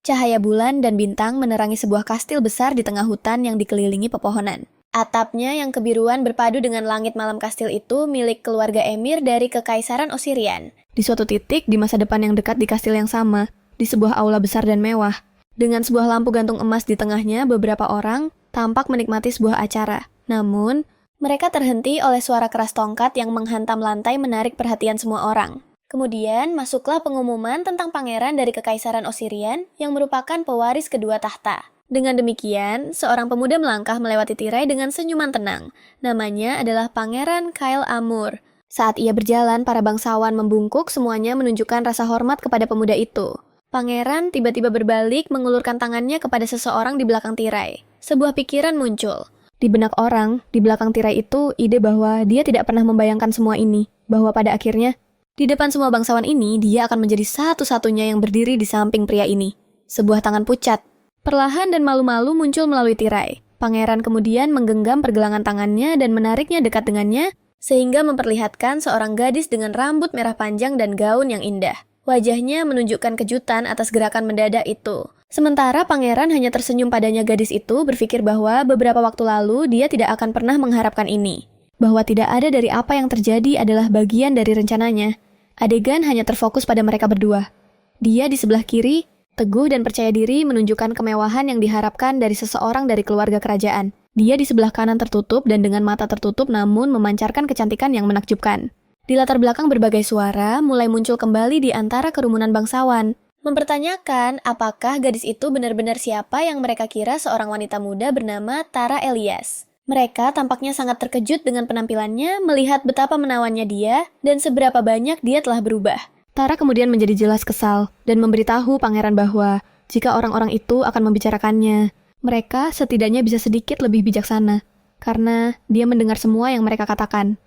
Cahaya bulan dan bintang menerangi sebuah kastil besar di tengah hutan yang dikelilingi pepohonan. Atapnya yang kebiruan berpadu dengan langit malam kastil itu milik keluarga emir dari Kekaisaran Osirian. Di suatu titik di masa depan yang dekat di kastil yang sama, di sebuah aula besar dan mewah, dengan sebuah lampu gantung emas di tengahnya, beberapa orang tampak menikmati sebuah acara. Namun, mereka terhenti oleh suara keras tongkat yang menghantam lantai menarik perhatian semua orang. Kemudian, masuklah pengumuman tentang pangeran dari Kekaisaran Osirian yang merupakan pewaris kedua tahta. Dengan demikian, seorang pemuda melangkah melewati tirai dengan senyuman tenang. Namanya adalah Pangeran Kyle Amur. Saat ia berjalan, para bangsawan membungkuk, semuanya menunjukkan rasa hormat kepada pemuda itu. Pangeran tiba-tiba berbalik mengulurkan tangannya kepada seseorang di belakang tirai. Sebuah pikiran muncul. Di benak orang, di belakang tirai itu, ide bahwa dia tidak pernah membayangkan semua ini. Bahwa pada akhirnya, di depan semua bangsawan ini, dia akan menjadi satu-satunya yang berdiri di samping pria ini. Sebuah tangan pucat. Perlahan dan malu-malu muncul melalui tirai. Pangeran kemudian menggenggam pergelangan tangannya dan menariknya dekat dengannya, sehingga memperlihatkan seorang gadis dengan rambut merah panjang dan gaun yang indah. Wajahnya menunjukkan kejutan atas gerakan mendadak itu. Sementara pangeran hanya tersenyum padanya, gadis itu berpikir bahwa beberapa waktu lalu dia tidak akan pernah mengharapkan ini. Bahwa tidak ada dari apa yang terjadi adalah bagian dari rencananya. Adegan hanya terfokus pada mereka berdua. Dia di sebelah kiri, teguh dan percaya diri menunjukkan kemewahan yang diharapkan dari seseorang dari keluarga kerajaan. Dia di sebelah kanan tertutup dan dengan mata tertutup namun memancarkan kecantikan yang menakjubkan. Di latar belakang berbagai suara mulai muncul kembali di antara kerumunan bangsawan, mempertanyakan apakah gadis itu benar-benar siapa yang mereka kira seorang wanita muda bernama Tara Elias. Mereka tampaknya sangat terkejut dengan penampilannya, melihat betapa menawannya dia dan seberapa banyak dia telah berubah. Tara kemudian menjadi jelas kesal dan memberitahu pangeran bahwa jika orang-orang itu akan membicarakannya, mereka setidaknya bisa sedikit lebih bijaksana, karena dia mendengar semua yang mereka katakan.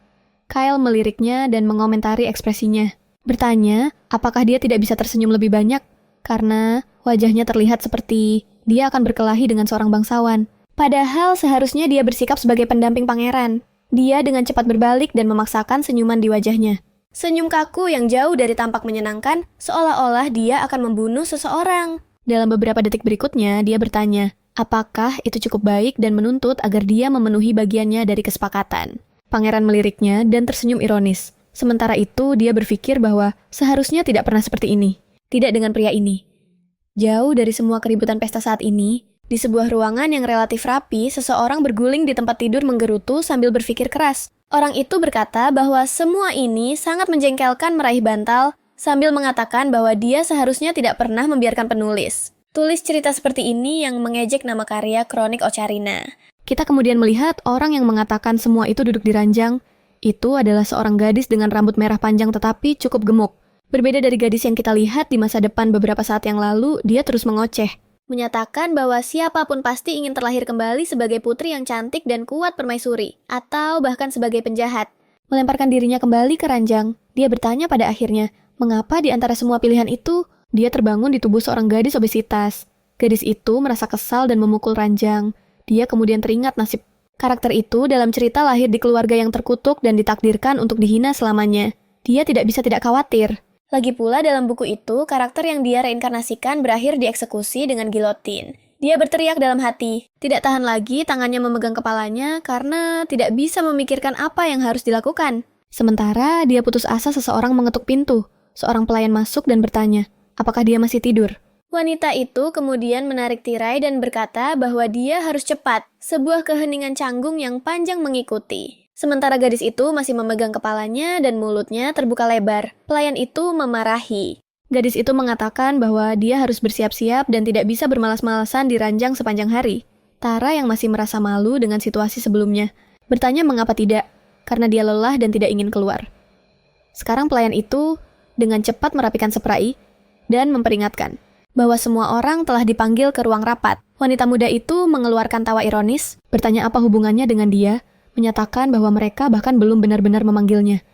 Kyle meliriknya dan mengomentari ekspresinya, bertanya apakah dia tidak bisa tersenyum lebih banyak, karena wajahnya terlihat seperti dia akan berkelahi dengan seorang bangsawan. Padahal seharusnya dia bersikap sebagai pendamping pangeran. Dia dengan cepat berbalik dan memaksakan senyuman di wajahnya. Senyum kaku yang jauh dari tampak menyenangkan, seolah-olah dia akan membunuh seseorang. Dalam beberapa detik berikutnya, dia bertanya, apakah itu cukup baik dan menuntut agar dia memenuhi bagiannya dari kesepakatan. Pangeran meliriknya dan tersenyum ironis. Sementara itu, dia berpikir bahwa seharusnya tidak pernah seperti ini. Tidak dengan pria ini. Jauh dari semua keributan pesta saat ini, di sebuah ruangan yang relatif rapi, seseorang berguling di tempat tidur menggerutu sambil berpikir keras. Orang itu berkata bahwa semua ini sangat menjengkelkan meraih bantal, sambil mengatakan bahwa dia seharusnya tidak pernah membiarkan penulis tulis cerita seperti ini yang mengejek nama karya Kronik Ocarina. Kita kemudian melihat orang yang mengatakan semua itu duduk di ranjang. Itu adalah seorang gadis dengan rambut merah panjang tetapi cukup gemuk. Berbeda dari gadis yang kita lihat di masa depan beberapa saat yang lalu, dia terus mengoceh. Menyatakan bahwa siapapun pasti ingin terlahir kembali sebagai putri yang cantik dan kuat permaisuri, atau bahkan sebagai penjahat. Melemparkan dirinya kembali ke ranjang, dia bertanya pada akhirnya, mengapa di antara semua pilihan itu, dia terbangun di tubuh seorang gadis obesitas. Gadis itu merasa kesal dan memukul ranjang. Dia kemudian teringat nasib karakter itu dalam cerita lahir di keluarga yang terkutuk dan ditakdirkan untuk dihina selamanya. Dia tidak bisa tidak khawatir. Lagi pula dalam buku itu, karakter yang dia reinkarnasikan berakhir dieksekusi dengan gilotin. Dia berteriak dalam hati, tidak tahan lagi tangannya memegang kepalanya karena tidak bisa memikirkan apa yang harus dilakukan. Sementara dia putus asa, seseorang mengetuk pintu. Seorang pelayan masuk dan bertanya, apakah dia masih tidur? Wanita itu kemudian menarik tirai dan berkata bahwa dia harus cepat, sebuah keheningan canggung yang panjang mengikuti. Sementara gadis itu masih memegang kepalanya dan mulutnya terbuka lebar. Pelayan itu memarahi. Gadis itu mengatakan bahwa dia harus bersiap-siap dan tidak bisa bermalas-malasan di ranjang sepanjang hari. Tara yang masih merasa malu dengan situasi sebelumnya, bertanya mengapa tidak, karena dia lelah dan tidak ingin keluar. Sekarang pelayan itu dengan cepat merapikan spray dan memperingatkan bahwa semua orang telah dipanggil ke ruang rapat. Wanita muda itu mengeluarkan tawa ironis, bertanya apa hubungannya dengan dia, menyatakan bahwa mereka bahkan belum benar-benar memanggilnya.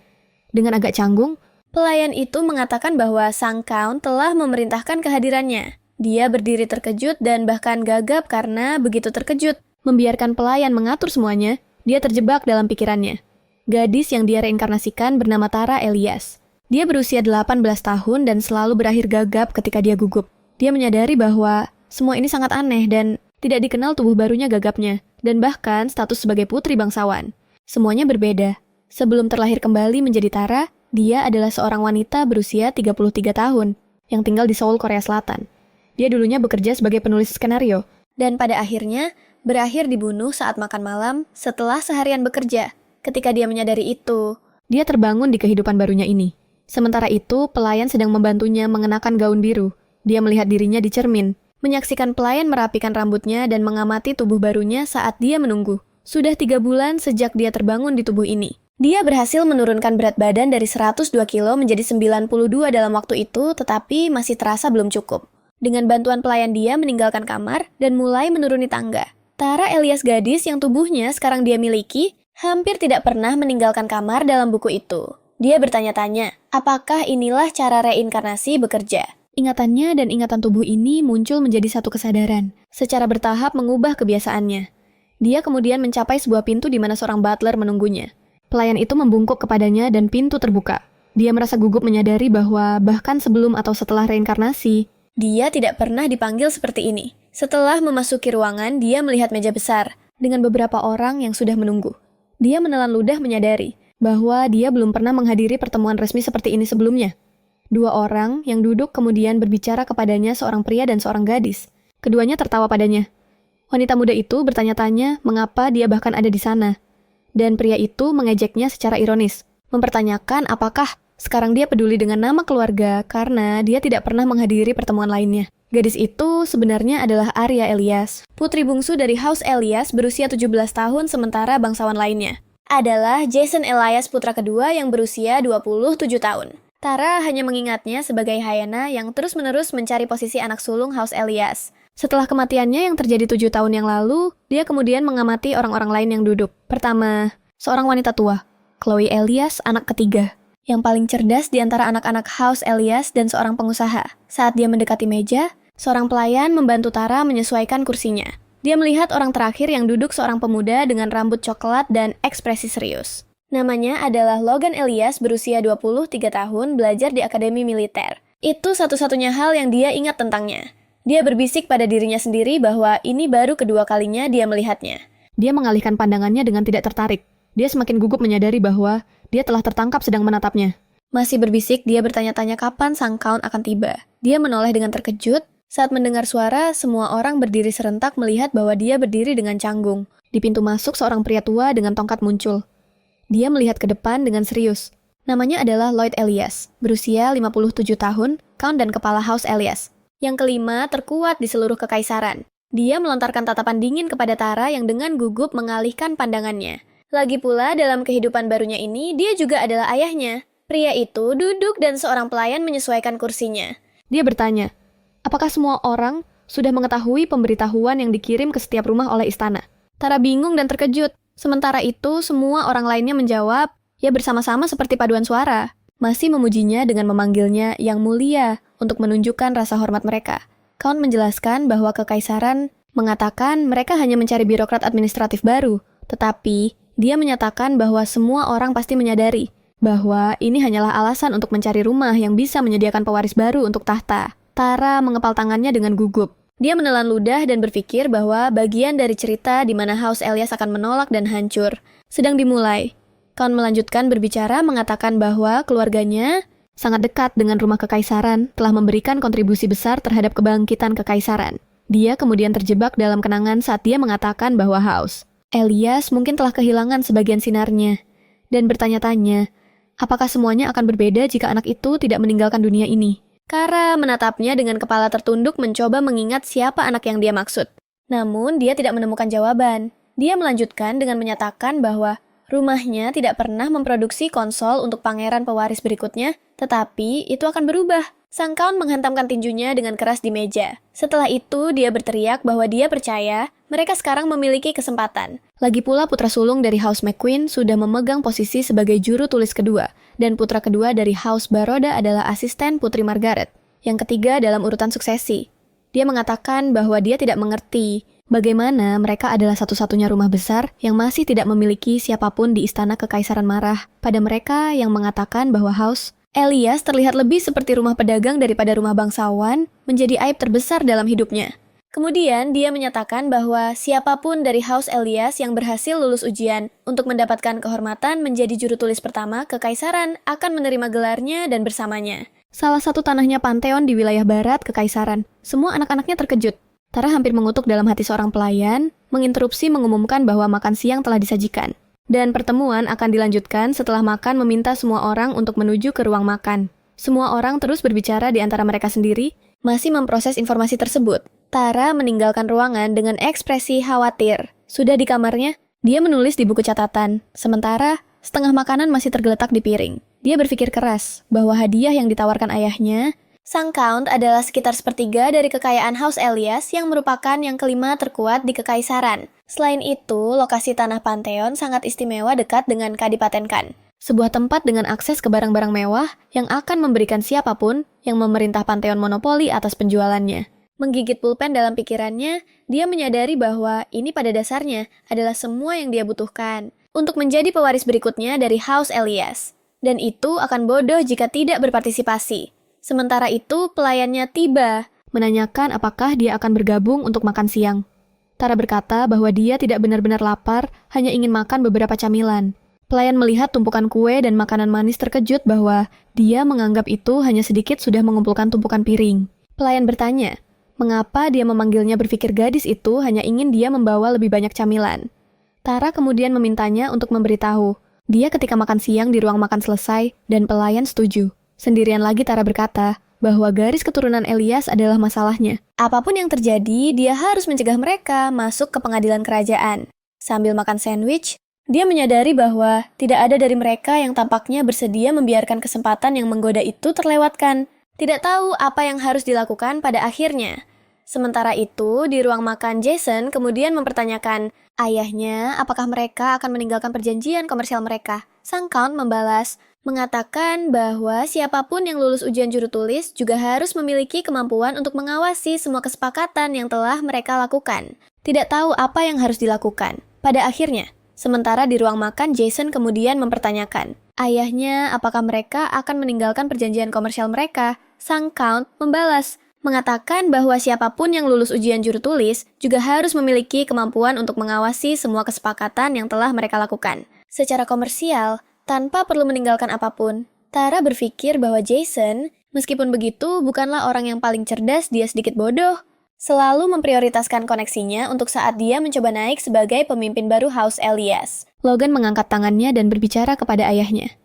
Dengan agak canggung, pelayan itu mengatakan bahwa sang Count telah memerintahkan kehadirannya. Dia berdiri terkejut dan bahkan gagap karena begitu terkejut. Membiarkan pelayan mengatur semuanya, dia terjebak dalam pikirannya. Gadis yang dia reinkarnasikan bernama Tara Elias. Dia berusia 18 tahun dan selalu berakhir gagap ketika dia gugup. Dia menyadari bahwa semua ini sangat aneh dan tidak dikenal tubuh barunya gagapnya, dan bahkan status sebagai putri bangsawan. Semuanya berbeda. Sebelum terlahir kembali menjadi Tara, dia adalah seorang wanita berusia 33 tahun yang tinggal di Seoul, Korea Selatan. Dia dulunya bekerja sebagai penulis skenario, dan pada akhirnya berakhir dibunuh saat makan malam setelah seharian bekerja. Ketika dia menyadari itu, dia terbangun di kehidupan barunya ini. Sementara itu, pelayan sedang membantunya mengenakan gaun biru. Dia melihat dirinya di cermin, menyaksikan pelayan merapikan rambutnya dan mengamati tubuh barunya saat dia menunggu. Sudah 3 bulan sejak dia terbangun di tubuh ini. Dia berhasil menurunkan berat badan dari 102 kilo menjadi 92 dalam waktu itu, tetapi masih terasa belum cukup. Dengan bantuan pelayan dia meninggalkan kamar dan mulai menuruni tangga. Tara Elias, gadis yang tubuhnya sekarang dia miliki, hampir tidak pernah meninggalkan kamar dalam buku itu. Dia bertanya-tanya, apakah inilah cara reinkarnasi bekerja? Ingatannya dan ingatan tubuh ini muncul menjadi satu kesadaran, secara bertahap mengubah kebiasaannya. Dia kemudian mencapai sebuah pintu di mana seorang butler menunggunya. Pelayan itu membungkuk kepadanya dan pintu terbuka. Dia merasa gugup menyadari bahwa bahkan sebelum atau setelah reinkarnasi, dia tidak pernah dipanggil seperti ini. Setelah memasuki ruangan, dia melihat meja besar dengan beberapa orang yang sudah menunggu. Dia menelan ludah menyadari bahwa dia belum pernah menghadiri pertemuan resmi seperti ini sebelumnya. 2 orang yang duduk kemudian berbicara kepadanya, seorang pria dan seorang gadis. Keduanya tertawa padanya. Wanita muda itu bertanya-tanya mengapa dia bahkan ada di sana. Dan pria itu mengejeknya secara ironis, mempertanyakan apakah sekarang dia peduli dengan nama keluarga karena dia tidak pernah menghadiri pertemuan lainnya. Gadis itu sebenarnya adalah Arya Elias, putri bungsu dari House Elias berusia 17 tahun sementara bangsawan lainnya adalah Jason Elias, putra kedua yang berusia 27 tahun. Tara hanya mengingatnya sebagai hyena yang terus-menerus mencari posisi anak sulung House Elias. Setelah kematiannya yang terjadi 7 tahun yang lalu, dia kemudian mengamati orang-orang lain yang duduk. Pertama, seorang wanita tua, Chloe Elias, anak ketiga, yang paling cerdas di antara anak-anak House Elias dan seorang pengusaha. Saat dia mendekati meja, seorang pelayan membantu Tara menyesuaikan kursinya. Dia melihat orang terakhir yang duduk, seorang pemuda dengan rambut coklat dan ekspresi serius. Namanya adalah Logan Elias, berusia 23 tahun, belajar di akademi militer. Itu satu-satunya hal yang dia ingat tentangnya. Dia berbisik pada dirinya sendiri bahwa ini baru kedua kalinya dia melihatnya. Dia mengalihkan pandangannya dengan tidak tertarik. Dia semakin gugup menyadari bahwa dia telah tertangkap sedang menatapnya. Masih berbisik, dia bertanya-tanya kapan sang Count akan tiba. Dia menoleh dengan terkejut. Saat mendengar suara, semua orang berdiri serentak melihat bahwa dia berdiri dengan canggung. Di pintu masuk, seorang pria tua dengan tongkat muncul. Dia melihat ke depan dengan serius. Namanya adalah Lloyd Elias, berusia 57 tahun, Count dan kepala House Elias. Yang kelima, terkuat di seluruh kekaisaran. Dia melontarkan tatapan dingin kepada Tara yang dengan gugup mengalihkan pandangannya. Lagi pula, dalam kehidupan barunya ini, dia juga adalah ayahnya. Pria itu duduk dan seorang pelayan menyesuaikan kursinya. Dia bertanya, apakah semua orang sudah mengetahui pemberitahuan yang dikirim ke setiap rumah oleh istana? Tara bingung dan terkejut. Sementara itu, semua orang lainnya menjawab, ya bersama-sama seperti paduan suara. Masih memujinya dengan memanggilnya yang mulia untuk menunjukkan rasa hormat mereka. Count menjelaskan bahwa kekaisaran mengatakan mereka hanya mencari birokrat administratif baru, tetapi dia menyatakan bahwa semua orang pasti menyadari bahwa ini hanyalah alasan untuk mencari rumah yang bisa menyediakan pewaris baru untuk tahta. Tara mengepal tangannya dengan gugup. Dia menelan ludah dan berpikir bahwa bagian dari cerita di mana House Elias akan menolak dan hancur sedang dimulai. Count melanjutkan berbicara mengatakan bahwa keluarganya sangat dekat dengan rumah kekaisaran, telah memberikan kontribusi besar terhadap kebangkitan kekaisaran. Dia kemudian terjebak dalam kenangan saat dia mengatakan bahwa House Elias mungkin telah kehilangan sebagian sinarnya, dan bertanya-tanya, apakah semuanya akan berbeda jika anak itu tidak meninggalkan dunia ini? Kara menatapnya dengan kepala tertunduk mencoba mengingat siapa anak yang dia maksud. Namun, dia tidak menemukan jawaban. Dia melanjutkan dengan menyatakan bahwa rumahnya tidak pernah memproduksi konsol untuk pangeran pewaris berikutnya, tetapi itu akan berubah. Sang Count menghantamkan tinjunya dengan keras di meja. Setelah itu, dia berteriak bahwa dia percaya mereka sekarang memiliki kesempatan. Lagi pula putra sulung dari House McQueen sudah memegang posisi sebagai juru tulis kedua, dan putra kedua dari House Baroda adalah asisten Putri Margaret, yang ketiga dalam urutan suksesi. Dia mengatakan bahwa dia tidak mengerti bagaimana mereka adalah satu-satunya rumah besar yang masih tidak memiliki siapapun di istana kekaisaran marah pada mereka yang mengatakan bahwa House Elias terlihat lebih seperti rumah pedagang daripada rumah bangsawan, menjadi aib terbesar dalam hidupnya. Kemudian dia menyatakan bahwa siapapun dari House Elias yang berhasil lulus ujian untuk mendapatkan kehormatan menjadi juru tulis pertama kekaisaran akan menerima gelarnya dan bersamanya. Salah satu tanahnya Pantheon di wilayah barat kekaisaran. Semua anak-anaknya terkejut. Tara hampir mengutuk dalam hati seorang pelayan, menginterupsi mengumumkan bahwa makan siang telah disajikan. Dan pertemuan akan dilanjutkan setelah makan meminta semua orang untuk menuju ke ruang makan. Semua orang terus berbicara di antara mereka sendiri, masih memproses informasi tersebut. Tara meninggalkan ruangan dengan ekspresi khawatir. Sudah di kamarnya, dia menulis di buku catatan. Sementara, setengah makanan masih tergeletak di piring. Dia berpikir keras bahwa hadiah yang ditawarkan ayahnya, sang Count, adalah sekitar sepertiga dari kekayaan House Elias yang merupakan yang kelima terkuat di kekaisaran. Selain itu, lokasi tanah Pantheon sangat istimewa dekat dengan Kadipaten Kan. Sebuah tempat dengan akses ke barang-barang mewah yang akan memberikan siapapun yang memerintah Pantheon monopoli atas penjualannya. Menggigit pulpen dalam pikirannya, dia menyadari bahwa ini pada dasarnya adalah semua yang dia butuhkan untuk menjadi pewaris berikutnya dari House Elias. Dan itu akan bodoh jika tidak berpartisipasi. Sementara itu, pelayannya tiba, menanyakan apakah dia akan bergabung untuk makan siang. Tara berkata bahwa dia tidak benar-benar lapar, hanya ingin makan beberapa camilan. Pelayan melihat tumpukan kue dan makanan manis terkejut bahwa dia menganggap itu hanya sedikit sudah mengumpulkan tumpukan piring. Pelayan bertanya, mengapa dia memanggilnya berpikir gadis itu hanya ingin dia membawa lebih banyak camilan. Tara kemudian memintanya untuk memberitahu. Dia ketika makan siang di ruang makan selesai dan pelayan setuju. Sendirian lagi Tara berkata bahwa garis keturunan Elias adalah masalahnya. Apapun yang terjadi, dia harus mencegah mereka masuk ke pengadilan kerajaan. Sambil makan sandwich, dia menyadari bahwa tidak ada dari mereka yang tampaknya bersedia membiarkan kesempatan yang menggoda itu terlewatkan. Tidak tahu apa yang harus dilakukan pada akhirnya. Sementara itu, di ruang makan Jason kemudian mempertanyakan ayahnya apakah mereka akan meninggalkan perjanjian komersial mereka. Sang Count membalas, mengatakan bahwa siapapun yang lulus ujian juru tulis juga harus memiliki kemampuan untuk mengawasi semua kesepakatan yang telah mereka lakukan. Tidak tahu apa yang harus dilakukan. Pada akhirnya, sementara di ruang makan Jason kemudian mempertanyakan ayahnya apakah mereka akan meninggalkan perjanjian komersial mereka. Sang Count membalas, mengatakan bahwa siapapun yang lulus ujian juru tulis juga harus memiliki kemampuan untuk mengawasi semua kesepakatan yang telah mereka lakukan. Secara komersial, tanpa perlu meninggalkan apapun. Tara berpikir bahwa Jason, meskipun begitu, bukanlah orang yang paling cerdas, dia sedikit bodoh. Selalu memprioritaskan koneksinya untuk saat dia mencoba naik sebagai pemimpin baru House Elias. Logan mengangkat tangannya dan berbicara kepada ayahnya.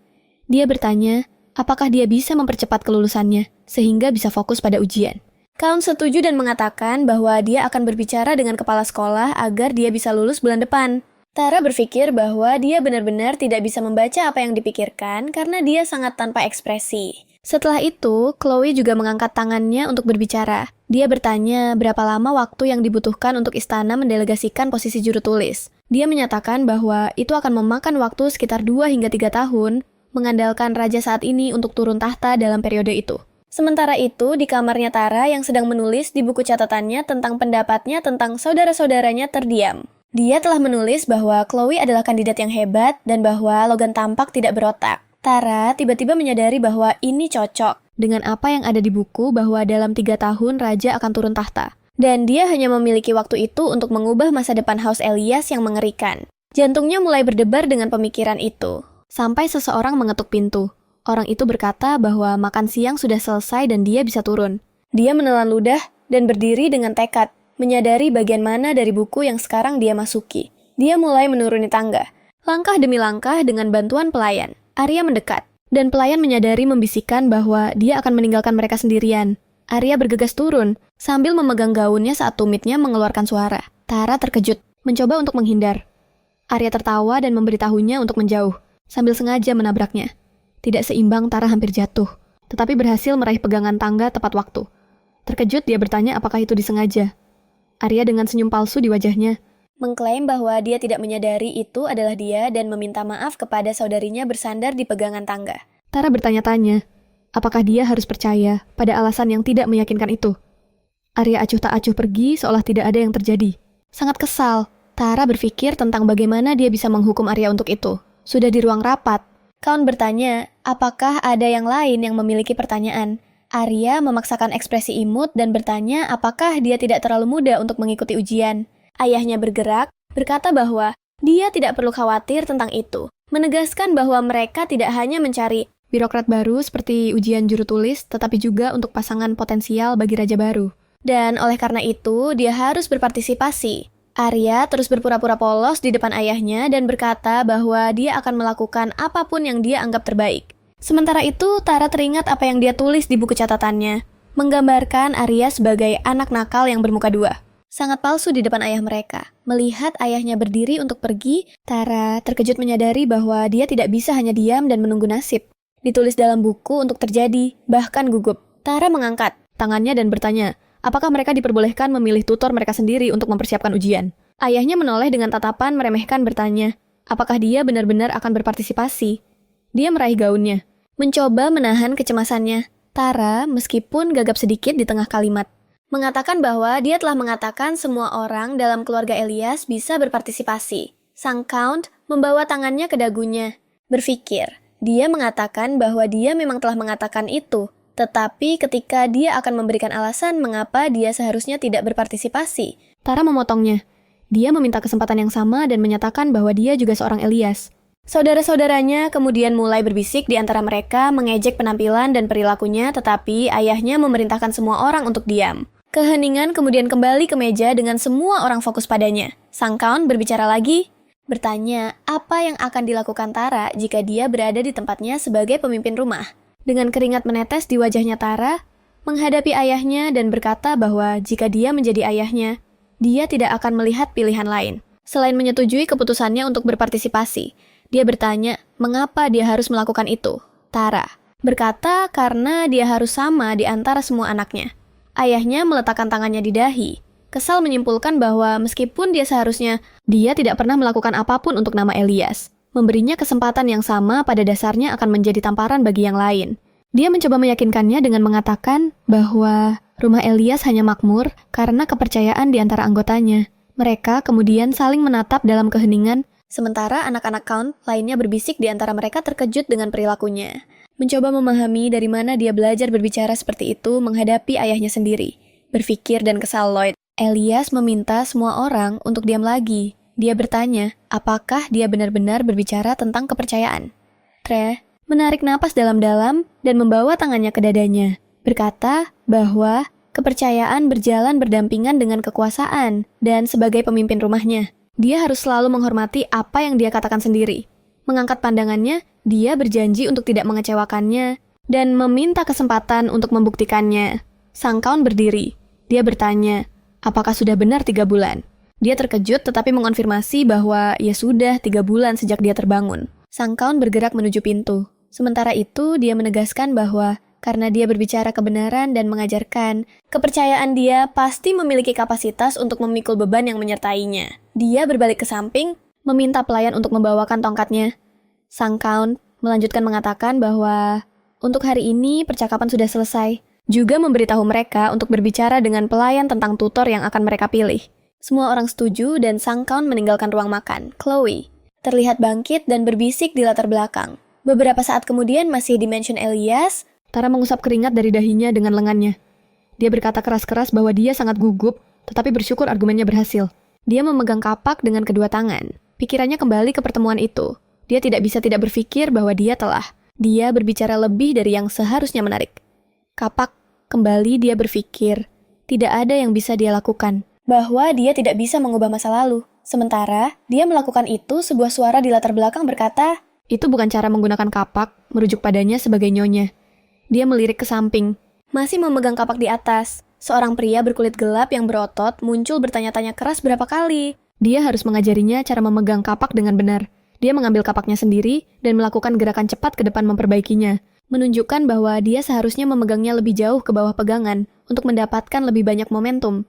Dia bertanya, apakah dia bisa mempercepat kelulusannya, sehingga bisa fokus pada ujian. Count setuju dan mengatakan bahwa dia akan berbicara dengan kepala sekolah agar dia bisa lulus bulan depan. Tara berpikir bahwa dia benar-benar tidak bisa membaca apa yang dipikirkan karena dia sangat tanpa ekspresi. Setelah itu, Chloe juga mengangkat tangannya untuk berbicara. Dia bertanya berapa lama waktu yang dibutuhkan untuk istana mendelegasikan posisi juru tulis. Dia menyatakan bahwa itu akan memakan waktu sekitar 2 hingga 3 tahun, mengandalkan raja saat ini untuk turun tahta dalam periode itu. Sementara itu, di kamarnya Tara yang sedang menulis di buku catatannya tentang pendapatnya tentang saudara-saudaranya terdiam. Dia telah menulis bahwa Chloe adalah kandidat yang hebat dan bahwa Logan tampak tidak berotak. Tara tiba-tiba menyadari bahwa ini cocok dengan apa yang ada di buku bahwa dalam 3 tahun Raja akan turun tahta. Dan dia hanya memiliki waktu itu untuk mengubah masa depan House Elias yang mengerikan. Jantungnya mulai berdebar dengan pemikiran itu. Sampai seseorang mengetuk pintu. Orang itu berkata bahwa makan siang sudah selesai dan dia bisa turun. Dia menelan ludah dan berdiri dengan tekad, menyadari bagian mana dari buku yang sekarang dia masuki. Dia mulai menuruni tangga. Langkah demi langkah dengan bantuan pelayan. Arya mendekat, dan pelayan menyadari membisikkan bahwa dia akan meninggalkan mereka sendirian. Arya bergegas turun, sambil memegang gaunnya saat tumitnya mengeluarkan suara. Tara terkejut, mencoba untuk menghindar. Arya tertawa dan memberitahunya untuk menjauh, sambil sengaja menabraknya. Tidak seimbang, Tara hampir jatuh, tetapi berhasil meraih pegangan tangga tepat waktu. Terkejut, dia bertanya apakah itu disengaja. Arya dengan senyum palsu di wajahnya, mengklaim bahwa dia tidak menyadari itu adalah dia dan meminta maaf kepada saudarinya bersandar di pegangan tangga. Tara bertanya-tanya, apakah dia harus percaya pada alasan yang tidak meyakinkan itu? Arya acuh tak acuh pergi seolah tidak ada yang terjadi. Sangat kesal, Tara berpikir tentang bagaimana dia bisa menghukum Arya untuk itu. Sudah di ruang rapat, Count bertanya, apakah ada yang lain yang memiliki pertanyaan? Arya memaksakan ekspresi imut dan bertanya apakah dia tidak terlalu muda untuk mengikuti ujian. Ayahnya bergerak, berkata bahwa dia tidak perlu khawatir tentang itu, menegaskan bahwa mereka tidak hanya mencari birokrat baru seperti ujian juru tulis, tetapi juga untuk pasangan potensial bagi raja baru. Dan oleh karena itu, dia harus berpartisipasi. Arya terus berpura-pura polos di depan ayahnya dan berkata bahwa dia akan melakukan apapun yang dia anggap terbaik. Sementara itu, Tara teringat apa yang dia tulis di buku catatannya, menggambarkan Arya sebagai anak nakal yang bermuka dua. Sangat palsu di depan ayah mereka. Melihat ayahnya berdiri untuk pergi, Tara terkejut menyadari bahwa dia tidak bisa hanya diam dan menunggu nasib. Ditulis dalam buku untuk terjadi, bahkan gugup. Tara mengangkat tangannya dan bertanya, apakah mereka diperbolehkan memilih tutor mereka sendiri untuk mempersiapkan ujian? Ayahnya menoleh dengan tatapan meremehkan bertanya, apakah dia benar-benar akan berpartisipasi? Dia meraih gaunnya, mencoba menahan kecemasannya. Tara, meskipun gagap sedikit di tengah kalimat, mengatakan bahwa dia telah mengatakan semua orang dalam keluarga Elias bisa berpartisipasi. Sang Count membawa tangannya ke dagunya, berpikir, dia mengatakan bahwa dia memang telah mengatakan itu. Tetapi ketika dia akan memberikan alasan mengapa dia seharusnya tidak berpartisipasi, Tara memotongnya. Dia meminta kesempatan yang sama dan menyatakan bahwa dia juga seorang Elias. Saudara-saudaranya kemudian mulai berbisik di antara mereka mengejek penampilan dan perilakunya, tetapi ayahnya memerintahkan semua orang untuk diam. Keheningan kemudian kembali ke meja dengan semua orang fokus padanya. Sang Count berbicara lagi, bertanya apa yang akan dilakukan Tara jika dia berada di tempatnya sebagai pemimpin rumah. Dengan keringat menetes di wajahnya Tara, menghadapi ayahnya dan berkata bahwa jika dia menjadi ayahnya, dia tidak akan melihat pilihan lain. Selain menyetujui keputusannya untuk berpartisipasi, dia bertanya mengapa dia harus melakukan itu. Tara berkata karena dia harus sama di antara semua anaknya. Ayahnya meletakkan tangannya di dahi, kesal menyimpulkan bahwa meskipun dia seharusnya, dia tidak pernah melakukan apapun untuk nama Elias. Memberinya kesempatan yang sama pada dasarnya akan menjadi tamparan bagi yang lain. Dia mencoba meyakinkannya dengan mengatakan bahwa rumah Elias hanya makmur karena kepercayaan di antara anggotanya. Mereka kemudian saling menatap dalam keheningan, sementara anak-anak Count lainnya berbisik di antara mereka terkejut dengan perilakunya. Mencoba memahami dari mana dia belajar berbicara seperti itu menghadapi ayahnya sendiri. Berpikir dan kesal Lloyd, Elias meminta semua orang untuk diam lagi. Dia bertanya, apakah dia benar-benar berbicara tentang kepercayaan? Tre menarik napas dalam-dalam dan membawa tangannya ke dadanya, berkata bahwa kepercayaan berjalan berdampingan dengan kekuasaan, dan sebagai pemimpin rumahnya, dia harus selalu menghormati apa yang dia katakan sendiri. Mengangkat pandangannya, dia berjanji untuk tidak mengecewakannya, dan meminta kesempatan untuk membuktikannya. Sang Count berdiri. Dia bertanya, apakah sudah benar 3 bulan? Dia terkejut tetapi mengonfirmasi bahwa ya sudah 3 bulan sejak dia terbangun. Sang Count bergerak menuju pintu. Sementara itu, dia menegaskan bahwa karena dia berbicara kebenaran dan mengajarkan, kepercayaan dia pasti memiliki kapasitas untuk memikul beban yang menyertainya. Dia berbalik ke samping, meminta pelayan untuk membawakan tongkatnya. Sang Count melanjutkan mengatakan bahwa untuk hari ini percakapan sudah selesai. Juga memberitahu mereka untuk berbicara dengan pelayan tentang tutor yang akan mereka pilih. Semua orang setuju dan Sang Count meninggalkan ruang makan. Chloe terlihat bangkit dan berbisik di latar belakang. Beberapa saat kemudian masih di mansion Elias, Tara mengusap keringat dari dahinya dengan lengannya. Dia berkata keras-keras bahwa dia sangat gugup, tetapi bersyukur argumennya berhasil. Dia memegang kapak dengan kedua tangan. Pikirannya kembali ke pertemuan itu. Dia tidak bisa tidak berpikir bahwa dia telah. Dia berbicara lebih dari yang seharusnya menarik. Kapak, kembali dia berpikir, tidak ada yang bisa dia lakukan. Bahwa dia tidak bisa mengubah masa lalu. Sementara, dia melakukan itu, sebuah suara di latar belakang berkata, itu bukan cara menggunakan kapak, merujuk padanya sebagai nyonya. Dia melirik ke samping, masih memegang kapak di atas. Seorang pria berkulit gelap yang berotot muncul bertanya-tanya keras berapa kali. Dia harus mengajarinya cara memegang kapak dengan benar. Dia mengambil kapaknya sendiri dan melakukan gerakan cepat ke depan memperbaikinya, menunjukkan bahwa dia seharusnya memegangnya lebih jauh ke bawah pegangan untuk mendapatkan lebih banyak momentum.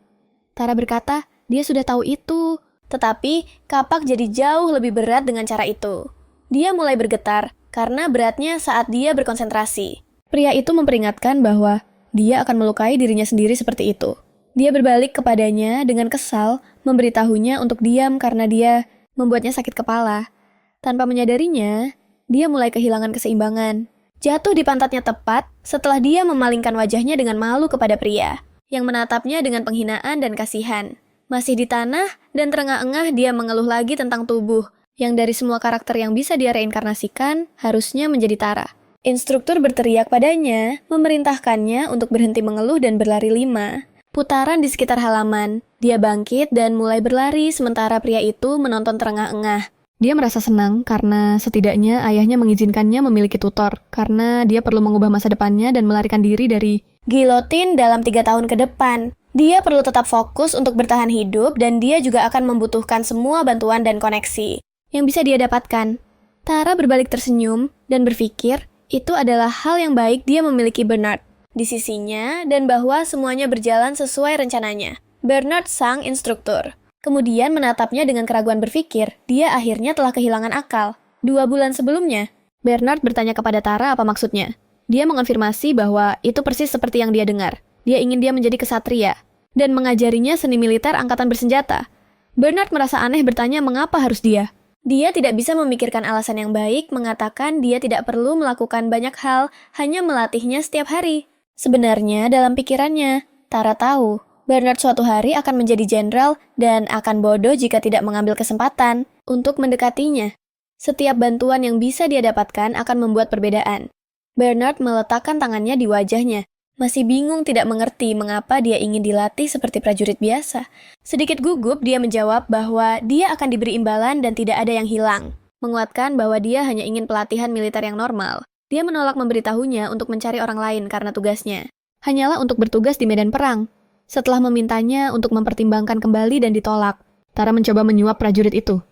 Tara berkata, dia sudah tahu itu. Tetapi, kapak jadi jauh lebih berat dengan cara itu. Dia mulai bergetar, karena beratnya saat dia berkonsentrasi. Pria itu memperingatkan bahwa dia akan melukai dirinya sendiri seperti itu. Dia berbalik kepadanya dengan kesal, memberitahunya untuk diam karena dia membuatnya sakit kepala. Tanpa menyadarinya, Dia mulai kehilangan keseimbangan. Jatuh di pantatnya tepat setelah dia memalingkan wajahnya dengan malu kepada pria, yang menatapnya dengan penghinaan dan kasihan. Masih di tanah dan terengah-engah dia mengeluh lagi tentang tubuh, yang dari semua karakter yang bisa dia reinkarnasikan, harusnya menjadi Tara. Instruktur berteriak padanya, memerintahkannya untuk berhenti mengeluh dan berlari 5 putaran di sekitar halaman. Dia bangkit dan mulai berlari sementara pria itu menonton terengah-engah. Dia merasa senang karena setidaknya ayahnya mengizinkannya memiliki tutor, karena dia perlu mengubah masa depannya dan melarikan diri dari gilotin dalam 3 tahun ke depan. Dia perlu tetap fokus untuk bertahan hidup dan dia juga akan membutuhkan semua bantuan dan koneksi yang bisa dia dapatkan. Tara berbalik tersenyum dan berpikir itu adalah hal yang baik dia memiliki Bernard di sisinya dan bahwa semuanya berjalan sesuai rencananya. Bernard sang instruktur. Kemudian menatapnya dengan keraguan berpikir, dia akhirnya telah kehilangan akal. 2 bulan sebelumnya, Bernard bertanya kepada Tara apa maksudnya. Dia mengonfirmasi bahwa itu persis seperti yang dia dengar. Dia ingin dia menjadi kesatria, dan mengajarinya seni militer angkatan bersenjata. Bernard merasa aneh bertanya mengapa harus dia. Dia tidak bisa memikirkan alasan yang baik, mengatakan dia tidak perlu melakukan banyak hal, hanya melatihnya setiap hari. Sebenarnya dalam pikirannya, Tara tahu Bernard suatu hari akan menjadi jenderal dan akan bodoh jika tidak mengambil kesempatan untuk mendekatinya. Setiap bantuan yang bisa dia dapatkan akan membuat perbedaan. Bernard meletakkan tangannya di wajahnya. Masih bingung tidak mengerti mengapa dia ingin dilatih seperti prajurit biasa. Sedikit gugup dia menjawab bahwa dia akan diberi imbalan dan tidak ada yang hilang. Menguatkan bahwa dia hanya ingin pelatihan militer yang normal. Dia menolak memberitahunya untuk mencari orang lain karena tugasnya hanyalah untuk bertugas di medan perang. Setelah memintanya untuk mempertimbangkan kembali dan ditolak, Tara mencoba menyuap prajurit itu.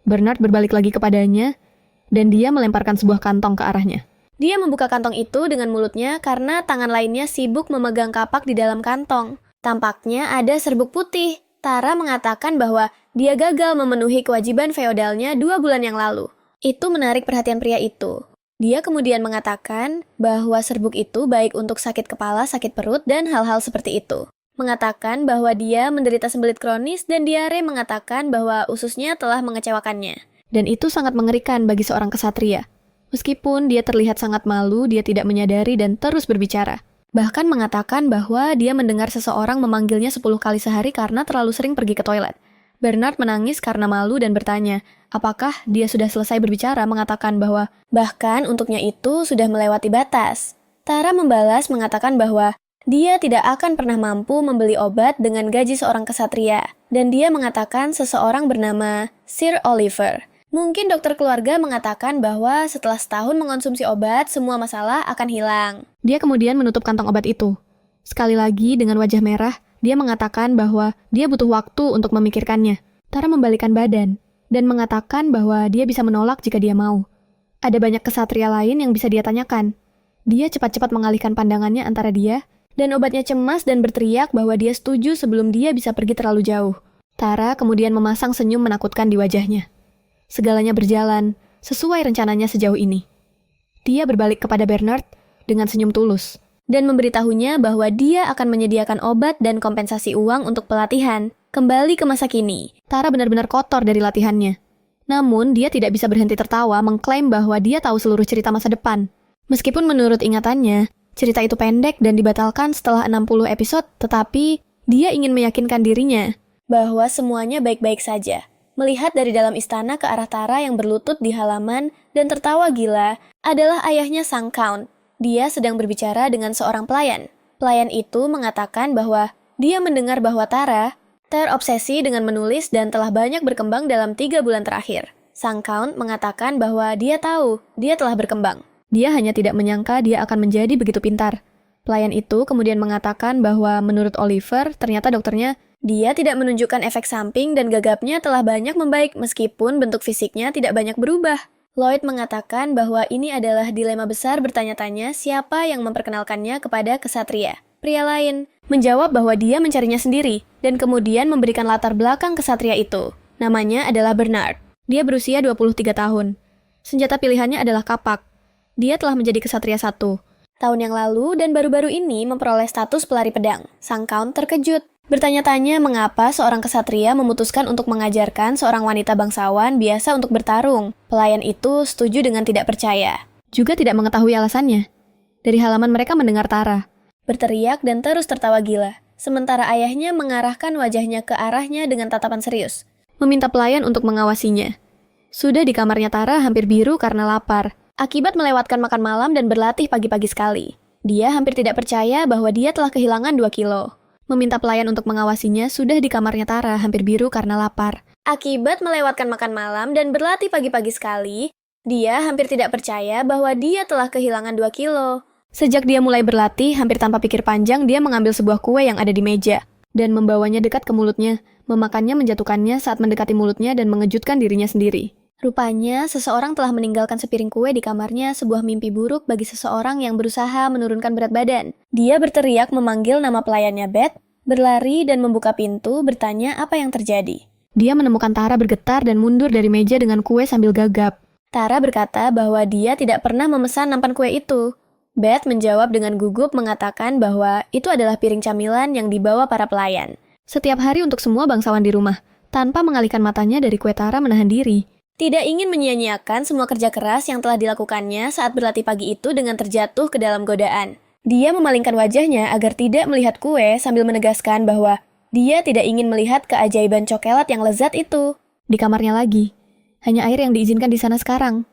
Bernard berbalik lagi kepadanya, dan dia melemparkan sebuah kantong ke arahnya. Dia membuka kantong itu dengan mulutnya karena tangan lainnya sibuk memegang kapak di dalam kantong. Tampaknya ada serbuk putih. Tara mengatakan bahwa dia gagal memenuhi kewajiban feodalnya 2 bulan yang lalu. Itu menarik perhatian pria itu. Dia kemudian mengatakan bahwa serbuk itu baik untuk sakit kepala, sakit perut, dan hal-hal seperti itu. Mengatakan bahwa dia menderita sembelit kronis dan diare mengatakan bahwa ususnya telah mengecewakannya. Dan itu sangat mengerikan bagi seorang kesatria. Meskipun dia terlihat sangat malu, dia tidak menyadari dan terus berbicara. Bahkan mengatakan bahwa dia mendengar seseorang memanggilnya 10 kali sehari karena terlalu sering pergi ke toilet. Bernard menangis karena malu dan bertanya, apakah dia sudah selesai berbicara, mengatakan bahwa bahkan untuknya itu sudah melewati batas. Tara membalas mengatakan bahwa dia tidak akan pernah mampu membeli obat dengan gaji seorang kesatria, dan dia mengatakan seseorang bernama Sir Oliver. Mungkin dokter keluarga mengatakan bahwa setelah setahun mengonsumsi obat, semua masalah akan hilang. Dia kemudian menutup kantong obat itu. Sekali lagi dengan wajah merah, dia mengatakan bahwa dia butuh waktu untuk memikirkannya. Tara membalikkan badan, dan mengatakan bahwa dia bisa menolak jika dia mau. Ada banyak kesatria lain yang bisa dia tanyakan. Dia cepat-cepat mengalihkan pandangannya antara dia dan obatnya cemas dan berteriak bahwa dia setuju sebelum dia bisa pergi terlalu jauh. Tara kemudian memasang senyum menakutkan di wajahnya. Segalanya berjalan sesuai rencananya sejauh ini. Dia berbalik kepada Bernard dengan senyum tulus dan memberitahunya bahwa dia akan menyediakan obat dan kompensasi uang untuk pelatihan. Kembali ke masa kini, Tara benar-benar kotor dari latihannya. Namun, dia tidak bisa berhenti tertawa mengklaim bahwa dia tahu seluruh cerita masa depan. Meskipun menurut ingatannya, cerita itu pendek dan dibatalkan setelah 60 episode, tetapi dia ingin meyakinkan dirinya bahwa semuanya baik-baik saja. Melihat dari dalam istana ke arah Tara yang berlutut di halaman dan tertawa gila adalah ayahnya sang Count. Dia sedang berbicara dengan seorang pelayan. Pelayan itu mengatakan bahwa dia mendengar bahwa Tara terobsesi dengan menulis dan telah banyak berkembang dalam 3 bulan terakhir. Sang Count mengatakan bahwa dia tahu dia telah berkembang. Dia hanya tidak menyangka dia akan menjadi begitu pintar. Pelayan itu kemudian mengatakan bahwa menurut Oliver, ternyata dokternya, dia tidak menunjukkan efek samping dan gagapnya telah banyak membaik meskipun bentuk fisiknya tidak banyak berubah. Lloyd mengatakan bahwa ini adalah dilema besar bertanya-tanya siapa yang memperkenalkannya kepada kesatria. Pria lain menjawab bahwa dia mencarinya sendiri dan kemudian memberikan latar belakang kesatria itu. Namanya adalah Bernard. Dia berusia 23 tahun. Senjata pilihannya adalah kapak. Dia telah menjadi kesatria 1 tahun yang lalu dan baru-baru ini memperoleh status pelari pedang. Sang Count terkejut. Bertanya-tanya mengapa seorang kesatria memutuskan untuk mengajarkan seorang wanita bangsawan biasa untuk bertarung. Pelayan itu setuju dengan tidak percaya. Juga tidak mengetahui alasannya. Dari halaman mereka mendengar Tara berteriak dan terus tertawa gila. Sementara ayahnya mengarahkan wajahnya ke arahnya dengan tatapan serius. Meminta pelayan untuk mengawasinya. Sudah di kamarnya Tara hampir biru karena lapar. Akibat melewatkan makan malam dan berlatih pagi-pagi sekali. Dia hampir tidak percaya bahwa dia telah kehilangan 2 kilo. Meminta pelayan untuk mengawasinya sudah di kamarnya Tara hampir biru karena lapar. Akibat melewatkan makan malam dan berlatih pagi-pagi sekali, dia hampir tidak percaya bahwa dia telah kehilangan 2 kilo. Sejak dia mulai berlatih, hampir tanpa pikir panjang, dia mengambil sebuah kue yang ada di meja dan membawanya dekat ke mulutnya, memakannya menjatuhkannya saat mendekati mulutnya dan mengejutkan dirinya sendiri. Rupanya, seseorang telah meninggalkan sepiring kue di kamarnya, sebuah mimpi buruk bagi seseorang yang berusaha menurunkan berat badan. Dia berteriak memanggil nama pelayannya Beth, berlari dan membuka pintu, bertanya apa yang terjadi. Dia menemukan Tara bergetar dan mundur dari meja dengan kue sambil gagap. Tara berkata bahwa dia tidak pernah memesan nampan kue itu. Beth menjawab dengan gugup mengatakan bahwa itu adalah piring camilan yang dibawa para pelayan. Setiap hari untuk semua bangsawan di rumah, tanpa mengalihkan matanya dari kue Tara menahan diri. Tidak ingin menyia-nyiakan semua kerja keras yang telah dilakukannya saat berlatih pagi itu dengan terjatuh ke dalam godaan. Dia memalingkan wajahnya agar tidak melihat kue sambil menegaskan bahwa dia tidak ingin melihat keajaiban coklat yang lezat itu. Di kamarnya lagi. Hanya air yang diizinkan di sana sekarang.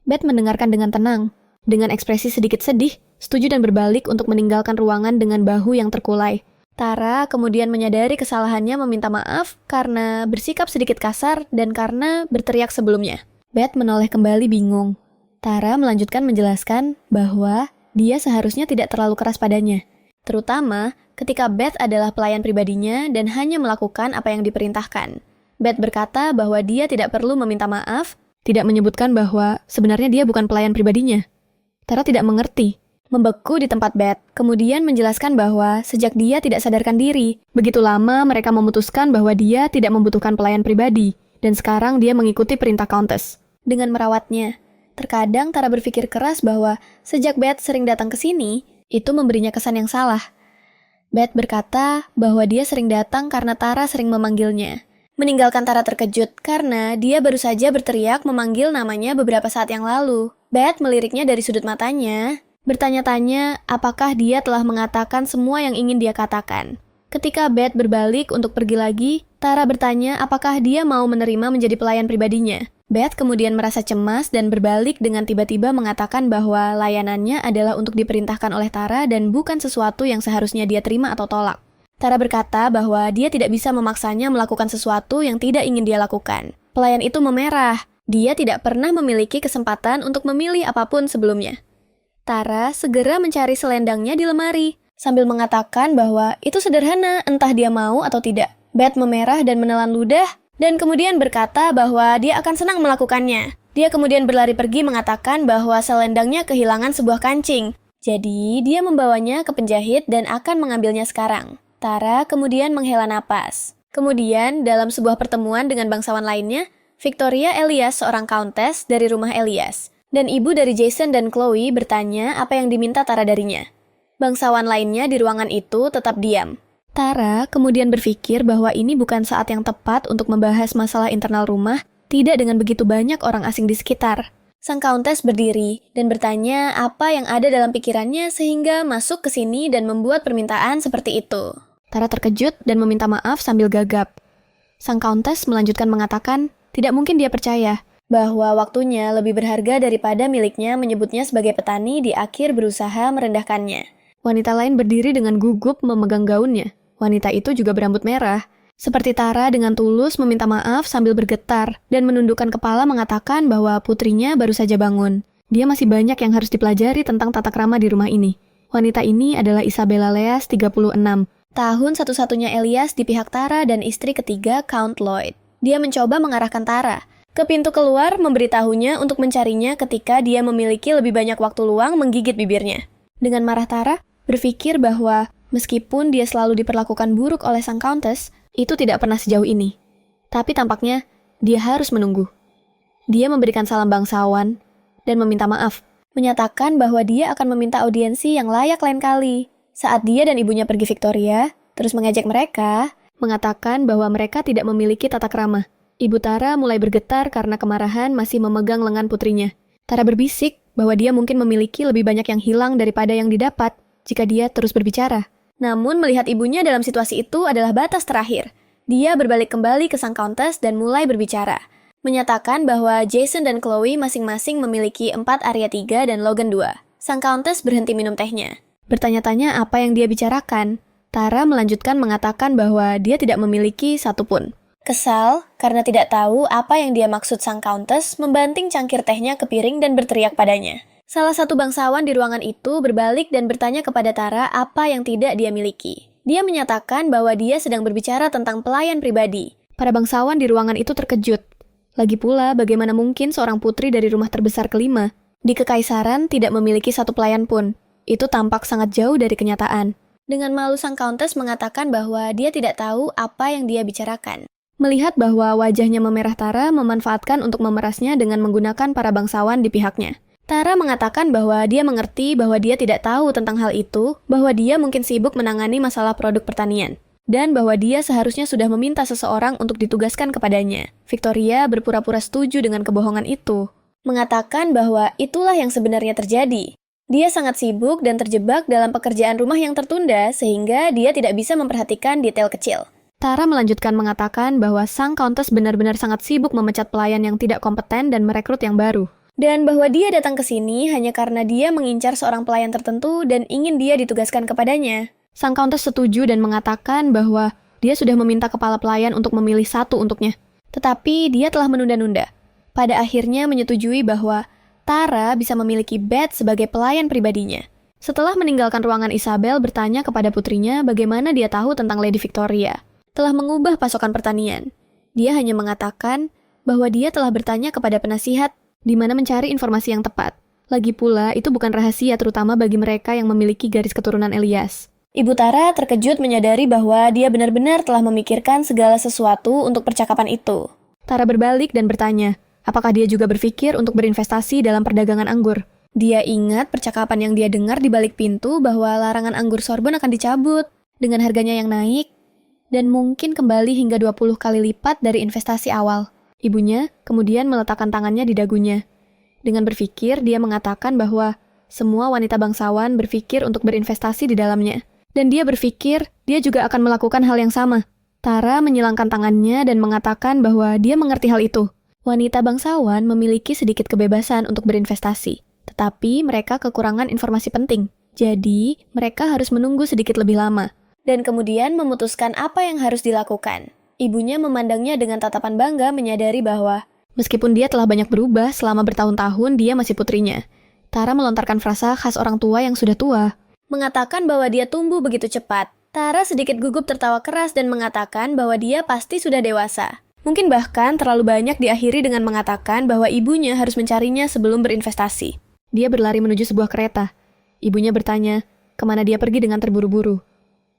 Beth mendengarkan dengan tenang. Dengan ekspresi sedikit sedih, setuju dan berbalik untuk meninggalkan ruangan dengan bahu yang terkulai. Tara kemudian menyadari kesalahannya meminta maaf karena bersikap sedikit kasar dan karena berteriak sebelumnya. Beth menoleh kembali bingung. Tara melanjutkan menjelaskan bahwa dia seharusnya tidak terlalu keras padanya. Terutama ketika Beth adalah pelayan pribadinya dan hanya melakukan apa yang diperintahkan. Beth berkata bahwa dia tidak perlu meminta maaf, tidak menyebutkan bahwa sebenarnya dia bukan pelayan pribadinya. Tara tidak mengerti, membeku di tempat Beth, kemudian menjelaskan bahwa sejak dia tidak sadarkan diri, begitu lama mereka memutuskan bahwa dia tidak membutuhkan pelayan pribadi, dan sekarang dia mengikuti perintah Countess. Dengan merawatnya, terkadang Tara berpikir keras bahwa sejak Beth sering datang ke sini, itu memberinya kesan yang salah. Beth berkata bahwa dia sering datang karena Tara sering memanggilnya. Meninggalkan Tara terkejut karena dia baru saja berteriak memanggil namanya beberapa saat yang lalu. Beth meliriknya dari sudut matanya, bertanya-tanya apakah dia telah mengatakan semua yang ingin dia katakan. Ketika Beth berbalik untuk pergi lagi, Tara bertanya apakah dia mau menerima menjadi pelayan pribadinya. Beth kemudian merasa cemas dan berbalik dengan tiba-tiba mengatakan bahwa layanannya adalah untuk diperintahkan oleh Tara dan bukan sesuatu yang seharusnya dia terima atau tolak. Tara berkata bahwa dia tidak bisa memaksanya melakukan sesuatu yang tidak ingin dia lakukan. Pelayan itu memerah. Dia tidak pernah memiliki kesempatan untuk memilih apapun sebelumnya. Tara segera mencari selendangnya di lemari, sambil mengatakan bahwa itu sederhana, entah dia mau atau tidak. Beth memerah dan menelan ludah, dan kemudian berkata bahwa dia akan senang melakukannya. Dia kemudian berlari pergi mengatakan bahwa selendangnya kehilangan sebuah kancing. Jadi, dia membawanya ke penjahit dan akan mengambilnya sekarang. Tara kemudian menghela napas. Kemudian, dalam sebuah pertemuan dengan bangsawan lainnya, Victoria Elias, seorang countess dari rumah Elias, dan ibu dari Jason dan Chloe bertanya apa yang diminta Tara darinya. Bangsawan lainnya di ruangan itu tetap diam. Tara kemudian berpikir bahwa ini bukan saat yang tepat untuk membahas masalah internal rumah, tidak dengan begitu banyak orang asing di sekitar. Sang countess berdiri dan bertanya apa yang ada dalam pikirannya sehingga masuk ke sini dan membuat permintaan seperti itu. Tara terkejut dan meminta maaf sambil gagap. Sang countess melanjutkan mengatakan, tidak mungkin dia percaya bahwa waktunya lebih berharga daripada miliknya menyebutnya sebagai petani di akhir berusaha merendahkannya. Wanita lain berdiri dengan gugup memegang gaunnya. Wanita itu juga berambut merah. Seperti Tara dengan tulus meminta maaf sambil bergetar dan menundukkan kepala mengatakan bahwa putrinya baru saja bangun. Dia masih banyak yang harus dipelajari tentang tata krama di rumah ini. Wanita ini adalah Isabella Leas, 36. Tahun satu-satunya Elias di pihak Tara dan istri ketiga Count Lloyd. Dia mencoba mengarahkan Tara ke pintu keluar, memberitahunya untuk mencarinya ketika dia memiliki lebih banyak waktu luang menggigit bibirnya. Dengan marah Tara berpikir bahwa meskipun dia selalu diperlakukan buruk oleh sang countess, itu tidak pernah sejauh ini. Tapi tampaknya dia harus menunggu. Dia memberikan salam bangsawan dan meminta maaf, menyatakan bahwa dia akan meminta audiensi yang layak lain kali. Saat dia dan ibunya pergi Victoria, terus mengejek mereka, mengatakan bahwa mereka tidak memiliki tata krama. Ibu Tara mulai bergetar karena kemarahan masih memegang lengan putrinya. Tara berbisik bahwa dia mungkin memiliki lebih banyak yang hilang daripada yang didapat jika dia terus berbicara. Namun melihat ibunya dalam situasi itu adalah batas terakhir. Dia berbalik kembali ke sang Countess dan mulai berbicara. Menyatakan bahwa Jason dan Chloe masing-masing memiliki 4 Arya 3 dan Logan 2. Sang Countess berhenti minum tehnya. Bertanya-tanya apa yang dia bicarakan. Tara melanjutkan mengatakan bahwa dia tidak memiliki satupun. Kesal karena tidak tahu apa yang dia maksud sang Countess membanting cangkir tehnya ke piring dan berteriak padanya. Salah satu bangsawan di ruangan itu berbalik dan bertanya kepada Tara apa yang tidak dia miliki. Dia menyatakan bahwa dia sedang berbicara tentang pelayan pribadi. Para bangsawan di ruangan itu terkejut. Lagi pula, bagaimana mungkin seorang putri dari rumah terbesar kelima di Kekaisaran tidak memiliki satu pelayan pun? Itu tampak sangat jauh dari kenyataan. Dengan malu sang Countess mengatakan bahwa dia tidak tahu apa yang dia bicarakan. Melihat bahwa wajahnya memerah, Tara memanfaatkan untuk memerasnya dengan menggunakan para bangsawan di pihaknya. Tara mengatakan bahwa dia mengerti bahwa dia tidak tahu tentang hal itu, bahwa dia mungkin sibuk menangani masalah produk pertanian, dan bahwa dia seharusnya sudah meminta seseorang untuk ditugaskan kepadanya. Victoria berpura-pura setuju dengan kebohongan itu, mengatakan bahwa itulah yang sebenarnya terjadi. Dia sangat sibuk dan terjebak dalam pekerjaan rumah yang tertunda sehingga dia tidak bisa memperhatikan detail kecil. Tara melanjutkan mengatakan bahwa sang Countess benar-benar sangat sibuk memecat pelayan yang tidak kompeten dan merekrut yang baru. Dan bahwa dia datang ke sini hanya karena dia mengincar seorang pelayan tertentu dan ingin dia ditugaskan kepadanya. Sang Countess setuju dan mengatakan bahwa dia sudah meminta kepala pelayan untuk memilih satu untuknya. Tetapi dia telah menunda-nunda. Pada akhirnya menyetujui bahwa Tara bisa memiliki Beth sebagai pelayan pribadinya. Setelah meninggalkan ruangan, Isabel bertanya kepada putrinya bagaimana dia tahu tentang Lady Victoria telah mengubah pasokan pertanian. Dia hanya mengatakan bahwa dia telah bertanya kepada penasihat di mana mencari informasi yang tepat. Lagi pula, itu bukan rahasia terutama bagi mereka yang memiliki garis keturunan Elias. Ibu Tara terkejut menyadari bahwa dia benar-benar telah memikirkan segala sesuatu untuk percakapan itu. Tara berbalik dan bertanya, apakah dia juga berpikir untuk berinvestasi dalam perdagangan anggur? Dia ingat percakapan yang dia dengar di balik pintu bahwa larangan anggur Sorbonne akan dicabut dengan harganya yang naik dan mungkin kembali hingga 20 kali lipat dari investasi awal. Ibunya kemudian meletakkan tangannya di dagunya. Dengan berpikir, dia mengatakan bahwa semua wanita bangsawan berpikir untuk berinvestasi di dalamnya. Dan dia berpikir dia juga akan melakukan hal yang sama. Tara menyilangkan tangannya dan mengatakan bahwa dia mengerti hal itu. Wanita bangsawan memiliki sedikit kebebasan untuk berinvestasi, tetapi mereka kekurangan informasi penting. Jadi, mereka harus menunggu sedikit lebih lama, dan kemudian memutuskan apa yang harus dilakukan. Ibunya memandangnya dengan tatapan bangga menyadari bahwa meskipun dia telah banyak berubah selama bertahun-tahun, dia masih putrinya. Tara melontarkan frasa khas orang tua yang sudah tua, mengatakan bahwa dia tumbuh begitu cepat. Tara sedikit gugup tertawa keras dan mengatakan bahwa dia pasti sudah dewasa. Mungkin bahkan terlalu banyak diakhiri dengan mengatakan bahwa ibunya harus mencarinya sebelum berinvestasi. Dia berlari menuju sebuah kereta. Ibunya bertanya, kemana dia pergi dengan terburu-buru.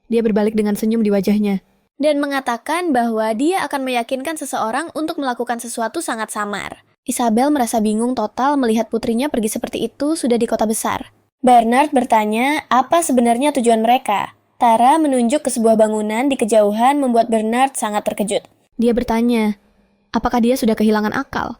Dia berbalik dengan senyum di wajahnya dan mengatakan bahwa dia akan meyakinkan seseorang untuk melakukan sesuatu sangat samar. Isabel merasa bingung total melihat putrinya pergi seperti itu sudah di kota besar. Bernard bertanya apa sebenarnya tujuan mereka. Tara menunjuk ke sebuah bangunan di kejauhan membuat Bernard sangat terkejut. Dia bertanya, apakah dia sudah kehilangan akal?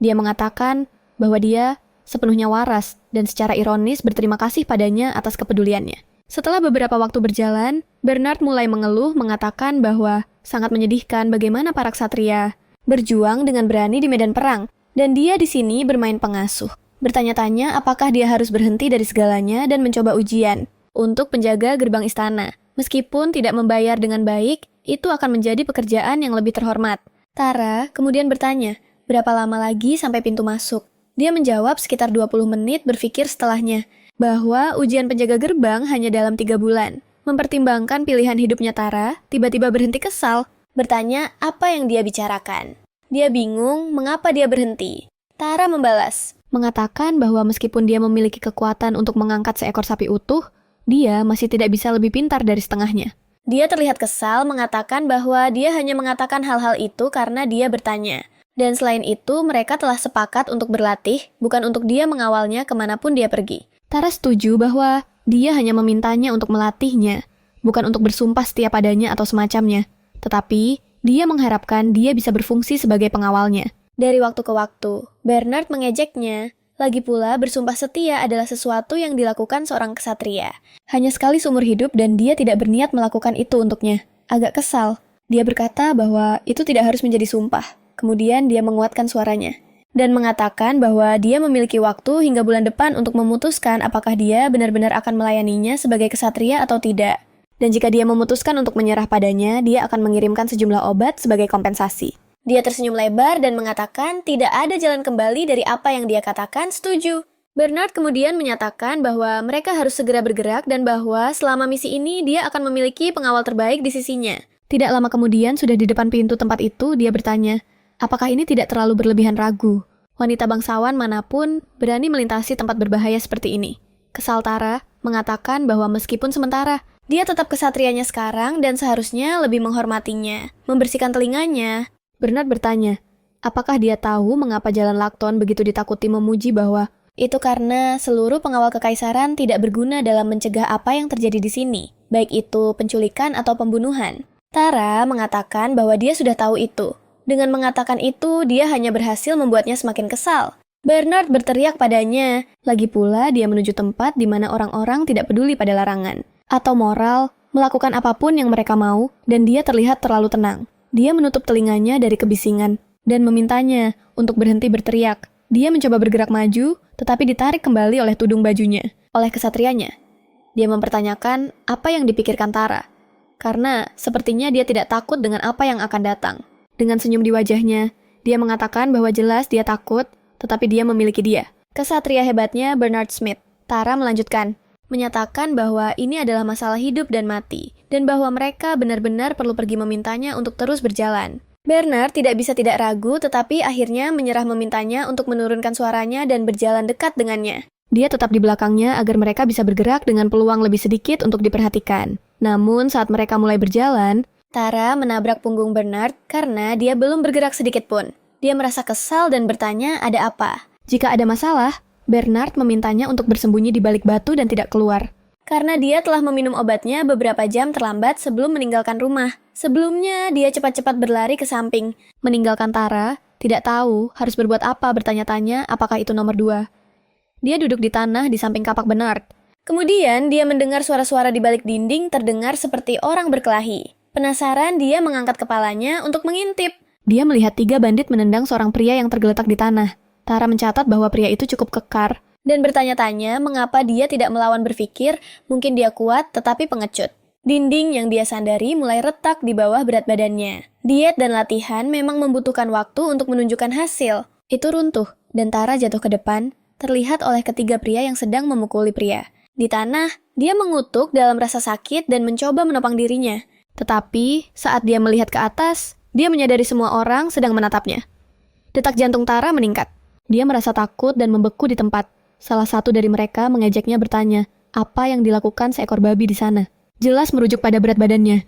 Dia mengatakan bahwa dia sepenuhnya waras dan secara ironis berterima kasih padanya atas kepeduliannya. Setelah beberapa waktu berjalan, Bernard mulai mengeluh mengatakan bahwa sangat menyedihkan bagaimana para ksatria berjuang dengan berani di medan perang, dan dia di sini bermain pengasuh. Bertanya-tanya apakah dia harus berhenti dari segalanya dan mencoba ujian untuk penjaga gerbang istana. Meskipun tidak membayar dengan baik, itu akan menjadi pekerjaan yang lebih terhormat. Tara kemudian bertanya, berapa lama lagi sampai pintu masuk? Dia menjawab sekitar 20 menit berpikir setelahnya, bahwa ujian penjaga gerbang hanya dalam 3 bulan. Mempertimbangkan pilihan hidupnya Tara, tiba-tiba berhenti kesal, bertanya apa yang dia bicarakan. Dia bingung mengapa dia berhenti. Tara membalas, mengatakan bahwa meskipun dia memiliki kekuatan untuk mengangkat seekor sapi utuh, dia masih tidak bisa lebih pintar dari setengahnya. Dia terlihat kesal mengatakan bahwa dia hanya mengatakan hal-hal itu karena dia bertanya. Dan selain itu, mereka telah sepakat untuk berlatih, bukan untuk dia mengawalnya kemanapun dia pergi. Tara setuju bahwa dia hanya memintanya untuk melatihnya, bukan untuk bersumpah setia padanya atau semacamnya. Tetapi, dia mengharapkan dia bisa berfungsi sebagai pengawalnya. Dari waktu ke waktu, Bernard mengejeknya. Lagi pula, bersumpah setia adalah sesuatu yang dilakukan seorang ksatria. Hanya sekali seumur hidup dan dia tidak berniat melakukan itu untuknya. Agak kesal. Dia berkata bahwa itu tidak harus menjadi sumpah. Kemudian dia menguatkan suaranya dan mengatakan bahwa dia memiliki waktu hingga bulan depan untuk memutuskan apakah dia benar-benar akan melayaninya sebagai ksatria atau tidak. Dan jika dia memutuskan untuk menyerah padanya, dia akan mengirimkan sejumlah obat sebagai kompensasi. Dia tersenyum lebar dan mengatakan tidak ada jalan kembali dari apa yang dia katakan setuju. Bernard kemudian menyatakan bahwa mereka harus segera bergerak dan bahwa selama misi ini dia akan memiliki pengawal terbaik di sisinya. Tidak lama kemudian, sudah di depan pintu tempat itu, dia bertanya, apakah ini tidak terlalu berlebihan ragu? Wanita bangsawan manapun berani melintasi tempat berbahaya seperti ini. Kesal Tara mengatakan bahwa meskipun sementara, dia tetap kesatrianya sekarang dan seharusnya lebih menghormatinya. Membersihkan telinganya, Bernard bertanya, apakah dia tahu mengapa Jalan Lakton begitu ditakuti memuji bahwa itu karena seluruh pengawal kekaisaran tidak berguna dalam mencegah apa yang terjadi di sini, baik itu penculikan atau pembunuhan. Tara mengatakan bahwa dia sudah tahu itu. Dengan mengatakan itu, dia hanya berhasil membuatnya semakin kesal. Bernard berteriak padanya. Lagi pula, dia menuju tempat di mana orang-orang tidak peduli pada larangan atau moral, melakukan apapun yang mereka mau, dan dia terlihat terlalu tenang. Dia menutup telinganya dari kebisingan dan memintanya untuk berhenti berteriak. Dia mencoba bergerak maju, tetapi ditarik kembali oleh tudung bajunya, oleh kesatrianya. Dia mempertanyakan apa yang dipikirkan Tara, karena sepertinya dia tidak takut dengan apa yang akan datang. Dengan senyum di wajahnya, dia mengatakan bahwa jelas dia takut, tetapi dia memiliki dia. Kesatria hebatnya Bernard Smith. Tara melanjutkan, menyatakan bahwa ini adalah masalah hidup dan mati, dan bahwa mereka benar-benar perlu pergi memintanya untuk terus berjalan. Bernard tidak bisa tidak ragu, tetapi akhirnya menyerah memintanya untuk menurunkan suaranya dan berjalan dekat dengannya. Dia tetap di belakangnya agar mereka bisa bergerak dengan peluang lebih sedikit untuk diperhatikan. Namun saat mereka mulai berjalan, Tara menabrak punggung Bernard karena dia belum bergerak sedikit pun. Dia merasa kesal dan bertanya ada apa. Jika ada masalah, Bernard memintanya untuk bersembunyi di balik batu dan tidak keluar. Karena dia telah meminum obatnya beberapa jam terlambat sebelum meninggalkan rumah. Sebelumnya, dia cepat-cepat berlari ke samping. Meninggalkan Tara, tidak tahu harus berbuat apa bertanya-tanya apakah itu nomor 2. Dia duduk di tanah di samping kapak Bernard. Kemudian, dia mendengar suara-suara di balik dinding terdengar seperti orang berkelahi. Penasaran, dia mengangkat kepalanya untuk mengintip. Dia melihat 3 bandit menendang seorang pria yang tergeletak di tanah. Tara mencatat bahwa pria itu cukup kekar dan bertanya-tanya mengapa dia tidak melawan berpikir, mungkin dia kuat tetapi pengecut. Dinding yang dia sandari mulai retak di bawah berat badannya. Diet dan latihan memang membutuhkan waktu untuk menunjukkan hasil. Itu runtuh dan Tara jatuh ke depan, terlihat oleh ketiga pria yang sedang memukuli pria. Di tanah, dia mengutuk dalam rasa sakit dan mencoba menopang dirinya. Tetapi, saat dia melihat ke atas, dia menyadari semua orang sedang menatapnya. Detak jantung Tara meningkat. Dia merasa takut dan membeku di tempat. Salah satu dari mereka mengejeknya bertanya, apa yang dilakukan seekor babi di sana? Jelas merujuk pada berat badannya.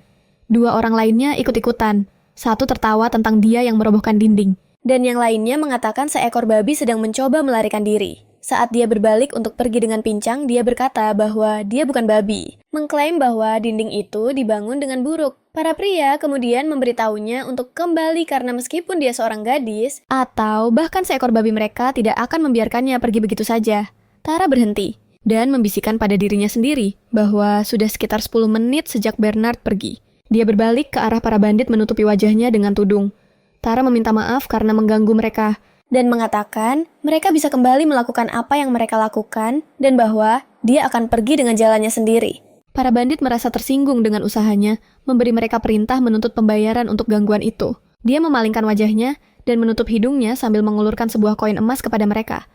2 orang lainnya ikut-ikutan. Satu tertawa tentang dia yang merobohkan dinding. Dan yang lainnya mengatakan seekor babi sedang mencoba melarikan diri. Saat dia berbalik untuk pergi dengan pincang, dia berkata bahwa dia bukan babi, mengklaim bahwa dinding itu dibangun dengan buruk. Para pria kemudian memberitahunya untuk kembali karena meskipun dia seorang gadis, atau bahkan seekor babi mereka tidak akan membiarkannya pergi begitu saja. Tara berhenti dan membisikkan pada dirinya sendiri bahwa sudah sekitar 10 menit sejak Bernard pergi. Dia berbalik ke arah para bandit menutupi wajahnya dengan tudung. Tara meminta maaf karena mengganggu mereka, dan mengatakan mereka bisa kembali melakukan apa yang mereka lakukan dan bahwa dia akan pergi dengan jalannya sendiri. Para bandit merasa tersinggung dengan usahanya, memberi mereka perintah menuntut pembayaran untuk gangguan itu. Dia memalingkan wajahnya dan menutup hidungnya sambil mengulurkan sebuah koin emas kepada mereka.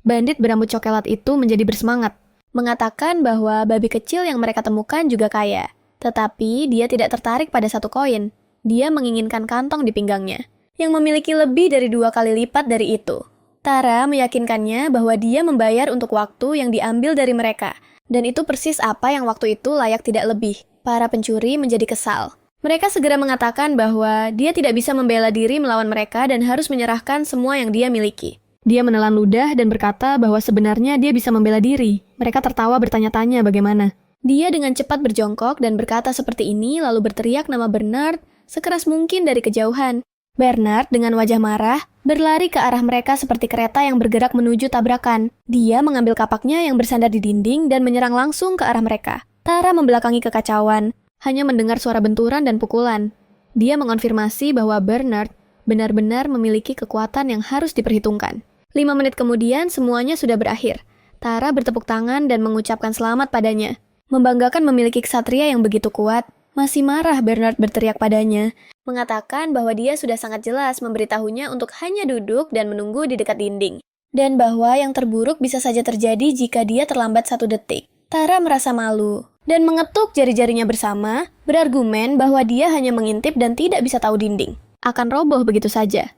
Bandit berambut coklat itu menjadi bersemangat, mengatakan bahwa babi kecil yang mereka temukan juga kaya. Tetapi dia tidak tertarik pada satu koin. Dia menginginkan kantong di pinggangnya, yang memiliki lebih dari 2 kali lipat dari itu. Tara meyakinkannya bahwa dia membayar untuk waktu yang diambil dari mereka, dan itu persis apa yang waktu itu layak tidak lebih. Para pencuri menjadi kesal. Mereka segera mengatakan bahwa dia tidak bisa membela diri melawan mereka dan harus menyerahkan semua yang dia miliki. Dia menelan ludah dan berkata bahwa sebenarnya dia bisa membela diri. Mereka tertawa bertanya-tanya bagaimana. Dia dengan cepat berjongkok dan berkata seperti ini lalu berteriak nama Bernard sekeras mungkin dari kejauhan. Bernard dengan wajah marah berlari ke arah mereka seperti kereta yang bergerak menuju tabrakan. Dia mengambil kapaknya yang bersandar di dinding dan menyerang langsung ke arah mereka. Tara membelakangi kekacauan, hanya mendengar suara benturan dan pukulan. Dia mengonfirmasi bahwa Bernard benar-benar memiliki kekuatan yang harus diperhitungkan. 5 menit kemudian semuanya sudah berakhir. Tara bertepuk tangan dan mengucapkan selamat padanya. Membanggakan memiliki ksatria yang begitu kuat. Masih marah Bernard berteriak padanya, mengatakan bahwa dia sudah sangat jelas memberitahunya untuk hanya duduk dan menunggu di dekat dinding. Dan bahwa yang terburuk bisa saja terjadi jika dia terlambat 1 detik. Tara merasa malu dan mengetuk jari-jarinya bersama, berargumen bahwa dia hanya mengintip dan tidak bisa tahu dinding akan roboh begitu saja.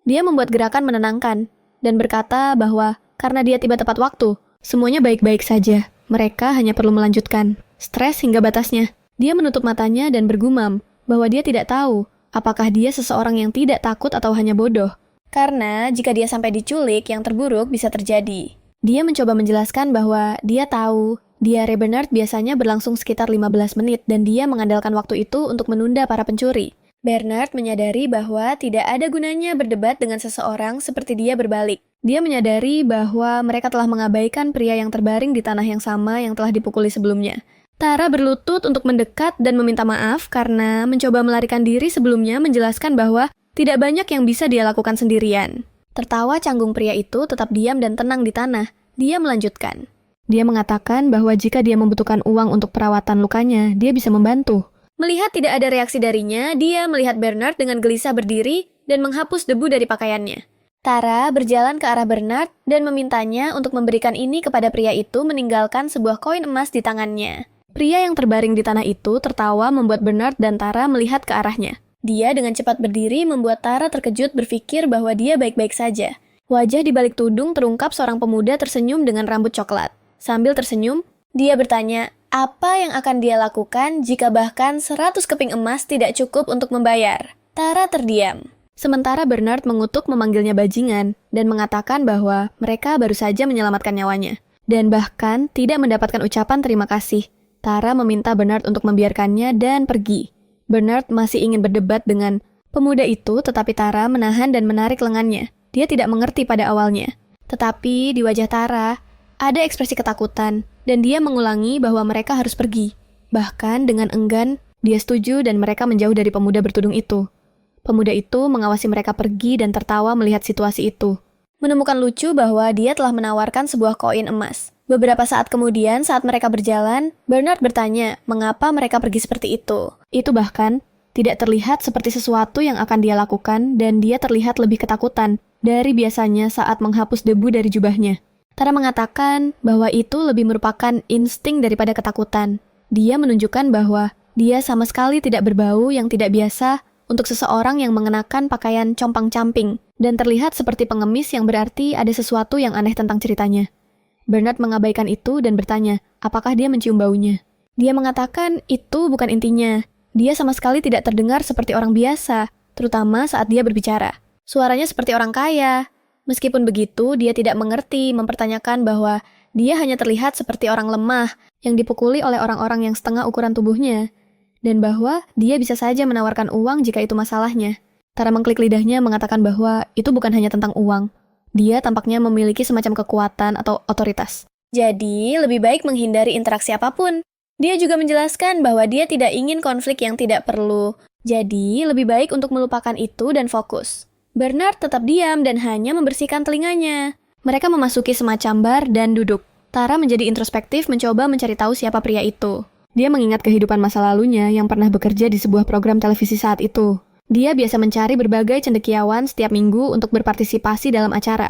Dia membuat gerakan menenangkan dan berkata bahwa karena dia tiba tepat waktu, semuanya baik-baik saja. Mereka hanya perlu melanjutkan. Stres hingga batasnya. Dia menutup matanya dan bergumam bahwa dia tidak tahu apakah dia seseorang yang tidak takut atau hanya bodoh. Karena jika dia sampai diculik, yang terburuk bisa terjadi. Dia mencoba menjelaskan bahwa dia tahu diare Bernard biasanya berlangsung sekitar 15 menit dan dia mengandalkan waktu itu untuk menunda para pencuri. Bernard menyadari bahwa tidak ada gunanya berdebat dengan seseorang seperti dia berbalik. Dia menyadari bahwa mereka telah mengabaikan pria yang terbaring di tanah yang sama yang telah dipukuli sebelumnya. Tara berlutut untuk mendekat dan meminta maaf karena mencoba melarikan diri sebelumnya menjelaskan bahwa tidak banyak yang bisa dia lakukan sendirian. Tertawa canggung pria itu tetap diam dan tenang di tanah. Dia melanjutkan. Dia mengatakan bahwa jika dia membutuhkan uang untuk perawatan lukanya, dia bisa membantu. Melihat tidak ada reaksi darinya, dia melihat Bernard dengan gelisah berdiri dan menghapus debu dari pakaiannya. Tara berjalan ke arah Bernard dan memintanya untuk memberikan ini kepada pria itu meninggalkan sebuah koin emas di tangannya. Pria yang terbaring di tanah itu tertawa membuat Bernard dan Tara melihat ke arahnya. Dia dengan cepat berdiri membuat Tara terkejut berpikir bahwa dia baik-baik saja. Wajah di balik tudung terungkap seorang pemuda tersenyum dengan rambut coklat. Sambil tersenyum, dia bertanya, apa yang akan dia lakukan jika bahkan 100 keping emas tidak cukup untuk membayar? Tara terdiam. Sementara Bernard mengutuk memanggilnya bajingan dan mengatakan bahwa mereka baru saja menyelamatkan nyawanya. Dan bahkan tidak mendapatkan ucapan terima kasih. Tara meminta Bernard untuk membiarkannya dan pergi. Bernard masih ingin berdebat dengan pemuda itu, tetapi Tara menahan dan menarik lengannya. Dia tidak mengerti pada awalnya. Tetapi di wajah Tara ada ekspresi ketakutan, dan dia mengulangi bahwa mereka harus pergi. Bahkan dengan enggan, dia setuju dan mereka menjauh dari pemuda bertudung itu. Pemuda itu mengawasi mereka pergi dan tertawa melihat situasi itu. Menemukan lucu bahwa dia telah menawarkan sebuah koin emas. Beberapa saat kemudian, saat mereka berjalan, Bernard bertanya mengapa mereka pergi seperti itu. Itu bahkan tidak terlihat seperti sesuatu yang akan dia lakukan dan dia terlihat lebih ketakutan dari biasanya saat menghapus debu dari jubahnya. Tara mengatakan bahwa itu lebih merupakan insting daripada ketakutan. Dia menunjukkan bahwa dia sama sekali tidak berbau yang tidak biasa untuk seseorang yang mengenakan pakaian compang-camping dan terlihat seperti pengemis yang berarti ada sesuatu yang aneh tentang ceritanya. Bernard mengabaikan itu dan bertanya, apakah dia mencium baunya. Dia mengatakan itu bukan intinya. Dia sama sekali tidak terdengar seperti orang biasa, terutama saat dia berbicara. Suaranya seperti orang kaya. Meskipun begitu, dia tidak mengerti mempertanyakan bahwa dia hanya terlihat seperti orang lemah yang dipukuli oleh orang-orang yang setengah ukuran tubuhnya, dan bahwa dia bisa saja menawarkan uang jika itu masalahnya. Tara mengklik lidahnya mengatakan bahwa itu bukan hanya tentang uang. Dia tampaknya memiliki semacam kekuatan atau otoritas. Jadi, lebih baik menghindari interaksi apapun. Dia juga menjelaskan bahwa dia tidak ingin konflik yang tidak perlu. Jadi, lebih baik untuk melupakan itu dan fokus. Bernard tetap diam dan hanya membersihkan telinganya. Mereka memasuki semacam bar dan duduk. Tara menjadi introspektif mencoba mencari tahu siapa pria itu. Dia mengingat kehidupan masa lalunya yang pernah bekerja di sebuah program televisi saat itu. Dia biasa mencari berbagai cendekiawan setiap minggu untuk berpartisipasi dalam acara.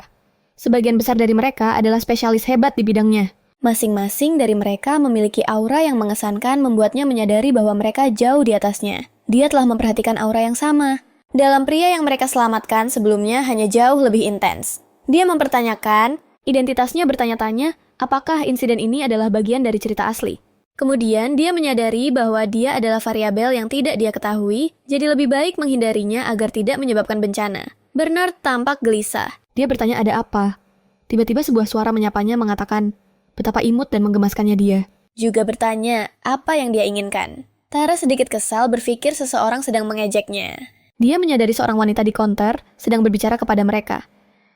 Sebagian besar dari mereka adalah spesialis hebat di bidangnya. Masing-masing dari mereka memiliki aura yang mengesankan membuatnya menyadari bahwa mereka jauh di atasnya. Dia telah memperhatikan aura yang sama. Dalam pria yang mereka selamatkan sebelumnya hanya jauh lebih intens. Dia mempertanyakan, identitasnya bertanya-tanya, apakah insiden ini adalah bagian dari cerita asli. Kemudian dia menyadari bahwa dia adalah variabel yang tidak dia ketahui, jadi lebih baik menghindarinya agar tidak menyebabkan bencana. Bernard tampak gelisah. Dia bertanya ada apa. Tiba-tiba sebuah suara menyapanya mengatakan betapa imut dan menggemaskannya dia. juga bertanya apa yang dia inginkan. Tara sedikit kesal berpikir seseorang sedang mengejeknya. Dia menyadari seorang wanita di counter sedang berbicara kepada mereka.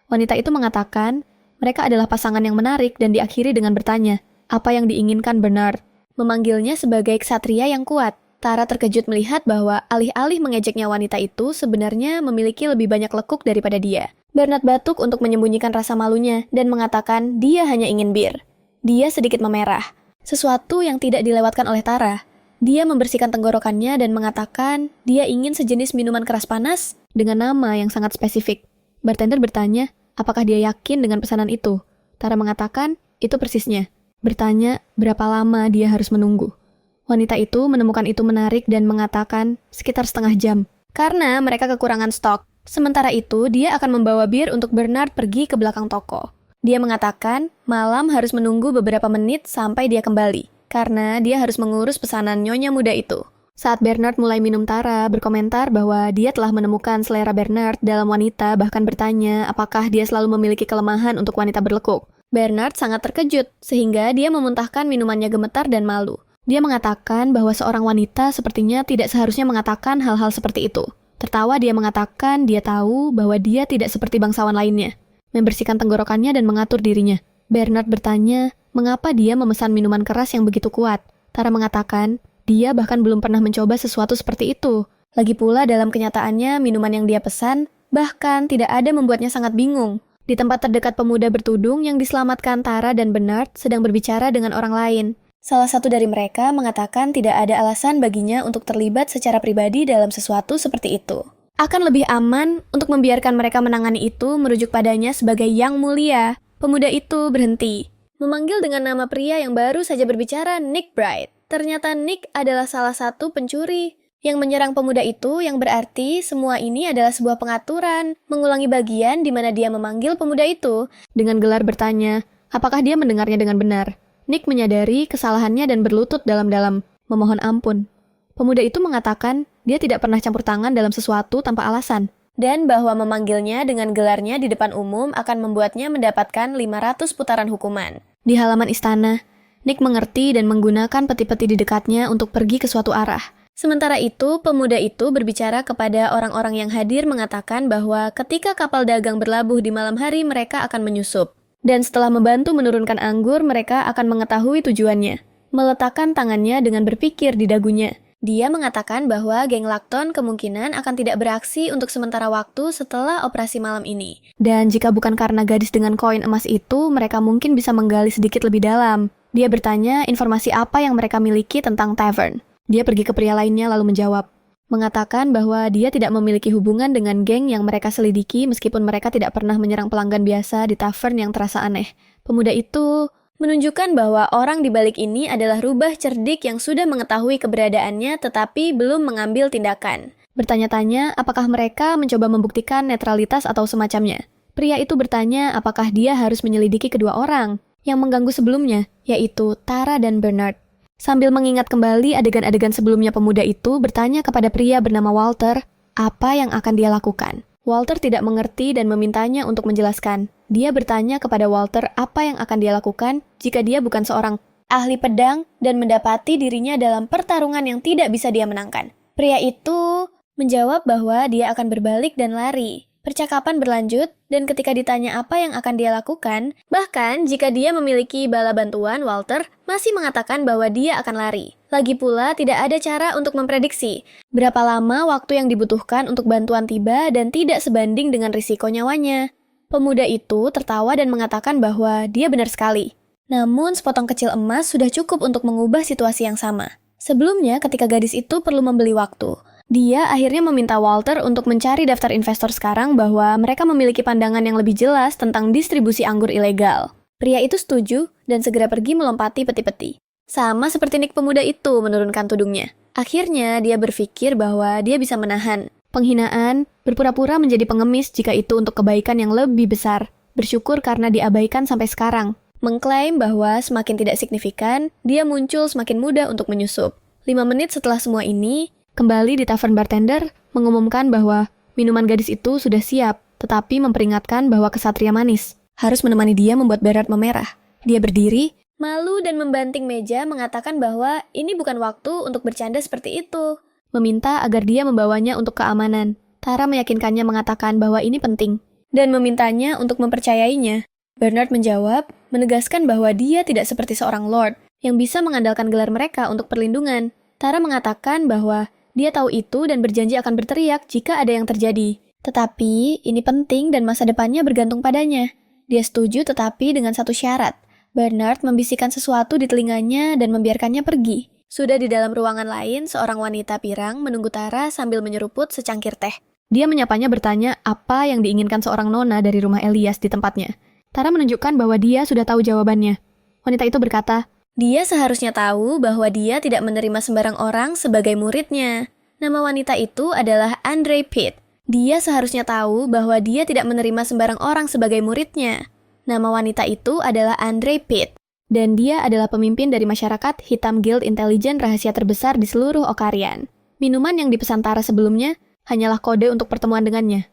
Wanita itu mengatakan mereka adalah pasangan yang menarik dan diakhiri dengan bertanya, apa yang diinginkan Bernard? Memanggilnya sebagai ksatria yang kuat. Tara terkejut melihat bahwa alih-alih mengejeknya wanita itu sebenarnya memiliki lebih banyak lekuk daripada dia. Bernard batuk untuk menyembunyikan rasa malunya dan mengatakan dia hanya ingin bir. Dia sedikit memerah, sesuatu yang tidak dilewatkan oleh Tara. Dia membersihkan tenggorokannya dan mengatakan dia ingin sejenis minuman keras panas dengan nama yang sangat spesifik. Bartender bertanya, apakah dia yakin dengan pesanan itu? Tara mengatakan, itu persisnya. Bertanya, berapa lama dia harus menunggu. Wanita itu menemukan itu menarik dan mengatakan sekitar setengah jam. Karena mereka kekurangan stok. Sementara itu, dia akan membawa bir untuk Bernard pergi ke belakang toko. Dia mengatakan, malam harus menunggu beberapa menit sampai dia kembali. Karena dia harus mengurus pesanan nyonya muda itu. Saat Bernard mulai minum, Tara berkomentar bahwa dia telah menemukan selera Bernard dalam wanita, bahkan bertanya apakah dia selalu memiliki kelemahan untuk wanita berlekuk. Bernard sangat terkejut, sehingga dia memuntahkan minumannya gemetar dan malu. Dia mengatakan bahwa seorang wanita sepertinya tidak seharusnya mengatakan hal-hal seperti itu. Tertawa dia mengatakan dia tahu bahwa dia tidak seperti bangsawan lainnya. Membersihkan tenggorokannya dan mengatur dirinya. Bernard bertanya, mengapa dia memesan minuman keras yang begitu kuat? Tara mengatakan, dia bahkan belum pernah mencoba sesuatu seperti itu. Lagi pula dalam kenyataannya, minuman yang dia pesan, bahkan tidak ada membuatnya sangat bingung. Di tempat terdekat pemuda bertudung yang diselamatkan, Tara dan Bernard sedang berbicara dengan orang lain. Salah satu dari mereka mengatakan tidak ada alasan baginya untuk terlibat secara pribadi dalam sesuatu seperti itu. Akan lebih aman untuk membiarkan mereka menangani itu merujuk padanya sebagai yang mulia. Pemuda itu berhenti, memanggil dengan nama pria yang baru saja berbicara, Nick Bright. Ternyata Nick adalah salah satu pencuri yang menyerang pemuda itu, yang berarti semua ini adalah sebuah pengaturan, mengulangi bagian di mana dia memanggil pemuda itu. Dengan gelar bertanya, apakah dia mendengarnya dengan benar? Nick menyadari kesalahannya dan berlutut dalam-dalam, memohon ampun. Pemuda itu mengatakan dia tidak pernah campur tangan dalam sesuatu tanpa alasan, dan bahwa memanggilnya dengan gelarnya di depan umum akan membuatnya mendapatkan 500 putaran hukuman. Di halaman istana, Nick mengerti dan menggunakan peti-peti di dekatnya untuk pergi ke suatu arah. Sementara itu, pemuda itu berbicara kepada orang-orang yang hadir mengatakan bahwa ketika kapal dagang berlabuh di malam hari mereka akan menyusup. Dan setelah membantu menurunkan anggur, mereka akan mengetahui tujuannya. Meletakkan tangannya dengan berpikir di dagunya. Dia mengatakan bahwa geng Lacton kemungkinan akan tidak beraksi untuk sementara waktu setelah operasi malam ini. Dan jika bukan karena gadis dengan koin emas itu, mereka mungkin bisa menggali sedikit lebih dalam. Dia bertanya informasi apa yang mereka miliki tentang tavern. Dia pergi ke pria lainnya lalu menjawab. Mengatakan bahwa dia tidak memiliki hubungan dengan geng yang mereka selidiki meskipun mereka tidak pernah menyerang pelanggan biasa di tavern yang terasa aneh. Pemuda itu menunjukkan bahwa orang di balik ini adalah rubah cerdik yang sudah mengetahui keberadaannya tetapi belum mengambil tindakan. Bertanya-tanya apakah mereka mencoba membuktikan netralitas atau semacamnya. Pria itu bertanya apakah dia harus menyelidiki kedua orang yang mengganggu sebelumnya, yaitu Tara dan Bernard. Sambil mengingat kembali adegan-adegan sebelumnya, pemuda itu bertanya kepada pria bernama Walter apa yang akan dia lakukan. Walter tidak mengerti dan memintanya untuk menjelaskan. Dia bertanya kepada Walter apa yang akan dia lakukan jika dia bukan seorang ahli pedang dan mendapati dirinya dalam pertarungan yang tidak bisa dia menangkan. Pria itu menjawab bahwa dia akan berbalik dan lari. Percakapan berlanjut, dan ketika ditanya apa yang akan dia lakukan, bahkan jika dia memiliki bala bantuan, Walter masih mengatakan bahwa dia akan lari. Lagi pula, tidak ada cara untuk memprediksi berapa lama waktu yang dibutuhkan untuk bantuan tiba dan tidak sebanding dengan risiko nyawanya. Pemuda itu tertawa dan mengatakan bahwa dia benar sekali. Namun, sepotong kecil emas sudah cukup untuk mengubah situasi yang sama. Sebelumnya, ketika gadis itu perlu membeli waktu, dia akhirnya meminta Walter untuk mencari daftar investor sekarang bahwa mereka memiliki pandangan yang lebih jelas tentang distribusi anggur ilegal. Pria itu setuju dan segera pergi melompati peti-peti. Sama seperti Nick, pemuda itu menurunkan tudungnya. Akhirnya dia berpikir bahwa dia bisa menahan penghinaan, berpura-pura menjadi pengemis jika itu untuk kebaikan yang lebih besar. Bersyukur karena diabaikan sampai sekarang. Mengklaim bahwa semakin tidak signifikan, dia muncul semakin mudah untuk menyusup. 5 menit setelah semua ini, kembali di tavern, bartender mengumumkan bahwa minuman gadis itu sudah siap, tetapi memperingatkan bahwa kesatria manis harus menemani dia membuat Bernard memerah. Dia berdiri Malu dan membanting meja mengatakan bahwa ini bukan waktu untuk bercanda seperti itu. Meminta agar dia membawanya untuk keamanan. Tara meyakinkannya mengatakan bahwa ini penting. Dan memintanya untuk mempercayainya. Bernard menjawab, menegaskan bahwa dia tidak seperti seorang lord yang bisa mengandalkan gelar mereka untuk perlindungan. Tara mengatakan bahwa dia tahu itu dan berjanji akan berteriak jika ada yang terjadi. Tetapi, ini penting dan masa depannya bergantung padanya. Dia setuju tetapi dengan satu syarat. Bernard membisikkan sesuatu di telinganya dan membiarkannya pergi. Sudah di dalam ruangan lain, seorang wanita pirang menunggu Tara sambil menyeruput secangkir teh. Dia menyapanya bertanya apa yang diinginkan seorang nona dari rumah Elias di tempatnya. Tara menunjukkan bahwa dia sudah tahu jawabannya. Wanita itu berkata, dia seharusnya tahu bahwa dia tidak menerima sembarang orang sebagai muridnya. Nama wanita itu adalah Andre Pitt. Dia seharusnya tahu bahwa dia tidak menerima sembarang orang sebagai muridnya. Nama wanita itu adalah Andre Pitt. Dan dia adalah pemimpin dari masyarakat hitam guild intelijen rahasia terbesar di seluruh Okarian. Minuman yang dipesan Tara sebelumnya hanyalah kode untuk pertemuan dengannya.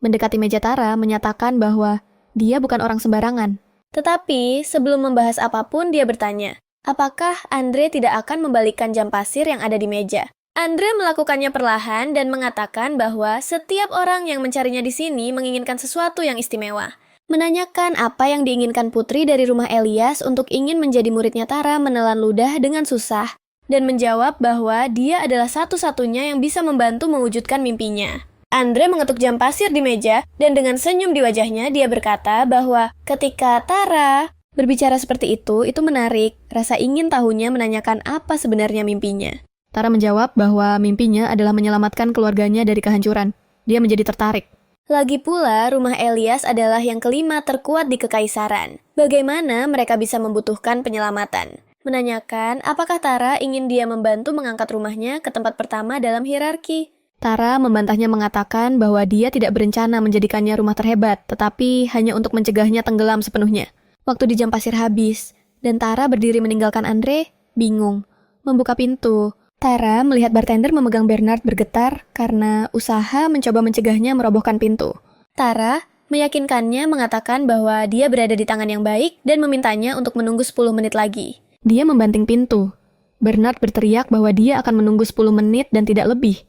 Mendekati meja Tara menyatakan bahwa dia bukan orang sembarangan. Tetapi sebelum membahas apapun dia bertanya, apakah Andre tidak akan membalikkan jam pasir yang ada di meja? Andre melakukannya perlahan dan mengatakan bahwa setiap orang yang mencarinya di sini menginginkan sesuatu yang istimewa. Menanyakan apa yang diinginkan putri dari rumah Elias untuk ingin menjadi muridnya Tara menelan ludah dengan susah, dan menjawab bahwa dia adalah satu-satunya yang bisa membantu mewujudkan mimpinya. Andre mengetuk jam pasir di meja, dan dengan senyum di wajahnya dia berkata bahwa ketika Tara berbicara seperti itu menarik, rasa ingin tahunya menanyakan apa sebenarnya mimpinya. Tara menjawab bahwa mimpinya adalah menyelamatkan keluarganya dari kehancuran. Dia menjadi tertarik. Lagi pula, rumah Elias adalah yang kelima terkuat di Kekaisaran. Bagaimana mereka bisa membutuhkan penyelamatan? Menanyakan apakah Tara ingin dia membantu mengangkat rumahnya ke tempat pertama dalam hierarki. Tara membantahnya mengatakan bahwa dia tidak berencana menjadikannya rumah terhebat, tetapi hanya untuk mencegahnya tenggelam sepenuhnya. Waktu di jam pasir habis, dan Tara berdiri meninggalkan Andre, bingung. Membuka pintu. Tara melihat bartender memegang Bernard bergetar karena usaha mencoba mencegahnya merobohkan pintu. Tara meyakinkannya mengatakan bahwa dia berada di tangan yang baik dan memintanya untuk menunggu 10 menit lagi. Dia membanting pintu. Bernard berteriak bahwa dia akan menunggu 10 menit dan tidak lebih.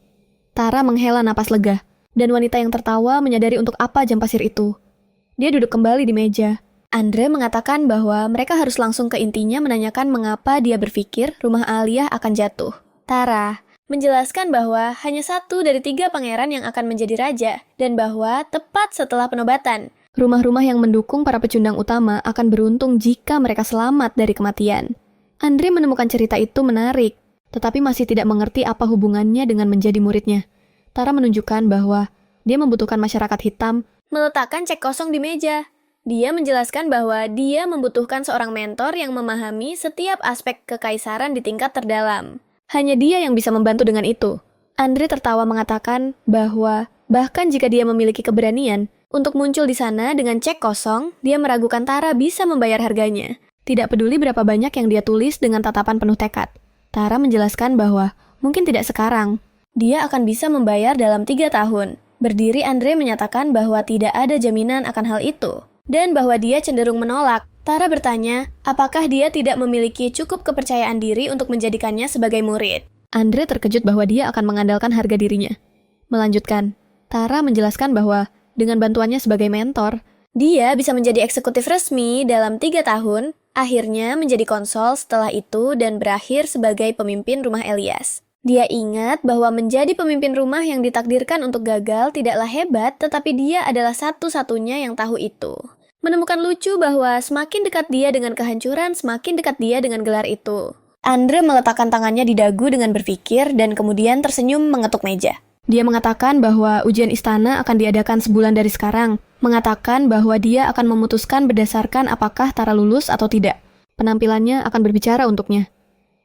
Tara menghela napas lega, dan wanita yang tertawa menyadari untuk apa jam pasir itu. Dia duduk kembali di meja. Andre mengatakan bahwa mereka harus langsung ke intinya menanyakan mengapa dia berpikir rumah Aliyah akan jatuh. Tara menjelaskan bahwa hanya 1 dari 3 pangeran yang akan menjadi raja, dan bahwa tepat setelah penobatan, rumah-rumah yang mendukung para pecundang utama akan beruntung jika mereka selamat dari kematian. Andre menemukan cerita itu menarik, tetapi masih tidak mengerti apa hubungannya dengan menjadi muridnya. Tara menunjukkan bahwa dia membutuhkan masyarakat hitam meletakkan cek kosong di meja. Dia menjelaskan bahwa dia membutuhkan seorang mentor yang memahami setiap aspek kekaisaran di tingkat terdalam. Hanya dia yang bisa membantu dengan itu. Andre tertawa mengatakan bahwa bahkan jika dia memiliki keberanian untuk muncul di sana dengan cek kosong, dia meragukan Tara bisa membayar harganya. Tidak peduli berapa banyak yang dia tulis dengan tatapan penuh tekad. Tara menjelaskan bahwa mungkin tidak sekarang. Dia akan bisa membayar dalam 3 tahun. Berdiri Andre menyatakan bahwa tidak ada jaminan akan hal itu. Dan bahwa dia cenderung menolak. Tara bertanya, apakah dia tidak memiliki cukup kepercayaan diri untuk menjadikannya sebagai murid. Andre terkejut bahwa dia akan mengandalkan harga dirinya. Melanjutkan, Tara menjelaskan bahwa dengan bantuannya sebagai mentor, dia bisa menjadi eksekutif resmi dalam 3 tahun, akhirnya menjadi konsul setelah itu dan berakhir sebagai pemimpin rumah Elias. Dia ingat bahwa menjadi pemimpin rumah yang ditakdirkan untuk gagal tidaklah hebat, tetapi dia adalah satu-satunya yang tahu itu. Menemukan lucu bahwa semakin dekat dia dengan kehancuran, semakin dekat dia dengan gelar itu. Andre meletakkan tangannya di dagu dengan berpikir dan kemudian tersenyum mengetuk meja. Dia mengatakan bahwa ujian istana akan diadakan sebulan dari sekarang, mengatakan bahwa dia akan memutuskan berdasarkan apakah Tara lulus atau tidak. Penampilannya akan berbicara untuknya.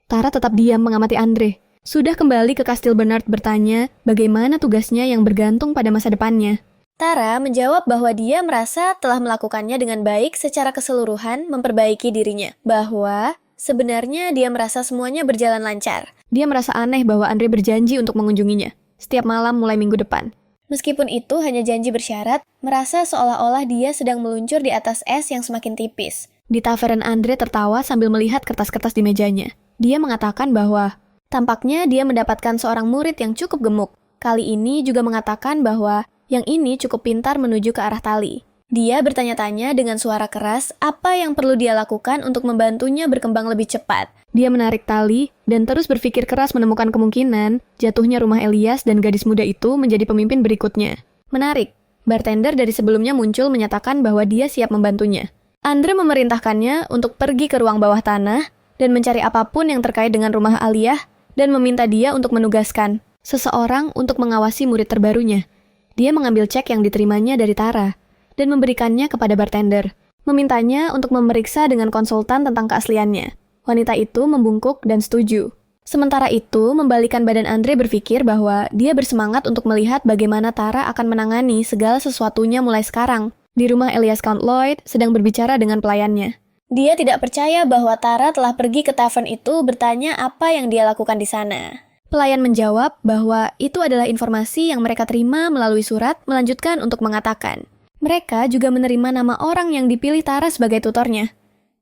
Tara tetap diam mengamati Andre. Sudah kembali ke Kastil Bernard bertanya bagaimana tugasnya yang bergantung pada masa depannya. Tara menjawab bahwa dia merasa telah melakukannya dengan baik secara keseluruhan memperbaiki dirinya. Bahwa sebenarnya dia merasa semuanya berjalan lancar. Dia merasa aneh bahwa Andre berjanji untuk mengunjunginya setiap malam mulai minggu depan. Meskipun itu hanya janji bersyarat, merasa seolah-olah dia sedang meluncur di atas es yang semakin tipis. Di tavern, Andre tertawa sambil melihat kertas-kertas di mejanya. Dia mengatakan bahwa tampaknya dia mendapatkan seorang murid yang cukup gemuk. Kali ini juga mengatakan bahwa yang ini cukup pintar menuju ke arah tali. Dia bertanya-tanya dengan suara keras apa yang perlu dia lakukan untuk membantunya berkembang lebih cepat. Dia menarik tali dan terus berpikir keras menemukan kemungkinan jatuhnya rumah Elias dan gadis muda itu menjadi pemimpin berikutnya. Menarik, bartender dari sebelumnya muncul menyatakan bahwa dia siap membantunya. Andre memerintahkannya untuk pergi ke ruang bawah tanah dan mencari apapun yang terkait dengan rumah Aliyah dan meminta dia untuk menugaskan seseorang untuk mengawasi murid terbarunya. Dia mengambil cek yang diterimanya dari Tara dan memberikannya kepada bartender, memintanya untuk memeriksa dengan konsultan tentang keasliannya. Wanita itu membungkuk dan setuju. Sementara itu, membalikan badan Andre berpikir bahwa dia bersemangat untuk melihat bagaimana Tara akan menangani segala sesuatunya mulai sekarang. Di rumah Elias, Count Lloyd sedang berbicara dengan pelayannya. Dia tidak percaya bahwa Tara telah pergi ke tavern itu bertanya apa yang dia lakukan di sana. Pelayan menjawab bahwa itu adalah informasi yang mereka terima melalui surat, melanjutkan untuk mengatakan. Mereka juga menerima nama orang yang dipilih Tara sebagai tutornya.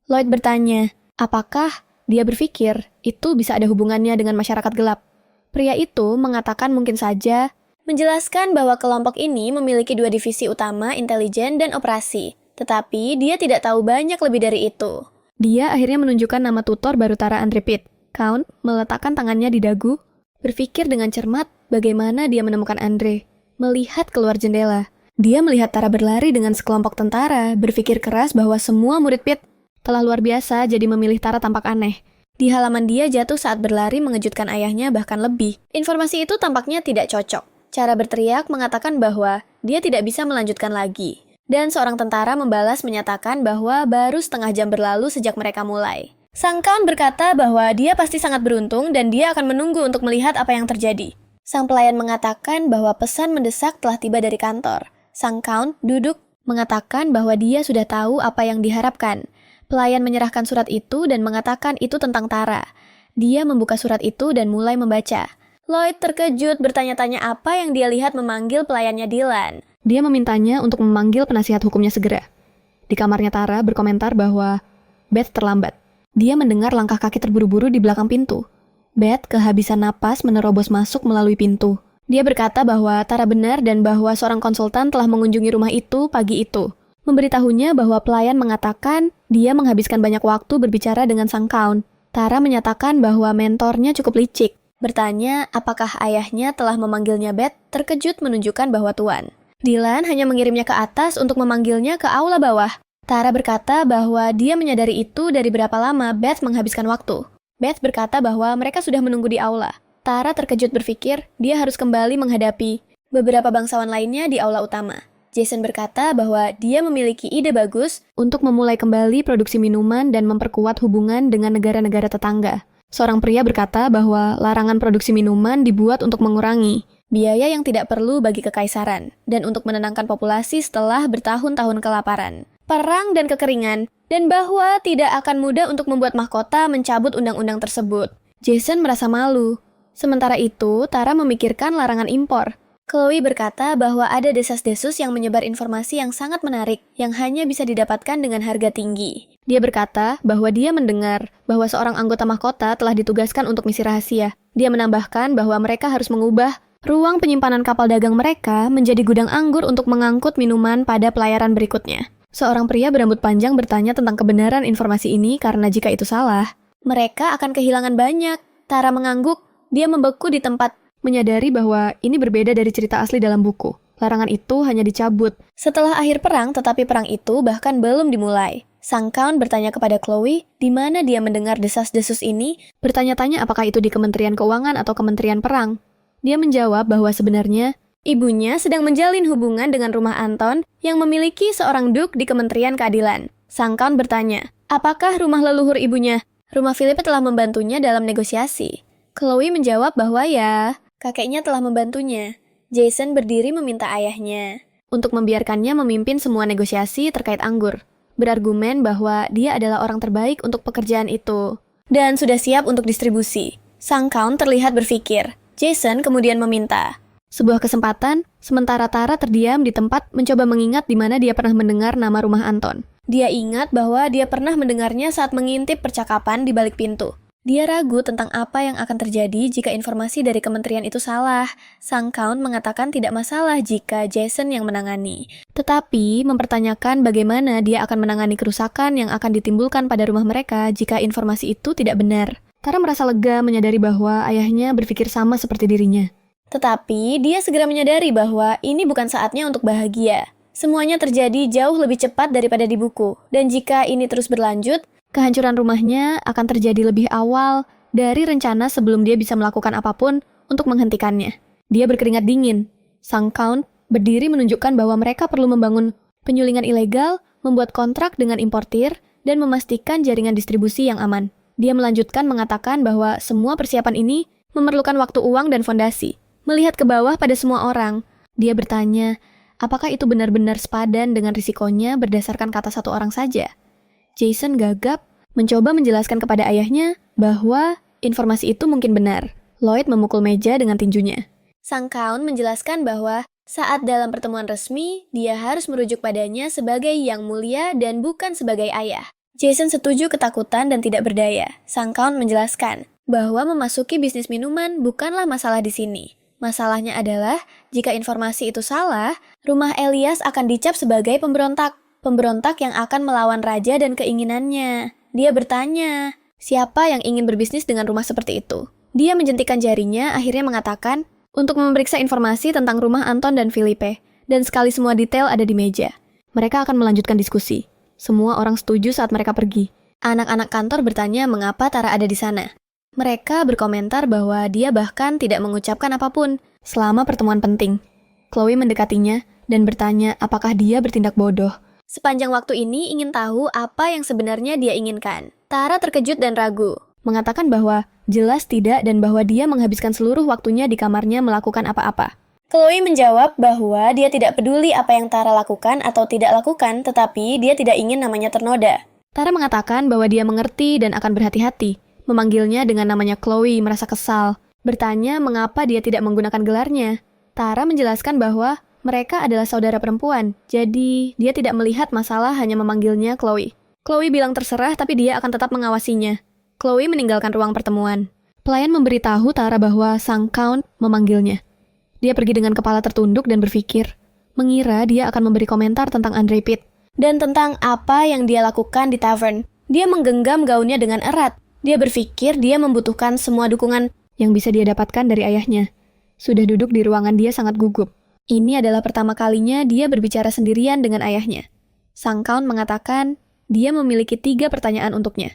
Lloyd bertanya, apakah dia berpikir itu bisa ada hubungannya dengan masyarakat gelap? Pria itu mengatakan mungkin saja, menjelaskan bahwa kelompok ini memiliki 2 divisi utama, intelijen dan operasi. Tetapi dia tidak tahu banyak lebih dari itu. Dia akhirnya menunjukkan nama tutor baru Tara, Andre Pitt. Count meletakkan tangannya di dagu, berpikir dengan cermat bagaimana dia menemukan Andre. Melihat keluar jendela, dia melihat Tara berlari dengan sekelompok tentara, berpikir keras bahwa semua murid Pitt telah luar biasa jadi memilih Tara tampak aneh. Di halaman dia jatuh saat berlari mengejutkan ayahnya bahkan lebih. Informasi itu tampaknya tidak cocok. Cara berteriak mengatakan bahwa dia tidak bisa melanjutkan lagi. Dan seorang tentara membalas menyatakan bahwa baru setengah jam berlalu sejak mereka mulai. Sang Count berkata bahwa dia pasti sangat beruntung dan dia akan menunggu untuk melihat apa yang terjadi. Sang pelayan mengatakan bahwa pesan mendesak telah tiba dari kantor. Sang Count duduk mengatakan bahwa dia sudah tahu apa yang diharapkan. Pelayan menyerahkan surat itu dan mengatakan itu tentang Tara. Dia membuka surat itu dan mulai membaca. Lloyd terkejut bertanya-tanya apa yang dia lihat memanggil pelayannya Dylan. Dia memintanya untuk memanggil penasihat hukumnya segera. Di kamarnya Tara berkomentar bahwa Beth terlambat. Dia mendengar langkah kaki terburu-buru di belakang pintu. Beth kehabisan napas menerobos masuk melalui pintu. Dia berkata bahwa Tara benar dan bahwa seorang konsultan telah mengunjungi rumah itu pagi itu. Memberitahunya bahwa pelayan mengatakan dia menghabiskan banyak waktu berbicara dengan sang Count. Tara menyatakan bahwa mentornya cukup licik. Bertanya apakah ayahnya telah memanggilnya Beth, terkejut menunjukkan bahwa tuan. Dylan hanya mengirimnya ke atas untuk memanggilnya ke aula bawah. Tara berkata bahwa dia menyadari itu dari berapa lama Beth menghabiskan waktu. Beth berkata bahwa mereka sudah menunggu di aula. Tara terkejut berpikir dia harus kembali menghadapi beberapa bangsawan lainnya di aula utama. Jason berkata bahwa dia memiliki ide bagus untuk memulai kembali produksi minuman dan memperkuat hubungan dengan negara-negara tetangga. Seorang pria berkata bahwa larangan produksi minuman dibuat untuk mengurangi biaya yang tidak perlu bagi kekaisaran dan untuk menenangkan populasi setelah bertahun-tahun kelaparan, perang dan kekeringan, dan bahwa tidak akan mudah untuk membuat mahkota mencabut undang-undang tersebut. Jason merasa malu. Sementara itu, Tara memikirkan larangan impor. Chloe berkata bahwa ada desas-desus yang menyebar informasi yang sangat menarik yang hanya bisa didapatkan dengan harga tinggi. Dia berkata bahwa dia mendengar bahwa seorang anggota mahkota telah ditugaskan untuk misi rahasia. Dia menambahkan bahwa mereka harus mengubah ruang penyimpanan kapal dagang mereka menjadi gudang anggur untuk mengangkut minuman pada pelayaran berikutnya. Seorang pria berambut panjang bertanya tentang kebenaran informasi ini karena jika itu salah, mereka akan kehilangan banyak. Tara mengangguk, dia membeku di tempat, menyadari bahwa ini berbeda dari cerita asli dalam buku. Larangan itu hanya dicabut setelah akhir perang, tetapi perang itu bahkan belum dimulai. Sang Count bertanya kepada Chloe di mana dia mendengar desas-desus ini, bertanya-tanya apakah itu di Kementerian Keuangan atau Kementerian Perang. Dia menjawab bahwa sebenarnya ibunya sedang menjalin hubungan dengan rumah Anton yang memiliki seorang duk di Kementerian Keadilan. Sang Count bertanya, apakah rumah leluhur ibunya? Rumah Philip telah membantunya dalam negosiasi. Chloe menjawab bahwa ya, kakeknya telah membantunya. Jason berdiri meminta ayahnya untuk membiarkannya memimpin semua negosiasi terkait anggur, berargumen bahwa dia adalah orang terbaik untuk pekerjaan itu dan sudah siap untuk distribusi. Sang Count terlihat berpikir. Jason kemudian meminta sebuah kesempatan, sementara Tara terdiam di tempat mencoba mengingat di mana dia pernah mendengar nama rumah Anton. Dia ingat bahwa dia pernah mendengarnya saat mengintip percakapan di balik pintu. Dia ragu tentang apa yang akan terjadi jika informasi dari kementerian itu salah. Sang Count mengatakan tidak masalah jika Jason yang menangani, tetapi mempertanyakan bagaimana dia akan menangani kerusakan yang akan ditimbulkan pada rumah mereka jika informasi itu tidak benar. Tara merasa lega menyadari bahwa ayahnya berpikir sama seperti dirinya. Tetapi dia segera menyadari bahwa ini bukan saatnya untuk bahagia. Semuanya terjadi jauh lebih cepat daripada di buku, dan jika ini terus berlanjut, kehancuran rumahnya akan terjadi lebih awal dari rencana sebelum dia bisa melakukan apapun untuk menghentikannya. Dia berkeringat dingin. Sang Count berdiri menunjukkan bahwa mereka perlu membangun penyulingan ilegal, membuat kontrak dengan importir, dan memastikan jaringan distribusi yang aman. Dia melanjutkan mengatakan bahwa semua persiapan ini memerlukan waktu, uang, dan fondasi. Melihat ke bawah pada semua orang, dia bertanya, apakah itu benar-benar sepadan dengan risikonya berdasarkan kata satu orang saja? Jason gagap, mencoba menjelaskan kepada ayahnya bahwa informasi itu mungkin benar. Lloyd memukul meja dengan tinjunya. Sang Count menjelaskan bahwa saat dalam pertemuan resmi, dia harus merujuk padanya sebagai yang mulia dan bukan sebagai ayah. Jason setuju ketakutan dan tidak berdaya. Sang Count menjelaskan bahwa memasuki bisnis minuman bukanlah masalah di sini. Masalahnya adalah, jika informasi itu salah, rumah Elias akan dicap sebagai pemberontak. Pemberontak yang akan melawan raja dan keinginannya. Dia bertanya, siapa yang ingin berbisnis dengan rumah seperti itu? Dia menjentikan jarinya, akhirnya mengatakan, untuk memeriksa informasi tentang rumah Anton dan Felipe, dan sekali semua detail ada di meja. Mereka akan melanjutkan diskusi. Semua orang setuju saat mereka pergi. Anak-anak kantor bertanya mengapa Tara ada di sana. Mereka berkomentar bahwa dia bahkan tidak mengucapkan apapun selama pertemuan penting. Chloe mendekatinya dan bertanya apakah dia bertindak bodoh. Sepanjang waktu ini ingin tahu apa yang sebenarnya dia inginkan. Tara terkejut dan ragu, mengatakan bahwa jelas tidak dan bahwa dia menghabiskan seluruh waktunya di kamarnya melakukan apa-apa. Chloe menjawab bahwa dia tidak peduli apa yang Tara lakukan atau tidak lakukan, tetapi dia tidak ingin namanya ternoda. Tara mengatakan bahwa dia mengerti dan akan berhati-hati. Memanggilnya dengan namanya Chloe merasa kesal, bertanya mengapa dia tidak menggunakan gelarnya. Tara menjelaskan bahwa mereka adalah saudara perempuan, jadi dia tidak melihat masalah hanya memanggilnya Chloe. Chloe bilang terserah tapi dia akan tetap mengawasinya. Chloe meninggalkan ruang pertemuan. Pelayan memberitahu Tara bahwa sang Count memanggilnya. Dia pergi dengan kepala tertunduk dan berpikir, mengira dia akan memberi komentar tentang Andre Pitt dan tentang apa yang dia lakukan di tavern. Dia menggenggam gaunnya dengan erat. Dia berpikir dia membutuhkan semua dukungan yang bisa dia dapatkan dari ayahnya. Sudah duduk di ruangan dia sangat gugup. Ini adalah pertama kalinya dia berbicara sendirian dengan ayahnya. Sang Count mengatakan dia memiliki 3 pertanyaan untuknya.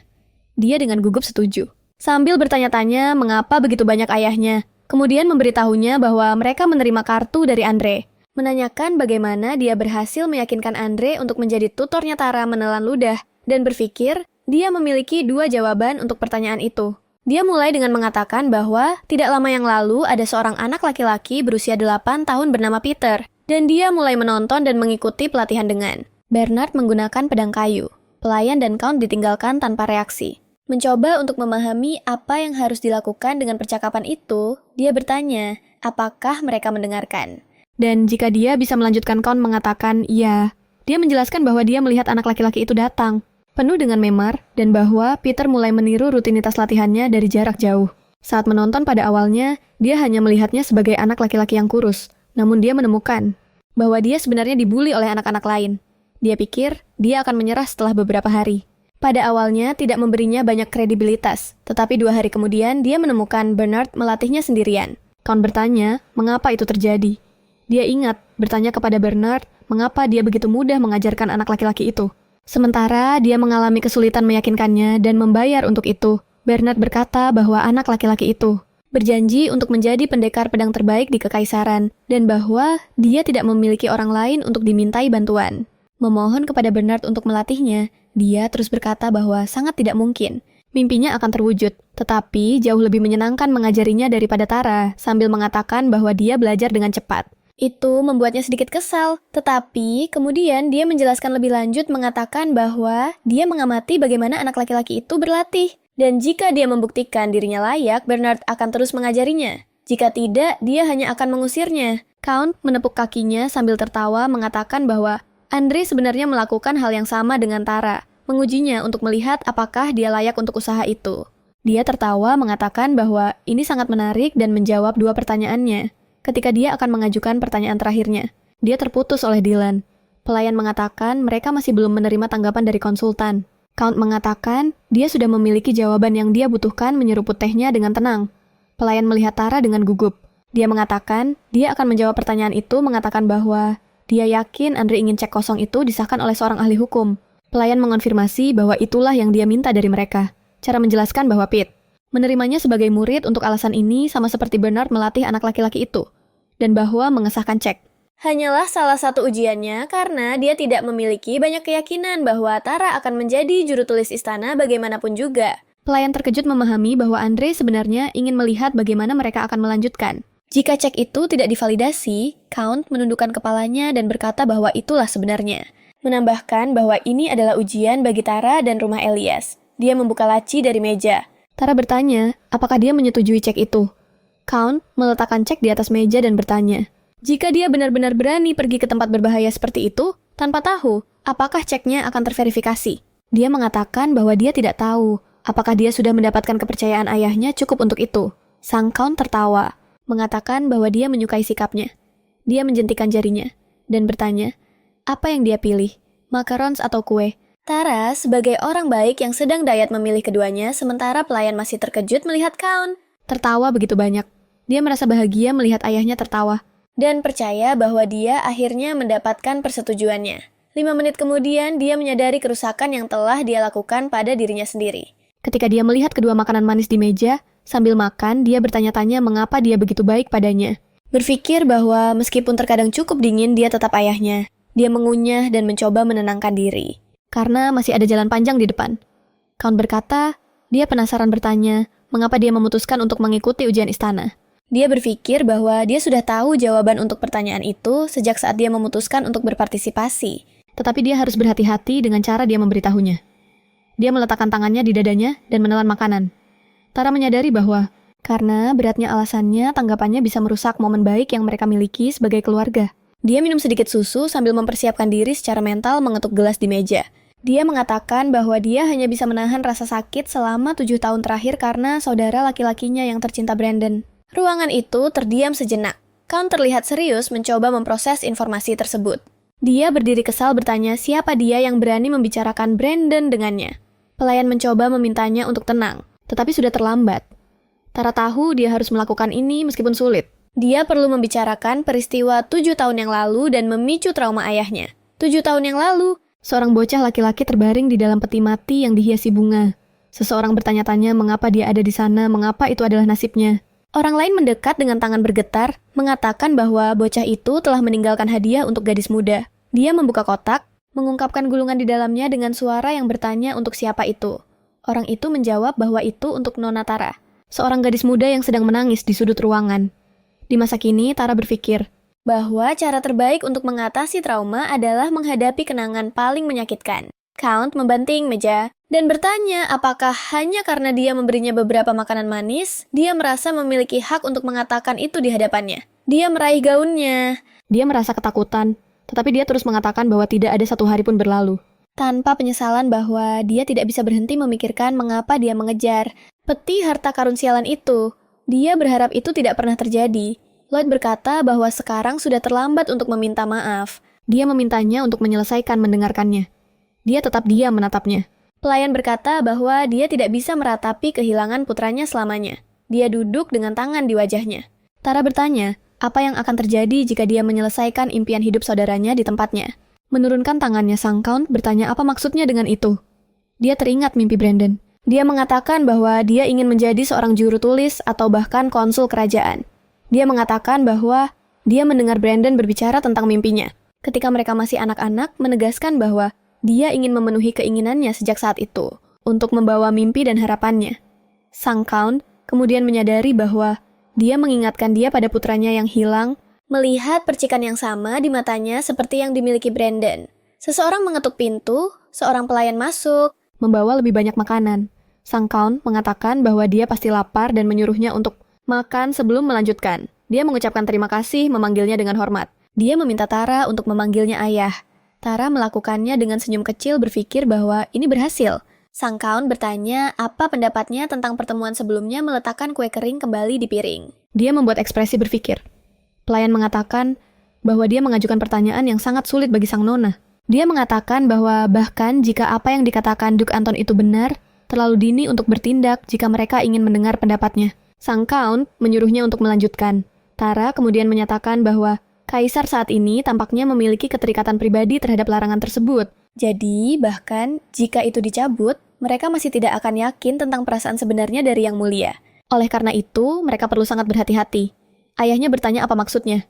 Dia dengan gugup setuju. Sambil bertanya-tanya mengapa begitu banyak ayahnya, kemudian memberitahunya bahwa mereka menerima kartu dari Andre. Menanyakan bagaimana dia berhasil meyakinkan Andre untuk menjadi tutornya Tara menelan ludah, dan berpikir dia memiliki 2 jawaban untuk pertanyaan itu. Dia mulai dengan mengatakan bahwa tidak lama yang lalu ada seorang anak laki-laki berusia 8 tahun bernama Peter, dan dia mulai menonton dan mengikuti pelatihan dengan Bernard menggunakan pedang kayu. Pelayan dan Count ditinggalkan tanpa reaksi. Mencoba untuk memahami apa yang harus dilakukan dengan percakapan itu, dia bertanya, apakah mereka mendengarkan? Dan jika dia bisa melanjutkan, Count mengatakan iya. Dia menjelaskan bahwa dia melihat anak laki-laki itu datang, penuh dengan memar, dan bahwa Peter mulai meniru rutinitas latihannya dari jarak jauh. Saat menonton pada awalnya, dia hanya melihatnya sebagai anak laki-laki yang kurus, namun dia menemukan bahwa dia sebenarnya dibully oleh anak-anak lain. Dia pikir dia akan menyerah setelah beberapa hari. Pada awalnya tidak memberinya banyak kredibilitas, tetapi 2 hari kemudian dia menemukan Bernard melatihnya sendirian. Count bertanya, mengapa itu terjadi? Dia ingat bertanya kepada Bernard, mengapa dia begitu mudah mengajarkan anak laki-laki itu. Sementara dia mengalami kesulitan meyakinkannya dan membayar untuk itu, Bernard berkata bahwa anak laki-laki itu berjanji untuk menjadi pendekar pedang terbaik di Kekaisaran, dan bahwa dia tidak memiliki orang lain untuk dimintai bantuan. Memohon kepada Bernard untuk melatihnya, dia terus berkata bahwa sangat tidak mungkin. Mimpinya akan terwujud, tetapi jauh lebih menyenangkan mengajarinya daripada Tara, sambil mengatakan bahwa dia belajar dengan cepat. Itu membuatnya sedikit kesal, tetapi kemudian dia menjelaskan lebih lanjut mengatakan bahwa dia mengamati bagaimana anak laki-laki itu berlatih. Dan jika dia membuktikan dirinya layak, Bernard akan terus mengajarinya. Jika tidak, dia hanya akan mengusirnya. Count menepuk kakinya sambil tertawa mengatakan bahwa Andre sebenarnya melakukan hal yang sama dengan Tara, mengujinya untuk melihat apakah dia layak untuk usaha itu. Dia tertawa mengatakan bahwa ini sangat menarik dan menjawab dua pertanyaannya. Ketika dia akan mengajukan pertanyaan terakhirnya, dia terputus oleh Dylan. Pelayan mengatakan mereka masih belum menerima tanggapan dari konsultan. Count mengatakan dia sudah memiliki jawaban yang dia butuhkan menyeruput tehnya dengan tenang. Pelayan melihat Tara dengan gugup. Dia mengatakan dia akan menjawab pertanyaan itu mengatakan bahwa dia yakin Andre ingin cek kosong itu disahkan oleh seorang ahli hukum. Pelayan mengonfirmasi bahwa itulah yang dia minta dari mereka. Cara menjelaskan bahwa Pete menerimanya sebagai murid untuk alasan ini sama seperti Bernard melatih anak laki-laki itu. Dan bahwa mengesahkan cek hanyalah salah satu ujiannya karena dia tidak memiliki banyak keyakinan bahwa Tara akan menjadi juru tulis istana bagaimanapun juga. Pelayan terkejut memahami bahwa Andre sebenarnya ingin melihat bagaimana mereka akan melanjutkan. Jika cek itu tidak divalidasi, Count menundukkan kepalanya dan berkata bahwa itulah sebenarnya. Menambahkan bahwa ini adalah ujian bagi Tara dan rumah Elias. Dia membuka laci dari meja. Tara bertanya, apakah dia menyetujui cek itu? Count meletakkan cek di atas meja dan bertanya, jika dia benar-benar berani pergi ke tempat berbahaya seperti itu, tanpa tahu apakah ceknya akan terverifikasi. Dia mengatakan bahwa dia tidak tahu apakah dia sudah mendapatkan kepercayaan ayahnya cukup untuk itu. Sang Count tertawa, mengatakan bahwa dia menyukai sikapnya. Dia menjentikan jarinya dan bertanya, apa yang dia pilih, macarons atau kue? Tara sebagai orang baik yang sedang diet memilih keduanya, sementara pelayan masih terkejut melihat Count tertawa begitu banyak. Dia merasa bahagia melihat ayahnya tertawa dan percaya bahwa dia akhirnya mendapatkan persetujuannya. 5 menit kemudian, dia menyadari kerusakan yang telah dia lakukan pada dirinya sendiri. Ketika dia melihat kedua makanan manis di meja, sambil makan, dia bertanya-tanya mengapa dia begitu baik padanya. Berpikir bahwa meskipun terkadang cukup dingin, dia tetap ayahnya. Dia mengunyah dan mencoba menenangkan diri. Karena masih ada jalan panjang di depan. Count berkata, dia penasaran bertanya, mengapa dia memutuskan untuk mengikuti ujian istana. Dia berpikir bahwa dia sudah tahu jawaban untuk pertanyaan itu sejak saat dia memutuskan untuk berpartisipasi. Tetapi dia harus berhati-hati dengan cara dia memberitahunya. Dia meletakkan tangannya di dadanya dan menelan makanan. Tara menyadari bahwa, karena beratnya alasannya, tanggapannya bisa merusak momen baik yang mereka miliki sebagai keluarga. Dia minum sedikit susu sambil mempersiapkan diri secara mental mengetuk gelas di meja. Dia mengatakan bahwa dia hanya bisa menahan rasa sakit selama 7 tahun terakhir karena saudara laki-lakinya yang tercinta Brandon. Ruangan itu terdiam sejenak. Count terlihat serius mencoba memproses informasi tersebut. Dia berdiri kesal bertanya siapa dia yang berani membicarakan Brandon dengannya. Pelayan mencoba memintanya untuk tenang, tetapi sudah terlambat. Tara tahu dia harus melakukan ini meskipun sulit. Dia perlu membicarakan peristiwa 7 tahun yang lalu dan memicu trauma ayahnya. 7 tahun yang lalu, seorang bocah laki-laki terbaring di dalam peti mati yang dihiasi bunga. Seseorang bertanya-tanya mengapa dia ada di sana, mengapa itu adalah nasibnya. Orang lain mendekat dengan tangan bergetar, mengatakan bahwa bocah itu telah meninggalkan hadiah untuk gadis muda. Dia membuka kotak, mengungkapkan gulungan di dalamnya dengan suara yang bertanya untuk siapa itu. Orang itu menjawab bahwa itu untuk Nona Tara, seorang gadis muda yang sedang menangis di sudut ruangan. Di masa kini, Tara berpikir bahwa cara terbaik untuk mengatasi trauma adalah menghadapi kenangan paling menyakitkan. Count membanting meja dan bertanya apakah hanya karena dia memberinya beberapa makanan manis, dia merasa memiliki hak untuk mengatakan itu di hadapannya. Dia meraih gaunnya. Dia merasa ketakutan, tetapi dia terus mengatakan bahwa tidak ada satu hari pun berlalu. Tanpa penyesalan bahwa dia tidak bisa berhenti memikirkan mengapa dia mengejar peti harta karun sialan itu. Dia berharap itu tidak pernah terjadi. Lloyd berkata bahwa sekarang sudah terlambat untuk meminta maaf. Dia memintanya untuk menyelesaikan mendengarkannya. Dia tetap diam menatapnya. Pelayan berkata bahwa dia tidak bisa meratapi kehilangan putranya selamanya. Dia duduk dengan tangan di wajahnya. Tara bertanya, apa yang akan terjadi jika dia menyelesaikan impian hidup saudaranya di tempatnya? Menurunkan tangannya, sang Count bertanya apa maksudnya dengan itu. Dia teringat mimpi Brandon. Dia mengatakan bahwa dia ingin menjadi seorang juru tulis atau bahkan konsul kerajaan. Dia mengatakan bahwa dia mendengar Brandon berbicara tentang mimpinya. Ketika mereka masih anak-anak, menegaskan bahwa dia ingin memenuhi keinginannya sejak saat itu, untuk membawa mimpi dan harapannya. Sang Count kemudian menyadari bahwa dia mengingatkan dia pada putranya yang hilang, melihat percikan yang sama di matanya seperti yang dimiliki Brandon. Seseorang mengetuk pintu, seorang pelayan masuk, membawa lebih banyak makanan. Sang Count mengatakan bahwa dia pasti lapar dan menyuruhnya untuk makan sebelum melanjutkan. Dia mengucapkan terima kasih, memanggilnya dengan hormat. Dia meminta Tara untuk memanggilnya ayah. Tara melakukannya dengan senyum kecil berpikir bahwa ini berhasil. Sang Count bertanya apa pendapatnya tentang pertemuan sebelumnya meletakkan kue kering kembali di piring. Dia membuat ekspresi berpikir. Pelayan mengatakan bahwa dia mengajukan pertanyaan yang sangat sulit bagi sang nona. Dia mengatakan bahwa bahkan jika apa yang dikatakan Duke Anton itu benar, terlalu dini untuk bertindak jika mereka ingin mendengar pendapatnya. Sang Count menyuruhnya untuk melanjutkan. Tara kemudian menyatakan bahwa Kaisar saat ini tampaknya memiliki keterikatan pribadi terhadap larangan tersebut. Jadi, bahkan jika itu dicabut, mereka masih tidak akan yakin tentang perasaan sebenarnya dari Yang Mulia. Oleh karena itu, mereka perlu sangat berhati-hati. Ayahnya bertanya apa maksudnya.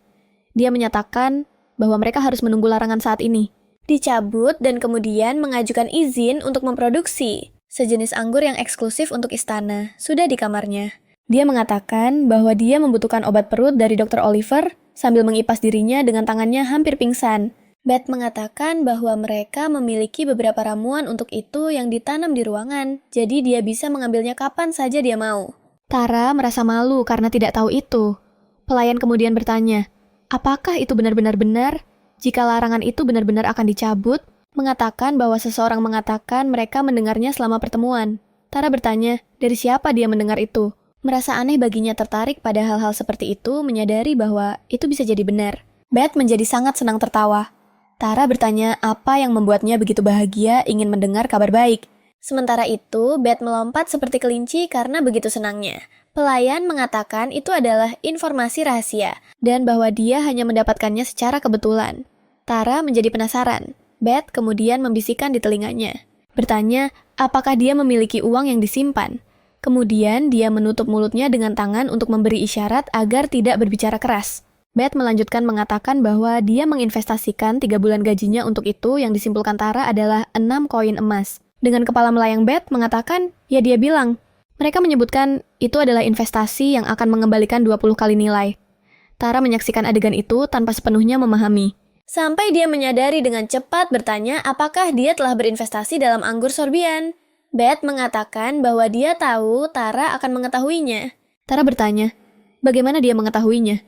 Dia menyatakan bahwa mereka harus menunggu larangan saat ini. Dicabut dan kemudian mengajukan izin untuk memproduksi sejenis anggur yang eksklusif untuk istana, sudah di kamarnya. Dia mengatakan bahwa dia membutuhkan obat perut dari Dr. Oliver sambil mengipas dirinya dengan tangannya hampir pingsan. Beth mengatakan bahwa mereka memiliki beberapa ramuan untuk itu yang ditanam di ruangan, jadi dia bisa mengambilnya kapan saja dia mau. Tara merasa malu karena tidak tahu itu. Pelayan kemudian bertanya, apakah itu benar-benar benar? Jika larangan itu benar-benar akan dicabut, mengatakan bahwa seseorang mengatakan mereka mendengarnya selama pertemuan. Tara bertanya, dari siapa dia mendengar itu? Merasa aneh baginya tertarik pada hal-hal seperti itu, menyadari bahwa itu bisa jadi benar. Beth menjadi sangat senang tertawa. Tara bertanya apa yang membuatnya begitu bahagia ingin mendengar kabar baik. Sementara itu, Beth melompat seperti kelinci karena begitu senangnya. Pelayan mengatakan itu adalah informasi rahasia, dan bahwa dia hanya mendapatkannya secara kebetulan. Tara menjadi penasaran. Beth kemudian membisikkan di telinganya. Bertanya, apakah dia memiliki uang yang disimpan? Kemudian dia menutup mulutnya dengan tangan untuk memberi isyarat agar tidak berbicara keras. Beth melanjutkan mengatakan bahwa dia menginvestasikan 3 bulan gajinya untuk itu yang disimpulkan Tara adalah 6 koin emas. Dengan kepala melayang Beth mengatakan, ya dia bilang. Mereka menyebutkan itu adalah investasi yang akan mengembalikan 20 kali nilai. Tara menyaksikan adegan itu tanpa sepenuhnya memahami. Sampai dia menyadari dengan cepat bertanya apakah dia telah berinvestasi dalam anggur sorbian. Beth mengatakan bahwa dia tahu Tara akan mengetahuinya. Tara bertanya, bagaimana dia mengetahuinya?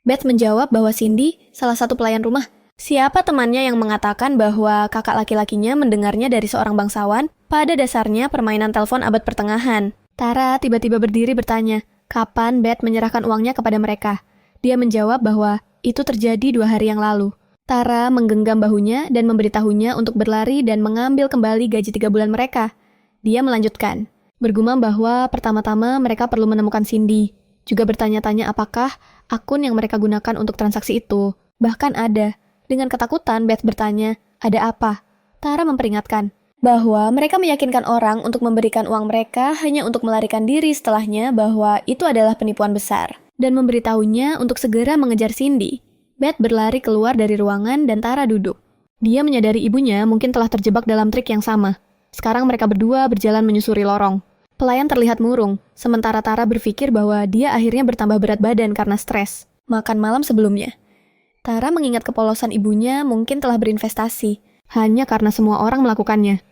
Beth menjawab bahwa Cindy, salah satu pelayan rumah, siapa temannya yang mengatakan bahwa kakak laki-lakinya mendengarnya dari seorang bangsawan, pada dasarnya permainan telepon abad pertengahan. Tara tiba-tiba berdiri bertanya, kapan Beth menyerahkan uangnya kepada mereka? Dia menjawab bahwa itu terjadi 2 hari yang lalu. Tara menggenggam bahunya dan memberitahunya untuk berlari dan mengambil kembali gaji 3 bulan mereka. Dia melanjutkan, bergumam bahwa pertama-tama mereka perlu menemukan Cindy. Juga bertanya-tanya apakah akun yang mereka gunakan untuk transaksi itu. Bahkan ada. Dengan ketakutan, Beth bertanya, ada apa? Tara memperingatkan bahwa mereka meyakinkan orang untuk memberikan uang mereka hanya untuk melarikan diri setelahnya bahwa itu adalah penipuan besar. Dan memberitahunya untuk segera mengejar Cindy. Beth berlari keluar dari ruangan dan Tara duduk. Dia menyadari ibunya mungkin telah terjebak dalam trik yang sama. Sekarang mereka berdua berjalan menyusuri lorong. Pelayan terlihat murung, sementara Tara berpikir bahwa dia akhirnya bertambah berat badan karena stres. Makan malam sebelumnya. Tara mengingat kepolosan ibunya mungkin telah berinvestasi, hanya karena semua orang melakukannya.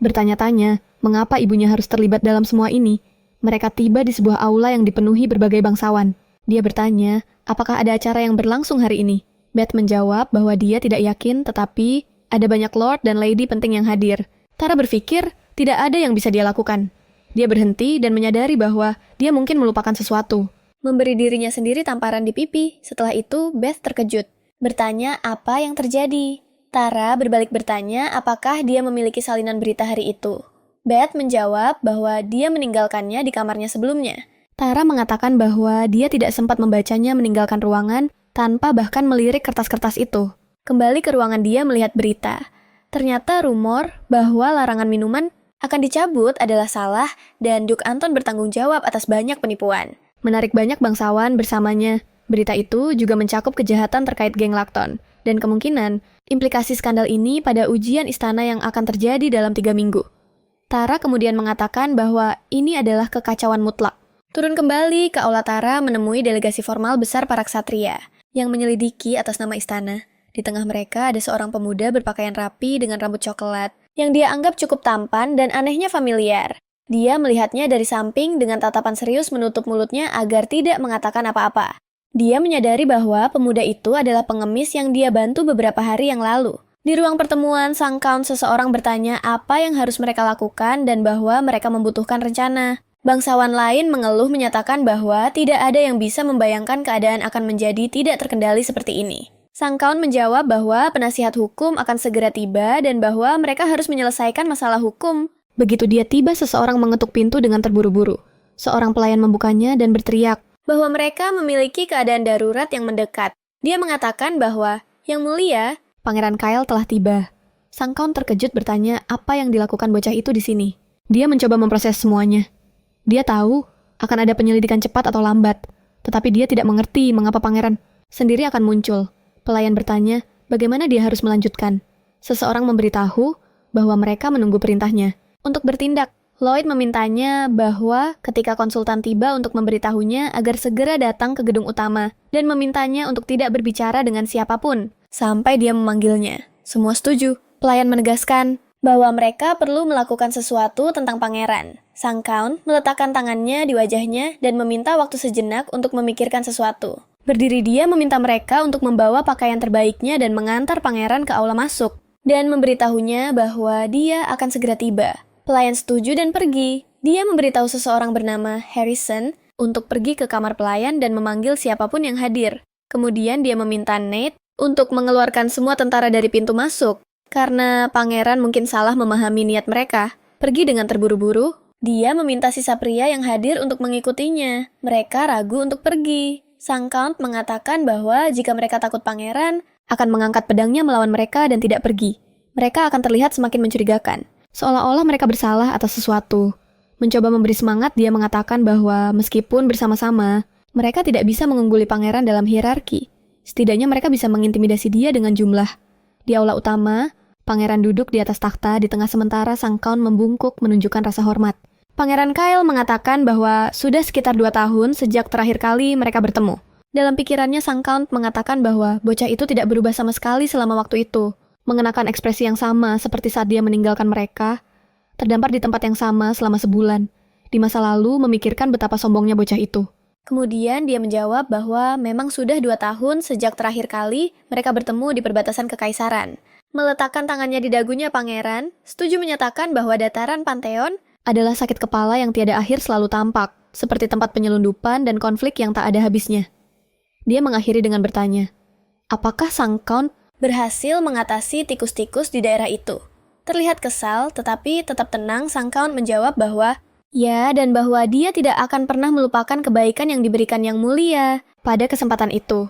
Bertanya-tanya, mengapa ibunya harus terlibat dalam semua ini? Mereka tiba di sebuah aula yang dipenuhi berbagai bangsawan. Dia bertanya, apakah ada acara yang berlangsung hari ini? Beth menjawab bahwa dia tidak yakin, tetapi ada banyak lord dan lady penting yang hadir. Tara berpikir tidak ada yang bisa dia lakukan. Dia berhenti dan menyadari bahwa dia mungkin melupakan sesuatu. Memberi dirinya sendiri tamparan di pipi. Setelah itu, Beth terkejut. Bertanya apa yang terjadi. Tara berbalik bertanya apakah dia memiliki salinan berita hari itu. Beth menjawab bahwa dia meninggalkannya di kamarnya sebelumnya. Tara mengatakan bahwa dia tidak sempat membacanya meninggalkan ruangan tanpa bahkan melirik kertas-kertas itu. Kembali ke ruangan dia melihat berita. Ternyata rumor bahwa larangan minuman akan dicabut adalah salah dan Duke Anton bertanggung jawab atas banyak penipuan. Menarik banyak bangsawan bersamanya. Berita itu juga mencakup kejahatan terkait geng Lacton dan kemungkinan implikasi skandal ini pada ujian istana yang akan terjadi dalam 3 minggu. Tara kemudian mengatakan bahwa ini adalah kekacauan mutlak. Turun kembali ke aula Tara menemui delegasi formal besar para ksatria yang menyelidiki atas nama istana. Di tengah mereka ada seorang pemuda berpakaian rapi dengan rambut coklat, yang dia anggap cukup tampan dan anehnya familiar. Dia melihatnya dari samping dengan tatapan serius menutup mulutnya agar tidak mengatakan apa-apa. Dia menyadari bahwa pemuda itu adalah pengemis yang dia bantu beberapa hari yang lalu. Di ruang pertemuan, sang Count seseorang bertanya apa yang harus mereka lakukan dan bahwa mereka membutuhkan rencana. Bangsawan lain mengeluh menyatakan bahwa tidak ada yang bisa membayangkan keadaan akan menjadi tidak terkendali seperti ini. Sang Count menjawab bahwa penasihat hukum akan segera tiba dan bahwa mereka harus menyelesaikan masalah hukum. Begitu dia tiba, seseorang mengetuk pintu dengan terburu-buru. Seorang pelayan membukanya dan berteriak bahwa mereka memiliki keadaan darurat yang mendekat. Dia mengatakan bahwa, "Yang mulia, Pangeran Kyle telah tiba." Sang Count terkejut bertanya apa yang dilakukan bocah itu di sini. Dia mencoba memproses semuanya. Dia tahu akan ada penyelidikan cepat atau lambat, tetapi dia tidak mengerti mengapa pangeran sendiri akan muncul. Pelayan bertanya bagaimana dia harus melanjutkan. Seseorang memberitahu bahwa mereka menunggu perintahnya untuk bertindak. Lloyd memintanya bahwa ketika konsultan tiba untuk memberitahunya agar segera datang ke gedung utama dan memintanya untuk tidak berbicara dengan siapapun sampai dia memanggilnya. Semua setuju. Pelayan menegaskan bahwa mereka perlu melakukan sesuatu tentang pangeran. Sang Count meletakkan tangannya di wajahnya dan meminta waktu sejenak untuk memikirkan sesuatu. Berdiri dia meminta mereka untuk membawa pakaian terbaiknya dan mengantar pangeran ke aula masuk dan memberitahunya bahwa dia akan segera tiba. Pelayan setuju dan pergi. Dia memberitahu seseorang bernama Harrison untuk pergi ke kamar pelayan dan memanggil siapapun yang hadir. Kemudian dia meminta Nate untuk mengeluarkan semua tentara dari pintu masuk. Karena pangeran mungkin salah memahami niat mereka. Pergi dengan terburu-buru, dia meminta sisa pria yang hadir untuk mengikutinya. Mereka ragu untuk pergi. Sang Count mengatakan bahwa jika mereka takut pangeran, akan mengangkat pedangnya melawan mereka dan tidak pergi. Mereka akan terlihat semakin mencurigakan. Seolah-olah mereka bersalah atas sesuatu. Mencoba memberi semangat, dia mengatakan bahwa meskipun bersama-sama, mereka tidak bisa mengungguli pangeran dalam hierarki. Setidaknya mereka bisa mengintimidasi dia dengan jumlah. Di aula utama, pangeran duduk di atas takhta di tengah sementara sang Count membungkuk menunjukkan rasa hormat. Pangeran Kyle mengatakan bahwa sudah sekitar 2 tahun sejak terakhir kali mereka bertemu. Dalam pikirannya, sang Count mengatakan bahwa bocah itu tidak berubah sama sekali selama waktu itu. Mengenakan ekspresi yang sama seperti saat dia meninggalkan mereka, terdampar di tempat yang sama selama sebulan. Di masa lalu memikirkan betapa sombongnya bocah itu. Kemudian dia menjawab bahwa memang sudah 2 tahun sejak terakhir kali mereka bertemu di perbatasan kekaisaran. Meletakkan tangannya di dagunya pangeran, setuju menyatakan bahwa dataran Pantheon adalah sakit kepala yang tiada akhir selalu tampak, seperti tempat penyelundupan dan konflik yang tak ada habisnya. Dia mengakhiri dengan bertanya, apakah sang Count berhasil mengatasi tikus-tikus di daerah itu? Terlihat kesal, tetapi tetap tenang, sang Count menjawab bahwa ya, dan bahwa dia tidak akan pernah melupakan kebaikan yang diberikan Yang Mulia pada kesempatan itu.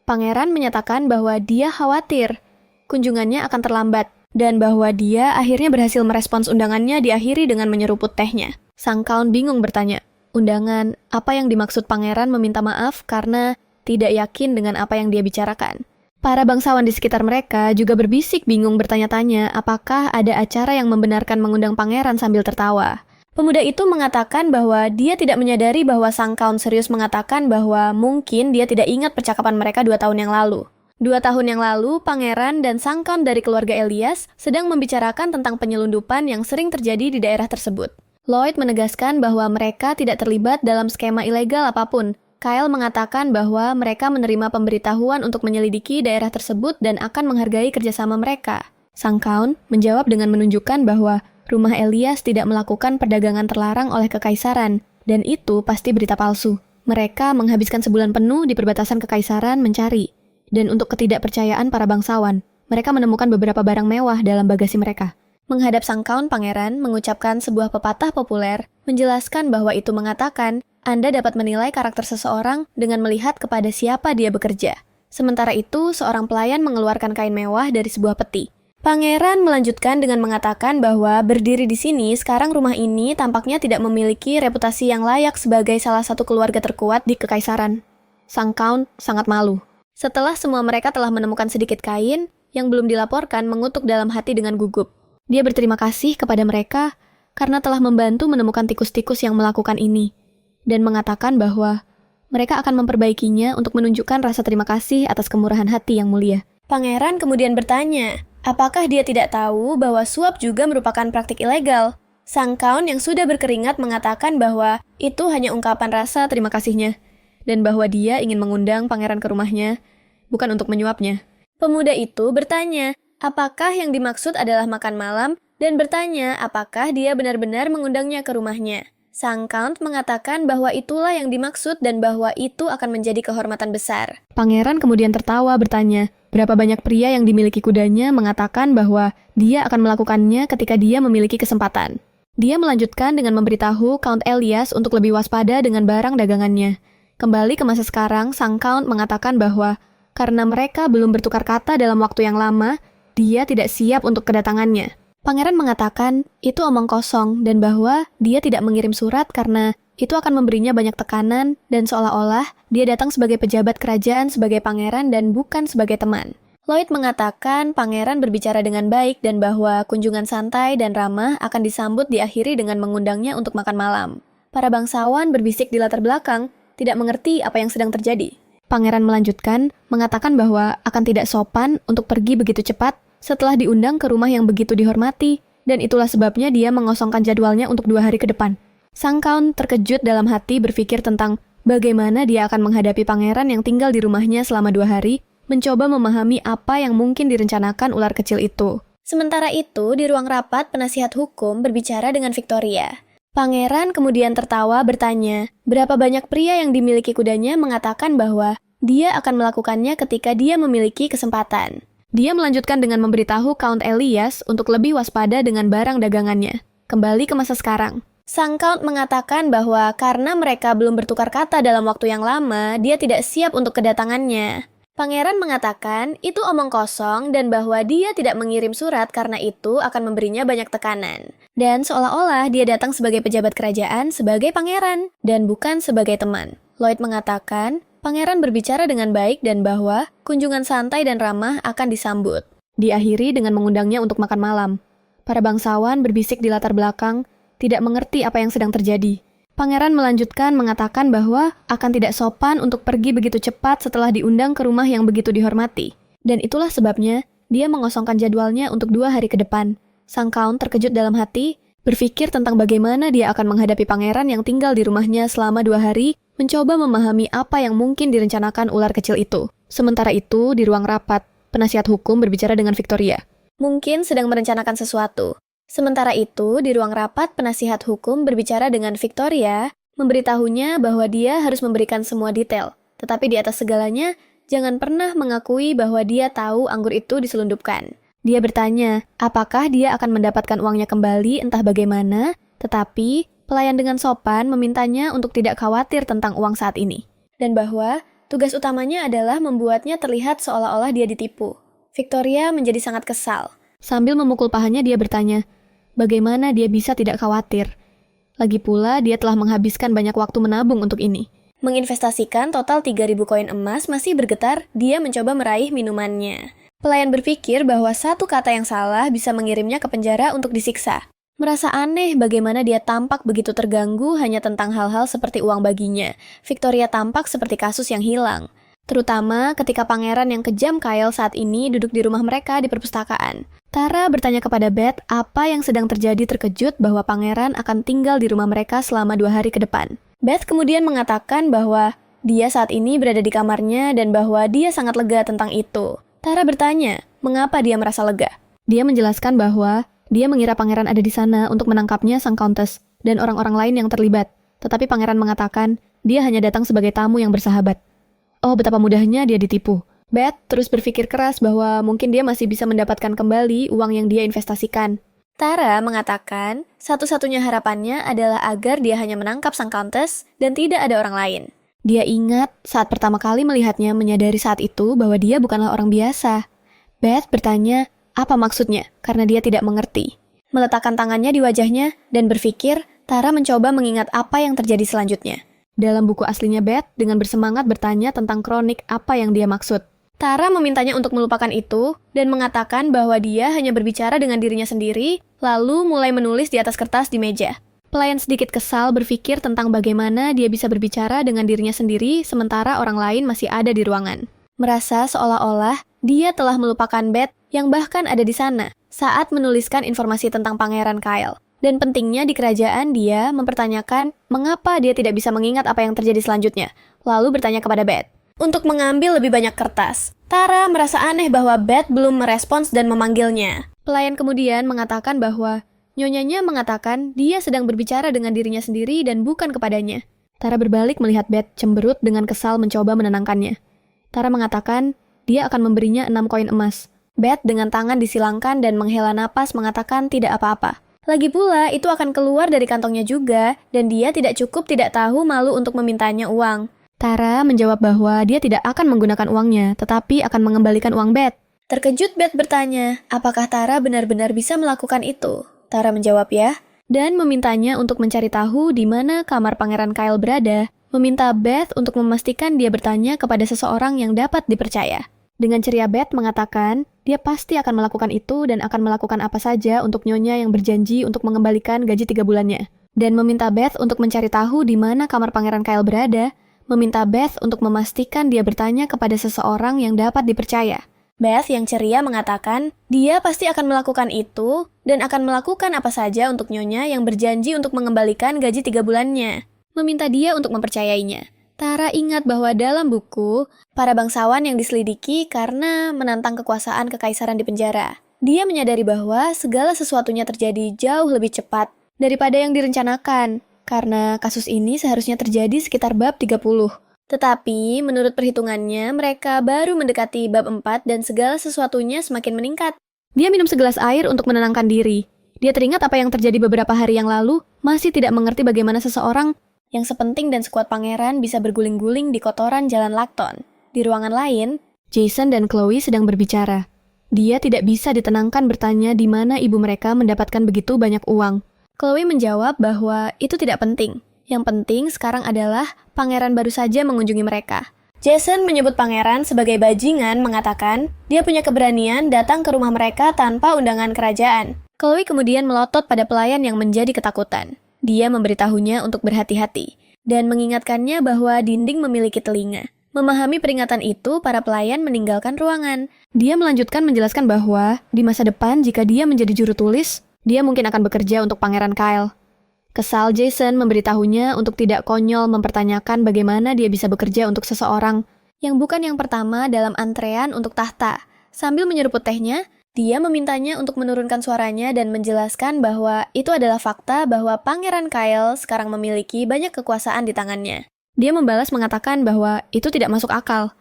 Pangeran menyatakan bahwa dia khawatir kunjungannya akan terlambat, dan bahwa dia akhirnya berhasil merespons undangannya diakhiri dengan menyeruput tehnya. Sang Count bingung bertanya, undangan, apa yang dimaksud pangeran meminta maaf karena tidak yakin dengan apa yang dia bicarakan. Para bangsawan di sekitar mereka juga berbisik bingung bertanya-tanya apakah ada acara yang membenarkan mengundang pangeran sambil tertawa. Pemuda itu mengatakan bahwa dia tidak menyadari bahwa sang Count serius mengatakan bahwa mungkin dia tidak ingat percakapan mereka 2 tahun yang lalu. 2 tahun yang lalu, pangeran dan sang Count dari keluarga Elias sedang membicarakan tentang penyelundupan yang sering terjadi di daerah tersebut. Lloyd menegaskan bahwa mereka tidak terlibat dalam skema ilegal apapun. Kyle mengatakan bahwa mereka menerima pemberitahuan untuk menyelidiki daerah tersebut dan akan menghargai kerjasama mereka. Sang Count menjawab dengan menunjukkan bahwa rumah Elias tidak melakukan perdagangan terlarang oleh kekaisaran, dan itu pasti berita palsu. Mereka menghabiskan sebulan penuh di perbatasan kekaisaran mencari. Dan untuk ketidakpercayaan para bangsawan, mereka menemukan beberapa barang mewah dalam bagasi mereka. Menghadap sang Count, pangeran mengucapkan sebuah pepatah populer, menjelaskan bahwa itu mengatakan, Anda dapat menilai karakter seseorang dengan melihat kepada siapa dia bekerja. Sementara itu, seorang pelayan mengeluarkan kain mewah dari sebuah peti. Pangeran melanjutkan dengan mengatakan bahwa berdiri di sini, sekarang rumah ini tampaknya tidak memiliki reputasi yang layak sebagai salah satu keluarga terkuat di kekaisaran. Sang Count sangat malu. Setelah semua mereka telah menemukan sedikit kain yang belum dilaporkan, mengutuk dalam hati dengan gugup. Dia berterima kasih kepada mereka karena telah membantu menemukan tikus-tikus yang melakukan ini, dan mengatakan bahwa mereka akan memperbaikinya untuk menunjukkan rasa terima kasih atas kemurahan hati Yang Mulia. Pangeran kemudian bertanya, apakah dia tidak tahu bahwa suap juga merupakan praktik ilegal? Sang Count yang sudah berkeringat mengatakan bahwa itu hanya ungkapan rasa terima kasihnya, dan bahwa dia ingin mengundang pangeran ke rumahnya, bukan untuk menyuapnya. Pemuda itu bertanya, apakah yang dimaksud adalah makan malam, dan bertanya apakah dia benar-benar mengundangnya ke rumahnya. Sang Count mengatakan bahwa itulah yang dimaksud dan bahwa itu akan menjadi kehormatan besar. Pangeran kemudian tertawa bertanya, berapa banyak pria yang dimiliki kudanya mengatakan bahwa dia akan melakukannya ketika dia memiliki kesempatan. Dia melanjutkan dengan memberitahu Count Elias untuk lebih waspada dengan barang dagangannya. Kembali ke masa sekarang, sang Count mengatakan bahwa karena mereka belum bertukar kata dalam waktu yang lama, dia tidak siap untuk kedatangannya. Pangeran mengatakan itu omong kosong dan bahwa dia tidak mengirim surat karena itu akan memberinya banyak tekanan dan seolah-olah dia datang sebagai pejabat kerajaan sebagai pangeran dan bukan sebagai teman. Lloyd mengatakan pangeran berbicara dengan baik dan bahwa kunjungan santai dan ramah akan disambut diakhiri dengan mengundangnya untuk makan malam. Para bangsawan berbisik di latar belakang, tidak mengerti apa yang sedang terjadi. Pangeran melanjutkan, mengatakan bahwa akan tidak sopan untuk pergi begitu cepat setelah diundang ke rumah yang begitu dihormati, dan itulah sebabnya dia mengosongkan jadwalnya untuk 2 hari ke depan. Sang Count terkejut dalam hati berpikir tentang bagaimana dia akan menghadapi pangeran yang tinggal di rumahnya selama 2 hari, mencoba memahami apa yang mungkin direncanakan ular kecil itu. Sementara itu, di ruang rapat, penasihat hukum berbicara dengan Victoria. Pangeran kemudian tertawa bertanya, berapa banyak pria yang dimiliki kudanya mengatakan bahwa dia akan melakukannya ketika dia memiliki kesempatan. Dia melanjutkan dengan memberitahu Count Elias untuk lebih waspada dengan barang dagangannya. Kembali ke masa sekarang. Sang Count mengatakan bahwa karena mereka belum bertukar kata dalam waktu yang lama, dia tidak siap untuk kedatangannya. Pangeran mengatakan itu omong kosong dan bahwa dia tidak mengirim surat karena itu akan memberinya banyak tekanan. Dan seolah-olah dia datang sebagai pejabat kerajaan sebagai pangeran dan bukan sebagai teman. Lloyd mengatakan pangeran berbicara dengan baik dan bahwa kunjungan santai dan ramah akan disambut. Diakhiri dengan mengundangnya untuk makan malam. Para bangsawan berbisik di latar belakang, tidak mengerti apa yang sedang terjadi. Pangeran melanjutkan mengatakan bahwa akan tidak sopan untuk pergi begitu cepat setelah diundang ke rumah yang begitu dihormati. Dan itulah sebabnya dia mengosongkan jadwalnya untuk 2 hari ke depan. Sang Count terkejut dalam hati, berpikir tentang bagaimana dia akan menghadapi pangeran yang tinggal di rumahnya selama 2 hari, mencoba memahami apa yang mungkin direncanakan ular kecil itu. Sementara itu, di ruang rapat, penasihat hukum berbicara dengan Victoria. Mungkin sedang merencanakan sesuatu. Sementara itu, di ruang rapat, penasihat hukum berbicara dengan Victoria, memberitahunya bahwa dia harus memberikan semua detail. Tetapi di atas segalanya, jangan pernah mengakui bahwa dia tahu anggur itu diselundupkan. Dia bertanya, apakah dia akan mendapatkan uangnya kembali entah bagaimana, tetapi pelayan dengan sopan memintanya untuk tidak khawatir tentang uang saat ini. Dan bahwa tugas utamanya adalah membuatnya terlihat seolah-olah dia ditipu. Victoria menjadi sangat kesal. Sambil memukul pahanya dia bertanya, bagaimana dia bisa tidak khawatir? Lagi pula dia telah menghabiskan banyak waktu menabung untuk ini. Menginvestasikan total 3.000 koin emas masih bergetar, dia mencoba meraih minumannya. Pelayan berpikir bahwa satu kata yang salah bisa mengirimnya ke penjara untuk disiksa. Merasa aneh bagaimana dia tampak begitu terganggu hanya tentang hal-hal seperti uang baginya. Victoria tampak seperti kasus yang hilang. Terutama ketika pangeran yang kejam Kyle saat ini duduk di rumah mereka di perpustakaan. Tara bertanya kepada Beth apa yang sedang terjadi terkejut bahwa pangeran akan tinggal di rumah mereka selama 2 hari ke depan. Beth kemudian mengatakan bahwa dia saat ini berada di kamarnya dan bahwa dia sangat lega tentang itu. Tara bertanya, mengapa dia merasa lega? Dia menjelaskan bahwa dia mengira pangeran ada di sana untuk menangkapnya sang countess dan orang-orang lain yang terlibat. Tetapi pangeran mengatakan dia hanya datang sebagai tamu yang bersahabat. Oh, betapa mudahnya dia ditipu. Beth terus berpikir keras bahwa mungkin dia masih bisa mendapatkan kembali uang yang dia investasikan. Tara mengatakan satu-satunya harapannya adalah agar dia hanya menangkap sang countess dan tidak ada orang lain. Dia ingat saat pertama kali melihatnya menyadari saat itu bahwa dia bukanlah orang biasa. Beth bertanya, apa maksudnya? Karena dia tidak mengerti. Meletakkan tangannya di wajahnya dan berpikir, Tara mencoba mengingat apa yang terjadi selanjutnya. Dalam buku aslinya Beth, dengan bersemangat bertanya tentang kronik apa yang dia maksud. Tara memintanya untuk melupakan itu dan mengatakan bahwa dia hanya berbicara dengan dirinya sendiri, lalu mulai menulis di atas kertas di meja. Pelayan sedikit kesal berpikir tentang bagaimana dia bisa berbicara dengan dirinya sendiri sementara orang lain masih ada di ruangan. Merasa seolah-olah dia telah melupakan Beth yang bahkan ada di sana saat menuliskan informasi tentang Pangeran Kyle. Dan pentingnya di kerajaan dia mempertanyakan mengapa dia tidak bisa mengingat apa yang terjadi selanjutnya, lalu bertanya kepada Beth. untuk mengambil lebih banyak kertas. Tara merasa aneh bahwa Beth belum merespons dan memanggilnya. Pelayan kemudian mengatakan bahwa nyonyanya mengatakan dia sedang berbicara dengan dirinya sendiri dan bukan kepadanya. Tara berbalik melihat Beth cemberut dengan kesal mencoba menenangkannya. Tara mengatakan dia akan memberinya 6 koin emas. Beth dengan tangan disilangkan dan menghela napas mengatakan tidak apa-apa. Lagi pula, itu akan keluar dari kantongnya juga, dan dia tidak tahu malu untuk memintanya uang. Tara menjawab bahwa dia tidak akan menggunakan uangnya, tetapi akan mengembalikan uang Beth. Terkejut Beth bertanya, apakah Tara benar-benar bisa melakukan itu? Tara menjawab ya, dan memintanya untuk mencari tahu di mana kamar Pangeran Kyle berada, meminta Beth untuk memastikan dia bertanya kepada seseorang yang dapat dipercaya. Dengan ceria Beth mengatakan, dia pasti akan melakukan itu dan akan melakukan apa saja untuk nyonya yang berjanji untuk mengembalikan gaji 3 bulannya. Dan meminta Beth untuk mencari tahu di mana kamar Pangeran Kyle berada, meminta Beth untuk memastikan dia bertanya kepada seseorang yang dapat dipercaya. Beth yang ceria mengatakan, dia pasti akan melakukan itu dan akan melakukan apa saja untuk nyonya yang berjanji untuk mengembalikan gaji 3 bulannya. Meminta dia untuk mempercayainya. Tara ingat bahwa dalam buku, para bangsawan yang diselidiki karena menantang kekuasaan kekaisaran di penjara. Dia menyadari bahwa segala sesuatunya terjadi jauh lebih cepat daripada yang direncanakan, karena kasus ini seharusnya terjadi sekitar bab 30. Tetapi, menurut perhitungannya, mereka baru mendekati bab 4 dan segala sesuatunya semakin meningkat. Dia minum segelas air untuk menenangkan diri. Dia teringat apa yang terjadi beberapa hari yang lalu, masih tidak mengerti bagaimana seseorang yang sepenting dan sekuat pangeran bisa berguling-guling di kotoran jalan Lacton. Di ruangan lain, Jason dan Chloe sedang berbicara. Dia tidak bisa ditenangkan bertanya di mana ibu mereka mendapatkan begitu banyak uang. Chloe menjawab bahwa itu tidak penting. Yang penting sekarang adalah pangeran baru saja mengunjungi mereka. Jason menyebut pangeran sebagai bajingan, mengatakan dia punya keberanian datang ke rumah mereka tanpa undangan kerajaan. Chloe kemudian melotot pada pelayan yang menjadi ketakutan. Dia memberitahunya untuk berhati-hati dan mengingatkannya bahwa dinding memiliki telinga. Memahami peringatan itu, para pelayan meninggalkan ruangan. Dia melanjutkan menjelaskan bahwa di masa depan jika dia menjadi juru tulis, dia mungkin akan bekerja untuk Pangeran Kyle. Kesal, Jason memberitahunya untuk tidak konyol mempertanyakan bagaimana dia bisa bekerja untuk seseorang yang bukan yang pertama dalam antrean untuk tahta. Sambil menyeruput tehnya, dia memintanya untuk menurunkan suaranya dan menjelaskan bahwa itu adalah fakta bahwa Pangeran Kyle sekarang memiliki banyak kekuasaan di tangannya. Dia membalas mengatakan bahwa itu tidak masuk akal.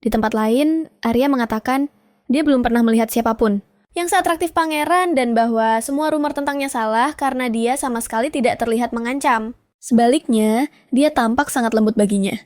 Di tempat lain, Arya mengatakan dia belum pernah melihat siapapun yang seatraktif pangeran dan bahwa semua rumor tentangnya salah karena dia sama sekali tidak terlihat mengancam. Sebaliknya, dia tampak sangat lembut baginya.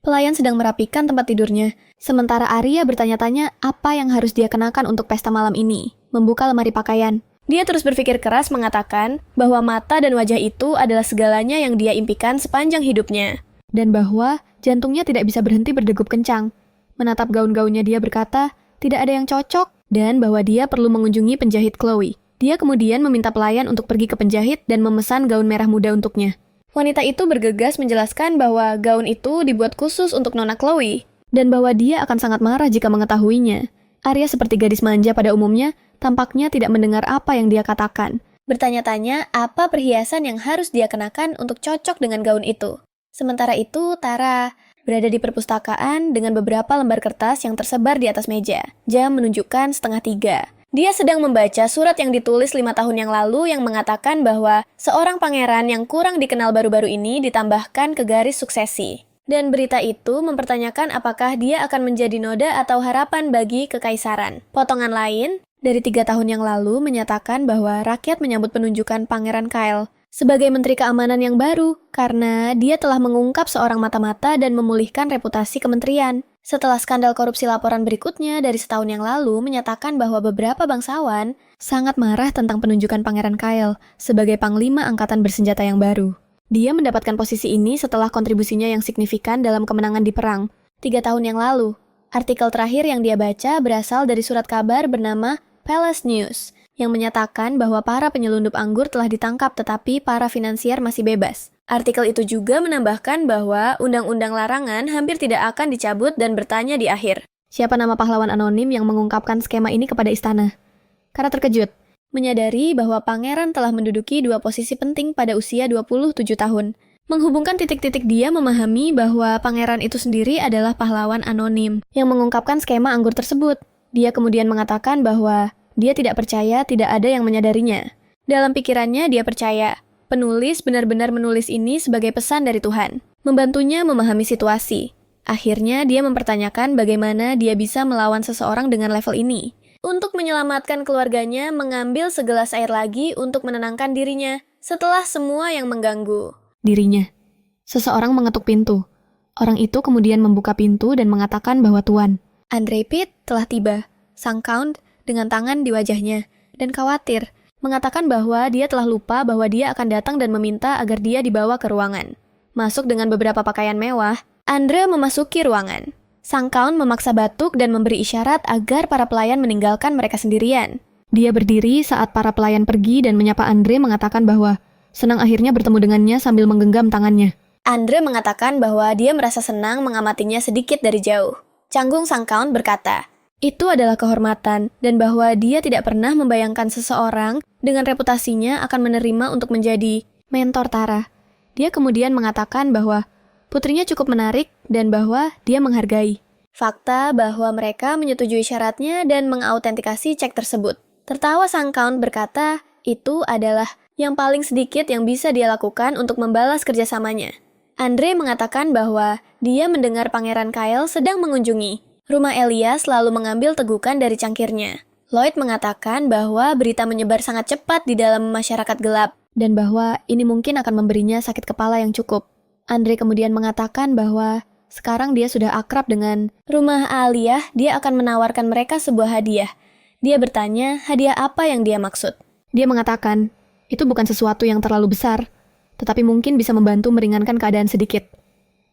Pelayan sedang merapikan tempat tidurnya, sementara Arya bertanya-tanya apa yang harus dia kenakan untuk pesta malam ini, membuka lemari pakaian. Dia terus berpikir keras mengatakan bahwa mata dan wajah itu adalah segalanya yang dia impikan sepanjang hidupnya. Dan bahwa jantungnya tidak bisa berhenti berdegup kencang. Menatap gaun-gaunnya dia berkata, tidak ada yang cocok, dan bahwa dia perlu mengunjungi penjahit Chloe. Dia kemudian meminta pelayan untuk pergi ke penjahit dan memesan gaun merah muda untuknya. Wanita itu bergegas menjelaskan bahwa gaun itu dibuat khusus untuk Nona Chloe, dan bahwa dia akan sangat marah jika mengetahuinya. Arya seperti gadis manja pada umumnya, tampaknya tidak mendengar apa yang dia katakan. Bertanya-tanya apa perhiasan yang harus dia kenakan untuk cocok dengan gaun itu. Sementara itu, Tara berada di perpustakaan dengan beberapa lembar kertas yang tersebar di atas meja. Jam menunjukkan 2:30. Dia sedang membaca surat yang ditulis 5 tahun yang lalu yang mengatakan bahwa seorang pangeran yang kurang dikenal baru-baru ini ditambahkan ke garis suksesi. Dan berita itu mempertanyakan apakah dia akan menjadi noda atau harapan bagi kekaisaran. Potongan lain, dari 3 tahun yang lalu menyatakan bahwa rakyat menyambut penunjukan Pangeran Kyle sebagai Menteri Keamanan yang baru karena dia telah mengungkap seorang mata-mata dan memulihkan reputasi kementerian. Setelah skandal korupsi laporan berikutnya dari setahun yang lalu menyatakan bahwa beberapa bangsawan sangat marah tentang penunjukan Pangeran Kyle sebagai Panglima Angkatan Bersenjata yang baru. Dia mendapatkan posisi ini setelah kontribusinya yang signifikan dalam kemenangan di perang 3 tahun yang lalu. Artikel terakhir yang dia baca berasal dari surat kabar bernama Palace News yang menyatakan bahwa para penyelundup anggur telah ditangkap tetapi para finansier masih bebas. Artikel itu juga menambahkan bahwa undang-undang larangan hampir tidak akan dicabut dan bertanya di akhir. Siapa nama pahlawan anonim yang mengungkapkan skema ini kepada istana? Karena terkejut, menyadari bahwa pangeran telah menduduki 2 posisi penting pada usia 27 tahun. Menghubungkan titik-titik dia memahami bahwa pangeran itu sendiri adalah pahlawan anonim yang mengungkapkan skema anggur tersebut. Dia kemudian mengatakan bahwa dia tidak percaya tidak ada yang menyadarinya. Dalam pikirannya dia percaya penulis benar-benar menulis ini sebagai pesan dari Tuhan, membantunya memahami situasi. Akhirnya dia mempertanyakan bagaimana dia bisa melawan seseorang dengan level ini. Untuk menyelamatkan keluarganya, mengambil segelas air lagi untuk menenangkan dirinya setelah semua yang mengganggu dirinya. Seseorang mengetuk pintu. Orang itu kemudian membuka pintu dan mengatakan bahwa Tuan Andre Pitt telah tiba. Sang Count dengan tangan di wajahnya dan khawatir, mengatakan bahwa dia telah lupa bahwa dia akan datang dan meminta agar dia dibawa ke ruangan. Masuk dengan beberapa pakaian mewah, Andre memasuki ruangan. Sang Count memaksa batuk dan memberi isyarat agar para pelayan meninggalkan mereka sendirian. Dia berdiri saat para pelayan pergi dan menyapa Andre mengatakan bahwa senang akhirnya bertemu dengannya sambil menggenggam tangannya. Andre mengatakan bahwa dia merasa senang mengamatinya sedikit dari jauh. Canggung Sang Count berkata, itu adalah kehormatan dan bahwa dia tidak pernah membayangkan seseorang dengan reputasinya akan menerima untuk menjadi mentor Tara. Dia kemudian mengatakan bahwa putrinya cukup menarik dan bahwa dia menghargai fakta bahwa mereka menyetujui syaratnya dan mengautentikasi cek tersebut. Tertawa Sang Count berkata, itu adalah yang paling sedikit yang bisa dia lakukan untuk membalas kerjasamanya. Andre mengatakan bahwa dia mendengar Pangeran Kyle sedang mengunjungi rumah Elias lalu mengambil tegukan dari cangkirnya. Lloyd mengatakan bahwa berita menyebar sangat cepat di dalam masyarakat gelap dan bahwa ini mungkin akan memberinya sakit kepala yang cukup. Andre kemudian mengatakan bahwa sekarang dia sudah akrab dengan rumah Aliyah, dia akan menawarkan mereka sebuah hadiah. Dia bertanya hadiah apa yang dia maksud. Dia mengatakan, itu bukan sesuatu yang terlalu besar, tetapi mungkin bisa membantu meringankan keadaan sedikit.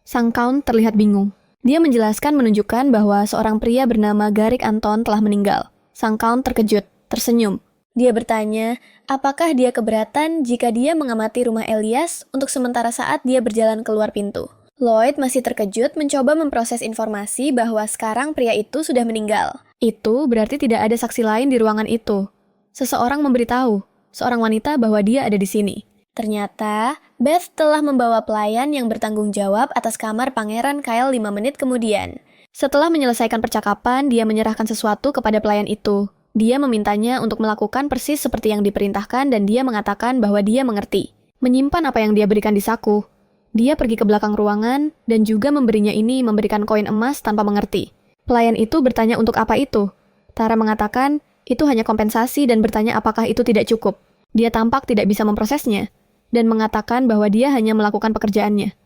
Sang Count terlihat bingung. Dia menjelaskan menunjukkan bahwa seorang pria bernama Garrick Anton telah meninggal. Sang Count terkejut, tersenyum. Dia bertanya, apakah dia keberatan jika dia mengamati rumah Elias untuk sementara saat dia berjalan keluar pintu. Lloyd masih terkejut mencoba memproses informasi bahwa sekarang pria itu sudah meninggal. Itu berarti tidak ada saksi lain di ruangan itu. Seseorang memberitahu seorang wanita bahwa dia ada di sini. Ternyata, Beth telah membawa pelayan yang bertanggung jawab atas kamar Pangeran Kyle 5 menit kemudian. Setelah menyelesaikan percakapan, dia menyerahkan sesuatu kepada pelayan itu. Dia memintanya untuk melakukan persis seperti yang diperintahkan dan dia mengatakan bahwa dia mengerti. Menyimpan apa yang dia berikan di saku. Dia pergi ke belakang ruangan dan juga memberinya ini memberikan koin emas tanpa mengerti. Pelayan itu bertanya untuk apa itu. Tara mengatakan, itu hanya kompensasi dan bertanya apakah itu tidak cukup. Dia tampak tidak bisa memprosesnya, dan mengatakan bahwa dia hanya melakukan pekerjaannya.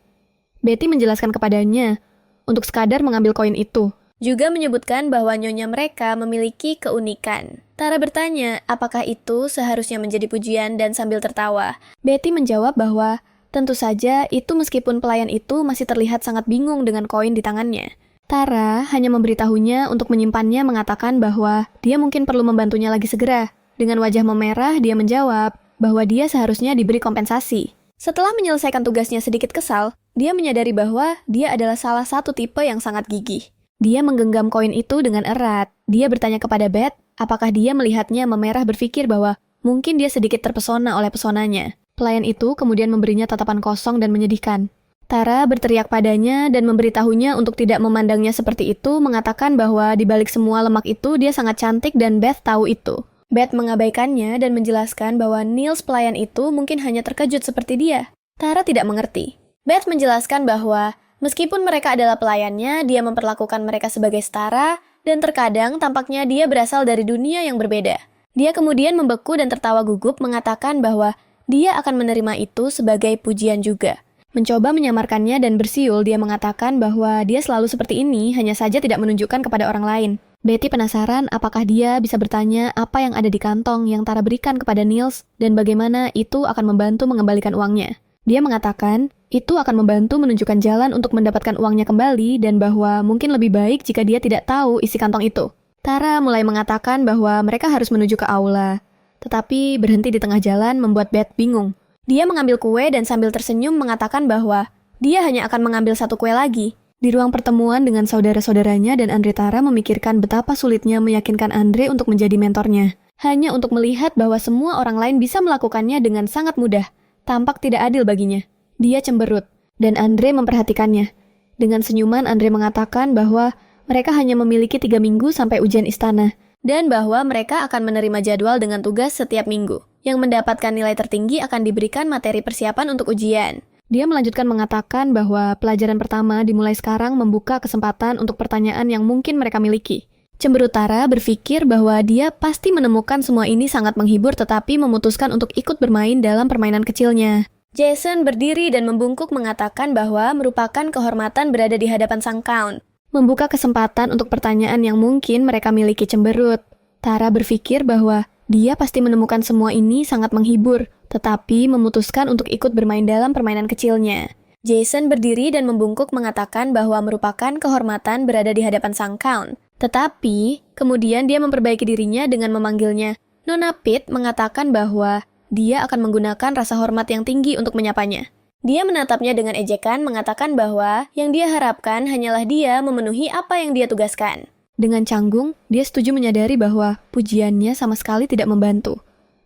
Betty menjelaskan kepadanya untuk sekadar mengambil koin itu. Juga menyebutkan bahwa nyonya mereka memiliki keunikan. Tara bertanya apakah itu seharusnya menjadi pujian dan sambil tertawa. Betty menjawab bahwa tentu saja itu meskipun pelayan itu masih terlihat sangat bingung dengan koin di tangannya. Tara hanya memberitahunya untuk menyimpannya mengatakan bahwa dia mungkin perlu membantunya lagi segera. Dengan wajah memerah, dia menjawab bahwa dia seharusnya diberi kompensasi. Setelah menyelesaikan tugasnya sedikit kesal, dia menyadari bahwa dia adalah salah satu tipe yang sangat gigih. Dia menggenggam koin itu dengan erat. Dia bertanya kepada Beth, apakah dia melihatnya memerah berpikir bahwa mungkin dia sedikit terpesona oleh pesonanya. Pelayan itu kemudian memberinya tatapan kosong dan menyedihkan. Tara berteriak padanya dan memberitahunya untuk tidak memandangnya seperti itu, mengatakan bahwa di balik semua lemak itu dia sangat cantik dan Beth tahu itu. Beth mengabaikannya dan menjelaskan bahwa Niels pelayan itu mungkin hanya terkejut seperti dia. Tara tidak mengerti. Beth menjelaskan bahwa meskipun mereka adalah pelayannya, dia memperlakukan mereka sebagai setara dan terkadang tampaknya dia berasal dari dunia yang berbeda. Dia kemudian membeku dan tertawa gugup mengatakan bahwa dia akan menerima itu sebagai pujian juga. Mencoba menyamarkannya dan bersiul, dia mengatakan bahwa dia selalu seperti ini, hanya saja tidak menunjukkan kepada orang lain. Betty penasaran apakah dia bisa bertanya apa yang ada di kantong yang Tara berikan kepada Niels dan bagaimana itu akan membantu mengembalikan uangnya. Dia mengatakan itu akan membantu menunjukkan jalan untuk mendapatkan uangnya kembali dan bahwa mungkin lebih baik jika dia tidak tahu isi kantong itu. Tara mulai mengatakan bahwa mereka harus menuju ke aula, tetapi berhenti di tengah jalan membuat Beth bingung. Dia mengambil kue dan sambil tersenyum mengatakan bahwa dia hanya akan mengambil satu kue lagi. Di ruang pertemuan dengan saudara-saudaranya dan Andre, Tara memikirkan betapa sulitnya meyakinkan Andre untuk menjadi mentornya. Hanya untuk melihat bahwa semua orang lain bisa melakukannya dengan sangat mudah. Tampak tidak adil baginya. Dia cemberut, dan Andre memperhatikannya. Dengan senyuman, Andre mengatakan bahwa mereka hanya memiliki 3 minggu sampai ujian istana, dan bahwa mereka akan menerima jadwal dengan tugas setiap minggu. Yang mendapatkan nilai tertinggi akan diberikan materi persiapan untuk ujian. Dia melanjutkan mengatakan bahwa pelajaran pertama dimulai sekarang membuka kesempatan untuk pertanyaan yang mungkin mereka miliki. Cemberut Tara berpikir bahwa dia pasti menemukan semua ini sangat menghibur tetapi memutuskan untuk ikut bermain dalam permainan kecilnya. Jason berdiri dan membungkuk mengatakan bahwa merupakan kehormatan berada di hadapan sang Count. Membuka kesempatan untuk pertanyaan yang mungkin mereka miliki cemberut. Tara berpikir bahwa dia pasti menemukan semua ini sangat menghibur, tetapi memutuskan untuk ikut bermain dalam permainan kecilnya. Jason berdiri dan membungkuk mengatakan bahwa merupakan kehormatan berada di hadapan sang Count. Tetapi, kemudian dia memperbaiki dirinya dengan memanggilnya. Nona Pete mengatakan bahwa dia akan menggunakan rasa hormat yang tinggi untuk menyapanya. Dia menatapnya dengan ejekan mengatakan bahwa yang dia harapkan hanyalah dia memenuhi apa yang dia tugaskan. Dengan canggung, dia setuju menyadari bahwa pujiannya sama sekali tidak membantu.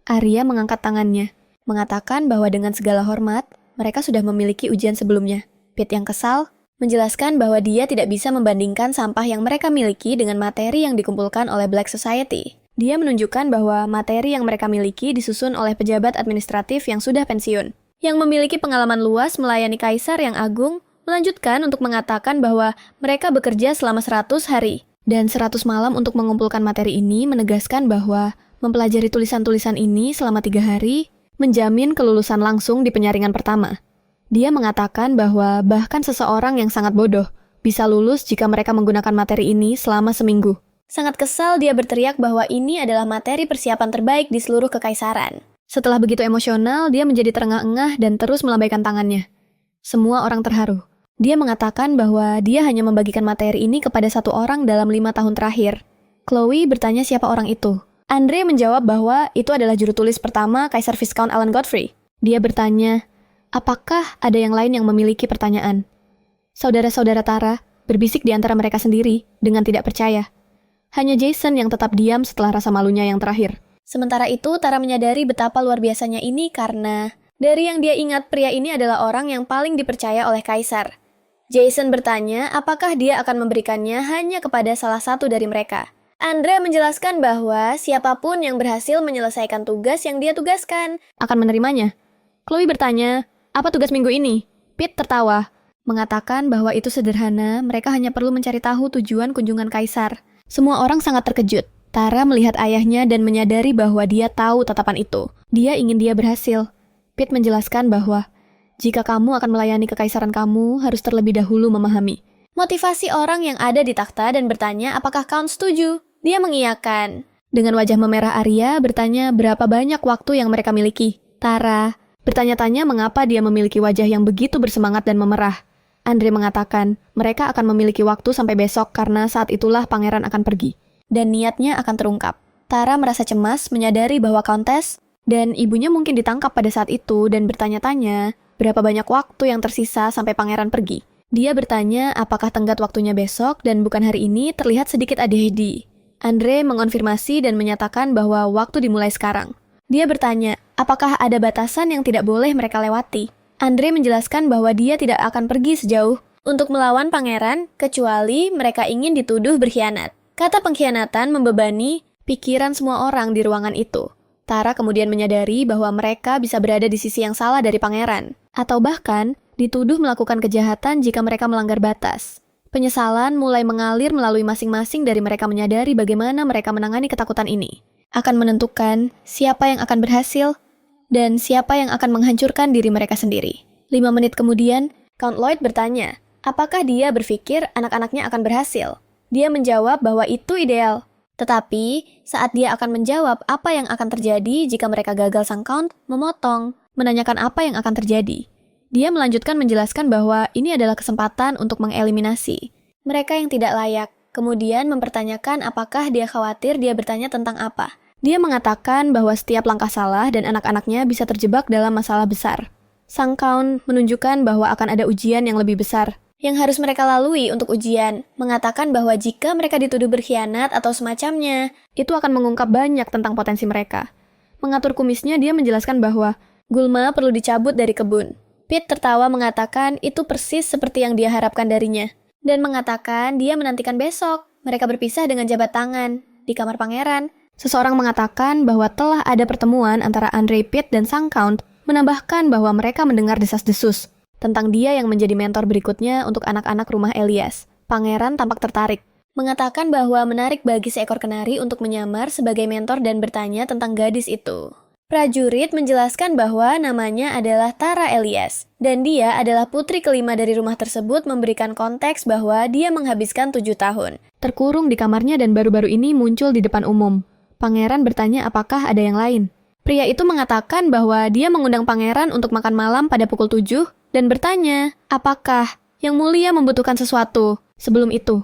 Arya mengangkat tangannya, mengatakan bahwa dengan segala hormat, mereka sudah memiliki ujian sebelumnya. Pete yang kesal, menjelaskan bahwa dia tidak bisa membandingkan sampah yang mereka miliki dengan materi yang dikumpulkan oleh Black Society. Dia menunjukkan bahwa materi yang mereka miliki disusun oleh pejabat administratif yang sudah pensiun, yang memiliki pengalaman luas melayani kaisar yang agung, melanjutkan untuk mengatakan bahwa mereka bekerja selama 100 hari. Dan 100 malam untuk mengumpulkan materi ini menegaskan bahwa mempelajari tulisan-tulisan ini selama 3 hari menjamin kelulusan langsung di penyaringan pertama. Dia mengatakan bahwa bahkan seseorang yang sangat bodoh bisa lulus jika mereka menggunakan materi ini selama seminggu. Sangat kesal dia berteriak bahwa ini adalah materi persiapan terbaik di seluruh kekaisaran. Setelah begitu emosional, dia menjadi terengah-engah dan terus melambaikan tangannya. Semua orang terharu. Dia mengatakan bahwa dia hanya membagikan materi ini kepada 1 orang dalam 5 tahun terakhir. Chloe bertanya siapa orang itu. Andre menjawab bahwa itu adalah juru tulis pertama Kaisar Viscount Alan Godfrey. Dia bertanya, apakah ada yang lain yang memiliki pertanyaan? Saudara-saudara Tara berbisik di antara mereka sendiri dengan tidak percaya. Hanya Jason yang tetap diam setelah rasa malunya yang terakhir. Sementara itu, Tara menyadari betapa luar biasanya ini karena dari yang dia ingat, pria ini adalah orang yang paling dipercaya oleh Kaisar. Jason bertanya apakah dia akan memberikannya hanya kepada salah satu dari mereka. Andre menjelaskan bahwa siapapun yang berhasil menyelesaikan tugas yang dia tugaskan akan menerimanya. Chloe bertanya, apa tugas minggu ini? Pete tertawa, mengatakan bahwa itu sederhana, mereka hanya perlu mencari tahu tujuan kunjungan Kaisar. Semua orang sangat terkejut. Tara melihat ayahnya dan menyadari bahwa dia tahu tatapan itu. Dia ingin dia berhasil. Pete menjelaskan bahwa jika kamu akan melayani kekaisaran kamu, harus terlebih dahulu memahami motivasi orang yang ada di takhta dan bertanya apakah Count setuju. Dia mengiyakan. Dengan wajah memerah Arya bertanya berapa banyak waktu yang mereka miliki. Tara bertanya-tanya mengapa dia memiliki wajah yang begitu bersemangat dan memerah. Andre mengatakan mereka akan memiliki waktu sampai besok karena saat itulah pangeran akan pergi. Dan niatnya akan terungkap. Tara merasa cemas menyadari bahwa Countess dan ibunya mungkin ditangkap pada saat itu dan bertanya-tanya berapa banyak waktu yang tersisa sampai pangeran pergi. Dia bertanya apakah tenggat waktunya besok dan bukan hari ini terlihat sedikit adhd. Andre mengonfirmasi dan menyatakan bahwa waktu dimulai sekarang. Dia bertanya apakah ada batasan yang tidak boleh mereka lewati. Andre menjelaskan bahwa dia tidak akan pergi sejauh untuk melawan pangeran kecuali mereka ingin dituduh berkhianat. Kata pengkhianatan membebani pikiran semua orang di ruangan itu. Tara kemudian menyadari bahwa mereka bisa berada di sisi yang salah dari pangeran, atau bahkan dituduh melakukan kejahatan jika mereka melanggar batas. Penyesalan mulai mengalir melalui masing-masing dari mereka menyadari bagaimana mereka menangani ketakutan ini. Akan menentukan siapa yang akan berhasil dan siapa yang akan menghancurkan diri mereka sendiri. 5 menit kemudian, Count Lloyd bertanya, apakah dia berpikir anak-anaknya akan berhasil? Dia menjawab bahwa itu ideal. Tetapi, saat dia akan menjawab apa yang akan terjadi jika mereka gagal, sang Count memotong, menanyakan apa yang akan terjadi. Dia melanjutkan menjelaskan bahwa ini adalah kesempatan untuk mengeliminasi mereka yang tidak layak, kemudian mempertanyakan apakah dia khawatir dia bertanya tentang apa. Dia mengatakan bahwa setiap langkah salah dan anak-anaknya bisa terjebak dalam masalah besar. Sang Count menunjukkan bahwa akan ada ujian yang lebih besar yang harus mereka lalui untuk ujian, mengatakan bahwa jika mereka dituduh berkhianat atau semacamnya, itu akan mengungkap banyak tentang potensi mereka. Mengatur kumisnya, dia menjelaskan bahwa gulma perlu dicabut dari kebun. Pete tertawa mengatakan itu persis seperti yang dia harapkan darinya. Dan mengatakan dia menantikan besok. Mereka berpisah dengan jabat tangan di kamar pangeran. Seseorang mengatakan bahwa telah ada pertemuan antara Andre, Pete, dan sang Count, menambahkan bahwa mereka mendengar desas-desus tentang dia yang menjadi mentor berikutnya untuk anak-anak rumah Elias. Pangeran tampak tertarik, mengatakan bahwa menarik bagi seekor kenari untuk menyamar sebagai mentor dan bertanya tentang gadis itu. Prajurit menjelaskan bahwa namanya adalah Tara Elias, dan dia adalah putri kelima dari rumah tersebut, memberikan konteks bahwa dia menghabiskan 7 tahun terkurung di kamarnya dan baru-baru ini muncul di depan umum. Pangeran bertanya apakah ada yang lain. Pria itu mengatakan bahwa dia mengundang pangeran untuk makan malam pada pukul 7 dan bertanya apakah Yang Mulia membutuhkan sesuatu. Sebelum itu,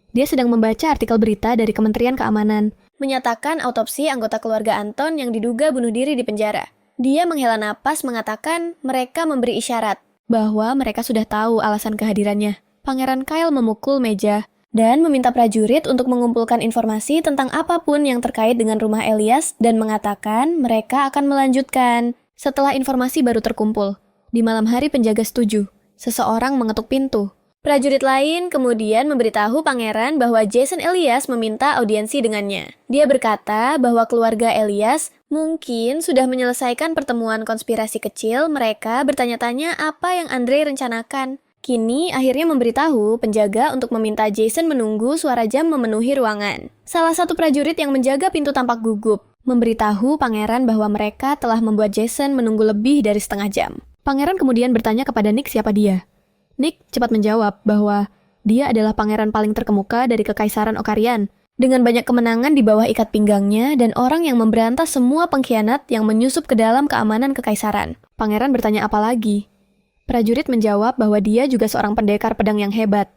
dia sedang membaca artikel berita dari Kementerian Keamanan, menyatakan autopsi anggota keluarga Anton yang diduga bunuh diri di penjara. Dia menghela napas mengatakan mereka memberi isyarat bahwa mereka sudah tahu alasan kehadirannya. Pangeran Kyle memukul meja dan meminta prajurit untuk mengumpulkan informasi tentang apapun yang terkait dengan rumah Elias dan mengatakan mereka akan melanjutkan setelah informasi baru terkumpul. Di malam hari penjaga setuju. Seseorang mengetuk pintu. Prajurit lain kemudian memberitahu pangeran bahwa Jason Elias meminta audiensi dengannya. Dia berkata bahwa keluarga Elias mungkin sudah menyelesaikan pertemuan konspirasi kecil. Mereka bertanya-tanya apa yang Andre rencanakan. Kini akhirnya memberitahu penjaga untuk meminta Jason menunggu suara jam memenuhi ruangan. Salah satu prajurit yang menjaga pintu tampak gugup, memberitahu pangeran bahwa mereka telah membuat Jason menunggu lebih dari setengah jam. Pangeran kemudian bertanya kepada Nick siapa dia. Nick cepat menjawab bahwa dia adalah pangeran paling terkemuka dari Kekaisaran Okarian, dengan banyak kemenangan di bawah ikat pinggangnya dan orang yang memberantas semua pengkhianat yang menyusup ke dalam keamanan Kekaisaran. Pangeran bertanya apa lagi? Prajurit menjawab bahwa dia juga seorang pendekar pedang yang hebat.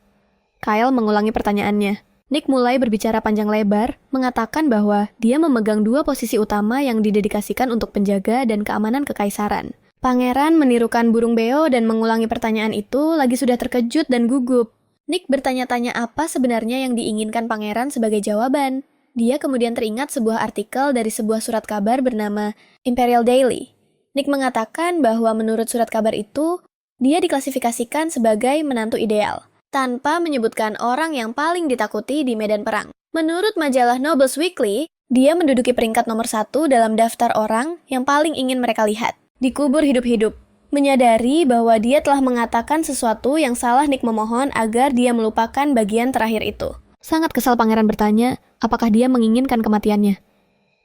Kyle mengulangi pertanyaannya. Nick mulai berbicara panjang lebar, mengatakan bahwa dia memegang 2 posisi utama yang didedikasikan untuk penjaga dan keamanan Kekaisaran. Pangeran menirukan burung beo dan mengulangi pertanyaan itu lagi sudah terkejut dan gugup. Nick bertanya-tanya apa sebenarnya yang diinginkan pangeran sebagai jawaban. Dia kemudian teringat sebuah artikel dari sebuah surat kabar bernama Imperial Daily. Nick mengatakan bahwa menurut surat kabar itu, dia diklasifikasikan sebagai menantu ideal, tanpa menyebutkan orang yang paling ditakuti di medan perang. Menurut majalah Nobles Weekly, dia menduduki peringkat nomor 1 dalam daftar orang yang paling ingin mereka lihat. Dikubur hidup-hidup. Menyadari bahwa dia telah mengatakan sesuatu yang salah, Nick memohon agar dia melupakan bagian terakhir itu. Sangat kesal pangeran bertanya, apakah dia menginginkan kematiannya.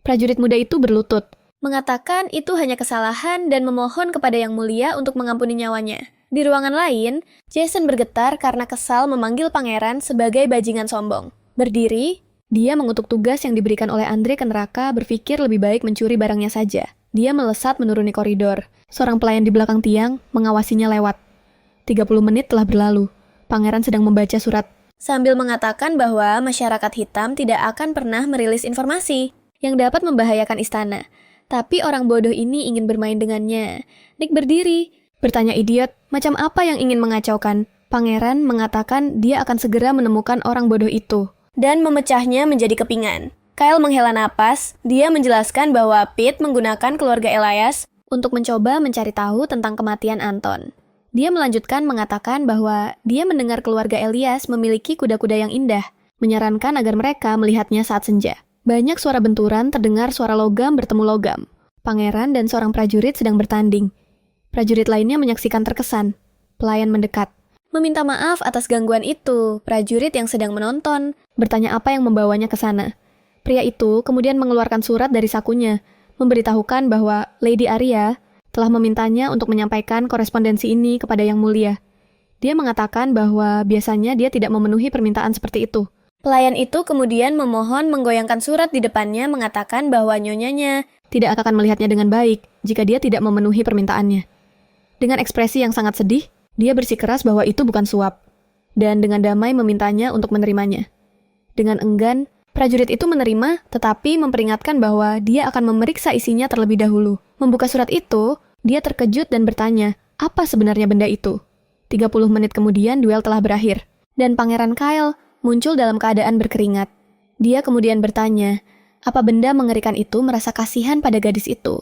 Prajurit muda itu berlutut, mengatakan itu hanya kesalahan dan memohon kepada Yang Mulia untuk mengampuni nyawanya. Di ruangan lain, Jason bergetar karena kesal memanggil pangeran sebagai bajingan sombong. Berdiri, dia mengutuk tugas yang diberikan oleh Andre ke neraka, berpikir lebih baik mencuri barangnya saja. Dia melesat menuruni koridor. Seorang pelayan di belakang tiang mengawasinya lewat. 30 menit telah berlalu. Pangeran sedang membaca surat, sambil mengatakan bahwa masyarakat hitam tidak akan pernah merilis informasi yang dapat membahayakan istana. Tapi orang bodoh ini ingin bermain dengannya. Nick berdiri, bertanya idiot, macam apa yang ingin mengacaukan? Pangeran mengatakan dia akan segera menemukan orang bodoh itu dan memecahnya menjadi kepingan. Kyle menghela napas, dia menjelaskan bahwa Pete menggunakan keluarga Elias untuk mencoba mencari tahu tentang kematian Anton. Dia melanjutkan mengatakan bahwa dia mendengar keluarga Elias memiliki kuda-kuda yang indah, menyarankan agar mereka melihatnya saat senja. Banyak suara benturan, terdengar suara logam bertemu logam. Pangeran dan seorang prajurit sedang bertanding. Prajurit lainnya menyaksikan terkesan. Pelayan mendekat, meminta maaf atas gangguan itu. Prajurit yang sedang menonton bertanya apa yang membawanya ke sana. Pria itu kemudian mengeluarkan surat dari sakunya, memberitahukan bahwa Lady Arya telah memintanya untuk menyampaikan korespondensi ini kepada Yang Mulia. Dia mengatakan bahwa biasanya dia tidak memenuhi permintaan seperti itu. Pelayan itu kemudian memohon menggoyangkan surat di depannya, mengatakan bahwa nyonyanya tidak akan melihatnya dengan baik jika dia tidak memenuhi permintaannya. Dengan ekspresi yang sangat sedih, dia bersikeras bahwa itu bukan suap, dan dengan damai memintanya untuk menerimanya. Dengan enggan, prajurit itu menerima, tetapi memperingatkan bahwa dia akan memeriksa isinya terlebih dahulu. Membuka surat itu, dia terkejut dan bertanya, apa sebenarnya benda itu? 30 menit kemudian duel telah berakhir, dan Pangeran Kyle muncul dalam keadaan berkeringat. Dia kemudian bertanya, apa benda mengerikan itu merasa kasihan pada gadis itu?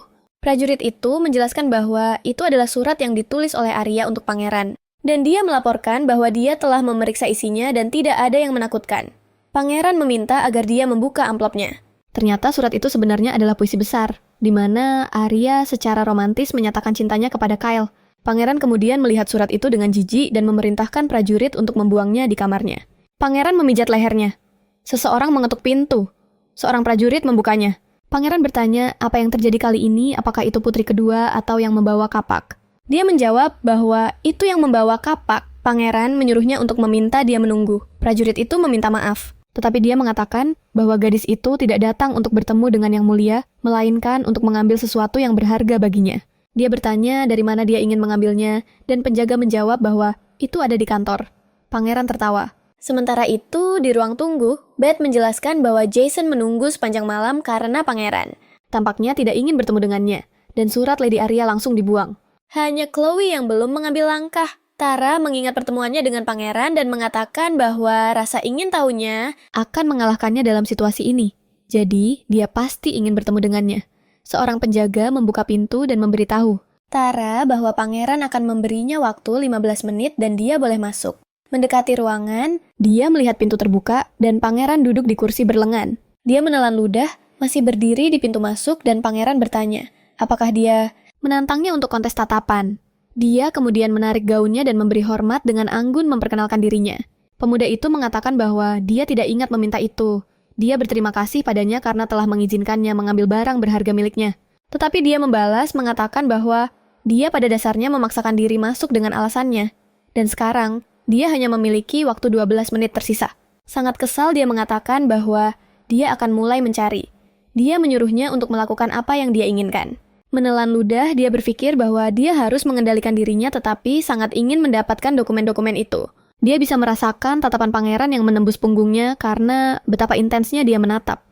Prajurit itu menjelaskan bahwa itu adalah surat yang ditulis oleh Arya untuk pangeran. Dan dia melaporkan bahwa dia telah memeriksa isinya dan tidak ada yang menakutkan. Pangeran meminta agar dia membuka amplopnya. Ternyata surat itu sebenarnya adalah puisi besar, di mana Arya secara romantis menyatakan cintanya kepada Kyle. Pangeran kemudian melihat surat itu dengan jijik dan memerintahkan prajurit untuk membuangnya di kamarnya. Pangeran memijat lehernya. Seseorang mengetuk pintu. Seorang prajurit membukanya. Pangeran bertanya apa yang terjadi kali ini, apakah itu putri kedua atau yang membawa kapak. Dia menjawab bahwa itu yang membawa kapak. Pangeran menyuruhnya untuk meminta dia menunggu. Prajurit itu meminta maaf. Tetapi dia mengatakan bahwa gadis itu tidak datang untuk bertemu dengan yang mulia, melainkan untuk mengambil sesuatu yang berharga baginya. Dia bertanya dari mana dia ingin mengambilnya, dan penjaga menjawab bahwa itu ada di kantor. Pangeran tertawa. Sementara itu, di ruang tunggu, Beth menjelaskan bahwa Jason menunggu sepanjang malam karena pangeran. Tampaknya tidak ingin bertemu dengannya, dan surat Lady Arya langsung dibuang. Hanya Chloe yang belum mengambil langkah. Tara mengingat pertemuannya dengan pangeran dan mengatakan bahwa rasa ingin tahunya akan mengalahkannya dalam situasi ini. Jadi, dia pasti ingin bertemu dengannya. Seorang penjaga membuka pintu dan memberitahu Tara bahwa pangeran akan memberinya waktu 15 menit dan dia boleh masuk. Mendekati ruangan, dia melihat pintu terbuka dan pangeran duduk di kursi berlengan. Dia menelan ludah, masih berdiri di pintu masuk dan pangeran bertanya, apakah dia menantangnya untuk kontes tatapan. Dia kemudian menarik gaunnya dan memberi hormat dengan anggun memperkenalkan dirinya. Pemuda itu mengatakan bahwa dia tidak ingat meminta itu. Dia berterima kasih padanya karena telah mengizinkannya mengambil barang berharga miliknya. Tetapi dia membalas mengatakan bahwa dia pada dasarnya memaksakan diri masuk dengan alasannya. Dan sekarang, dia hanya memiliki waktu 12 menit tersisa. Sangat kesal dia mengatakan bahwa dia akan mulai mencari. Dia menyuruhnya untuk melakukan apa yang dia inginkan. Menelan ludah, dia berpikir bahwa dia harus mengendalikan dirinya tetapi sangat ingin mendapatkan dokumen-dokumen itu. Dia bisa merasakan tatapan pangeran yang menembus punggungnya karena betapa intensnya dia menatap.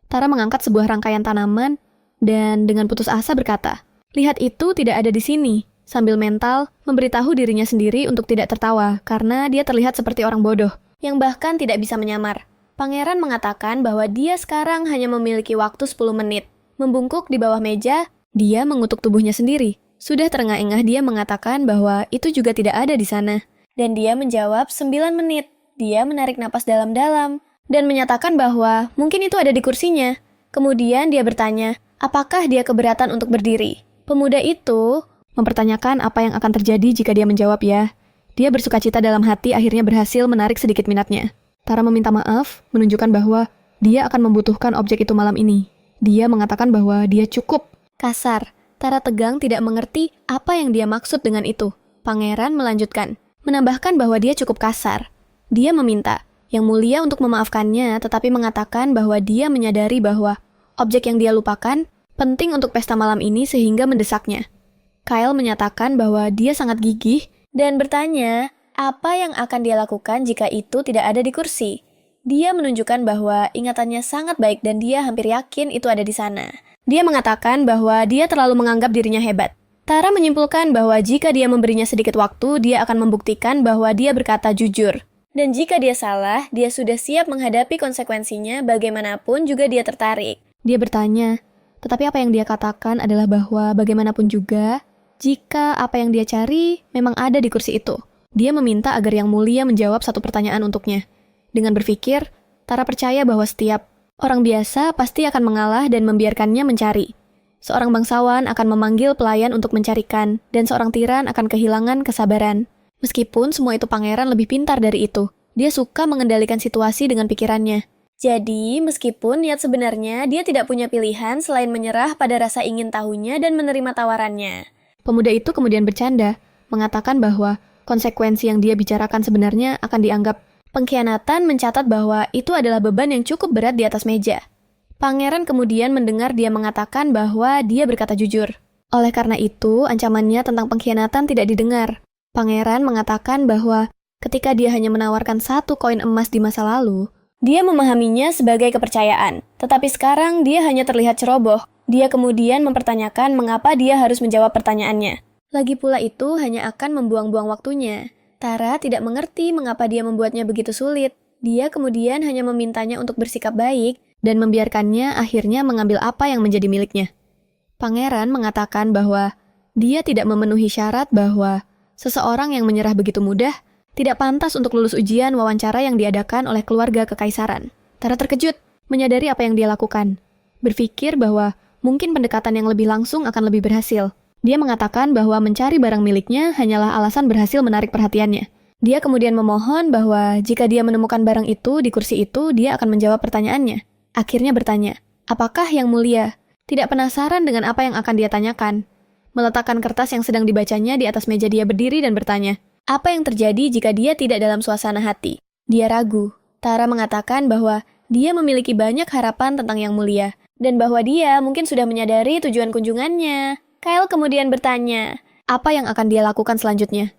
Tara mengangkat sebuah rangkaian tanaman dan dengan putus asa berkata, "Lihat itu tidak ada di sini." Sambil mental, memberitahu dirinya sendiri untuk tidak tertawa karena dia terlihat seperti orang bodoh, yang bahkan tidak bisa menyamar. Pangeran mengatakan bahwa dia sekarang hanya memiliki waktu 10 menit. Membungkuk di bawah meja, dia mengutuk tubuhnya sendiri. Sudah terengah-engah dia mengatakan bahwa itu juga tidak ada di sana. Dan dia menjawab 9 menit. Dia menarik napas dalam-dalam dan menyatakan bahwa mungkin itu ada di kursinya. Kemudian dia bertanya, apakah dia keberatan untuk berdiri? Pemuda itu mempertanyakan apa yang akan terjadi jika dia menjawab ya. Dia bersukacita dalam hati akhirnya berhasil menarik sedikit minatnya. Tara meminta maaf, menunjukkan bahwa dia akan membutuhkan objek itu malam ini. Dia mengatakan bahwa dia cukup. Kasar, Tara tegang tidak mengerti apa yang dia maksud dengan itu. Pangeran melanjutkan, menambahkan bahwa dia cukup kasar. Dia meminta Yang Mulia untuk memaafkannya, tetapi mengatakan bahwa dia menyadari bahwa objek yang dia lupakan penting untuk pesta malam ini sehingga mendesaknya. Kyle menyatakan bahwa dia sangat gigih dan bertanya apa yang akan dia lakukan jika itu tidak ada di kursi. Dia menunjukkan bahwa ingatannya sangat baik dan dia hampir yakin itu ada di sana. Dia mengatakan bahwa dia terlalu menganggap dirinya hebat. Tara menyimpulkan bahwa jika dia memberinya sedikit waktu, dia akan membuktikan bahwa dia berkata jujur. Dan jika dia salah, dia sudah siap menghadapi konsekuensinya bagaimanapun juga dia tertarik. Dia bertanya, tetapi apa yang dia katakan adalah bahwa bagaimanapun juga, jika apa yang dia cari memang ada di kursi itu. Dia meminta agar Yang Mulia menjawab satu pertanyaan untuknya. Dengan berpikir, Tara percaya bahwa setiap orang biasa pasti akan mengalah dan membiarkannya mencari. Seorang bangsawan akan memanggil pelayan untuk mencarikan, dan seorang tiran akan kehilangan kesabaran. Meskipun semua itu pangeran lebih pintar dari itu, dia suka mengendalikan situasi dengan pikirannya. Jadi, meskipun niat sebenarnya dia tidak punya pilihan selain menyerah pada rasa ingin tahunya dan menerima tawarannya. Pemuda itu kemudian bercanda, mengatakan bahwa konsekuensi yang dia bicarakan sebenarnya akan dianggap pengkhianatan, mencatat bahwa itu adalah beban yang cukup berat di atas meja. Pangeran kemudian mendengar dia mengatakan bahwa dia berkata jujur. Oleh karena itu, ancamannya tentang pengkhianatan tidak didengar. Pangeran mengatakan bahwa ketika dia hanya menawarkan 1 koin emas di masa lalu, dia memahaminya sebagai kepercayaan. Tetapi sekarang dia hanya terlihat ceroboh. Dia kemudian mempertanyakan mengapa dia harus menjawab pertanyaannya. Lagi pula itu hanya akan membuang-buang waktunya. Tara tidak mengerti mengapa dia membuatnya begitu sulit. Dia kemudian hanya memintanya untuk bersikap baik dan membiarkannya akhirnya mengambil apa yang menjadi miliknya. Pangeran mengatakan bahwa dia tidak memenuhi syarat bahwa seseorang yang menyerah begitu mudah tidak pantas untuk lulus ujian wawancara yang diadakan oleh keluarga kekaisaran. Tara terkejut, menyadari apa yang dia lakukan. Berpikir bahwa mungkin pendekatan yang lebih langsung akan lebih berhasil. Dia mengatakan bahwa mencari barang miliknya hanyalah alasan berhasil menarik perhatiannya. Dia kemudian memohon bahwa jika dia menemukan barang itu di kursi itu, dia akan menjawab pertanyaannya. Akhirnya bertanya, apakah yang mulia? Tidak penasaran dengan apa yang akan dia tanyakan. Meletakkan kertas yang sedang dibacanya di atas meja, dia berdiri dan bertanya, apa yang terjadi jika dia tidak dalam suasana hati? Dia ragu. Tara mengatakan bahwa dia memiliki banyak harapan tentang yang mulia, dan bahwa dia mungkin sudah menyadari tujuan kunjungannya. Kyle kemudian bertanya, apa yang akan dia lakukan selanjutnya?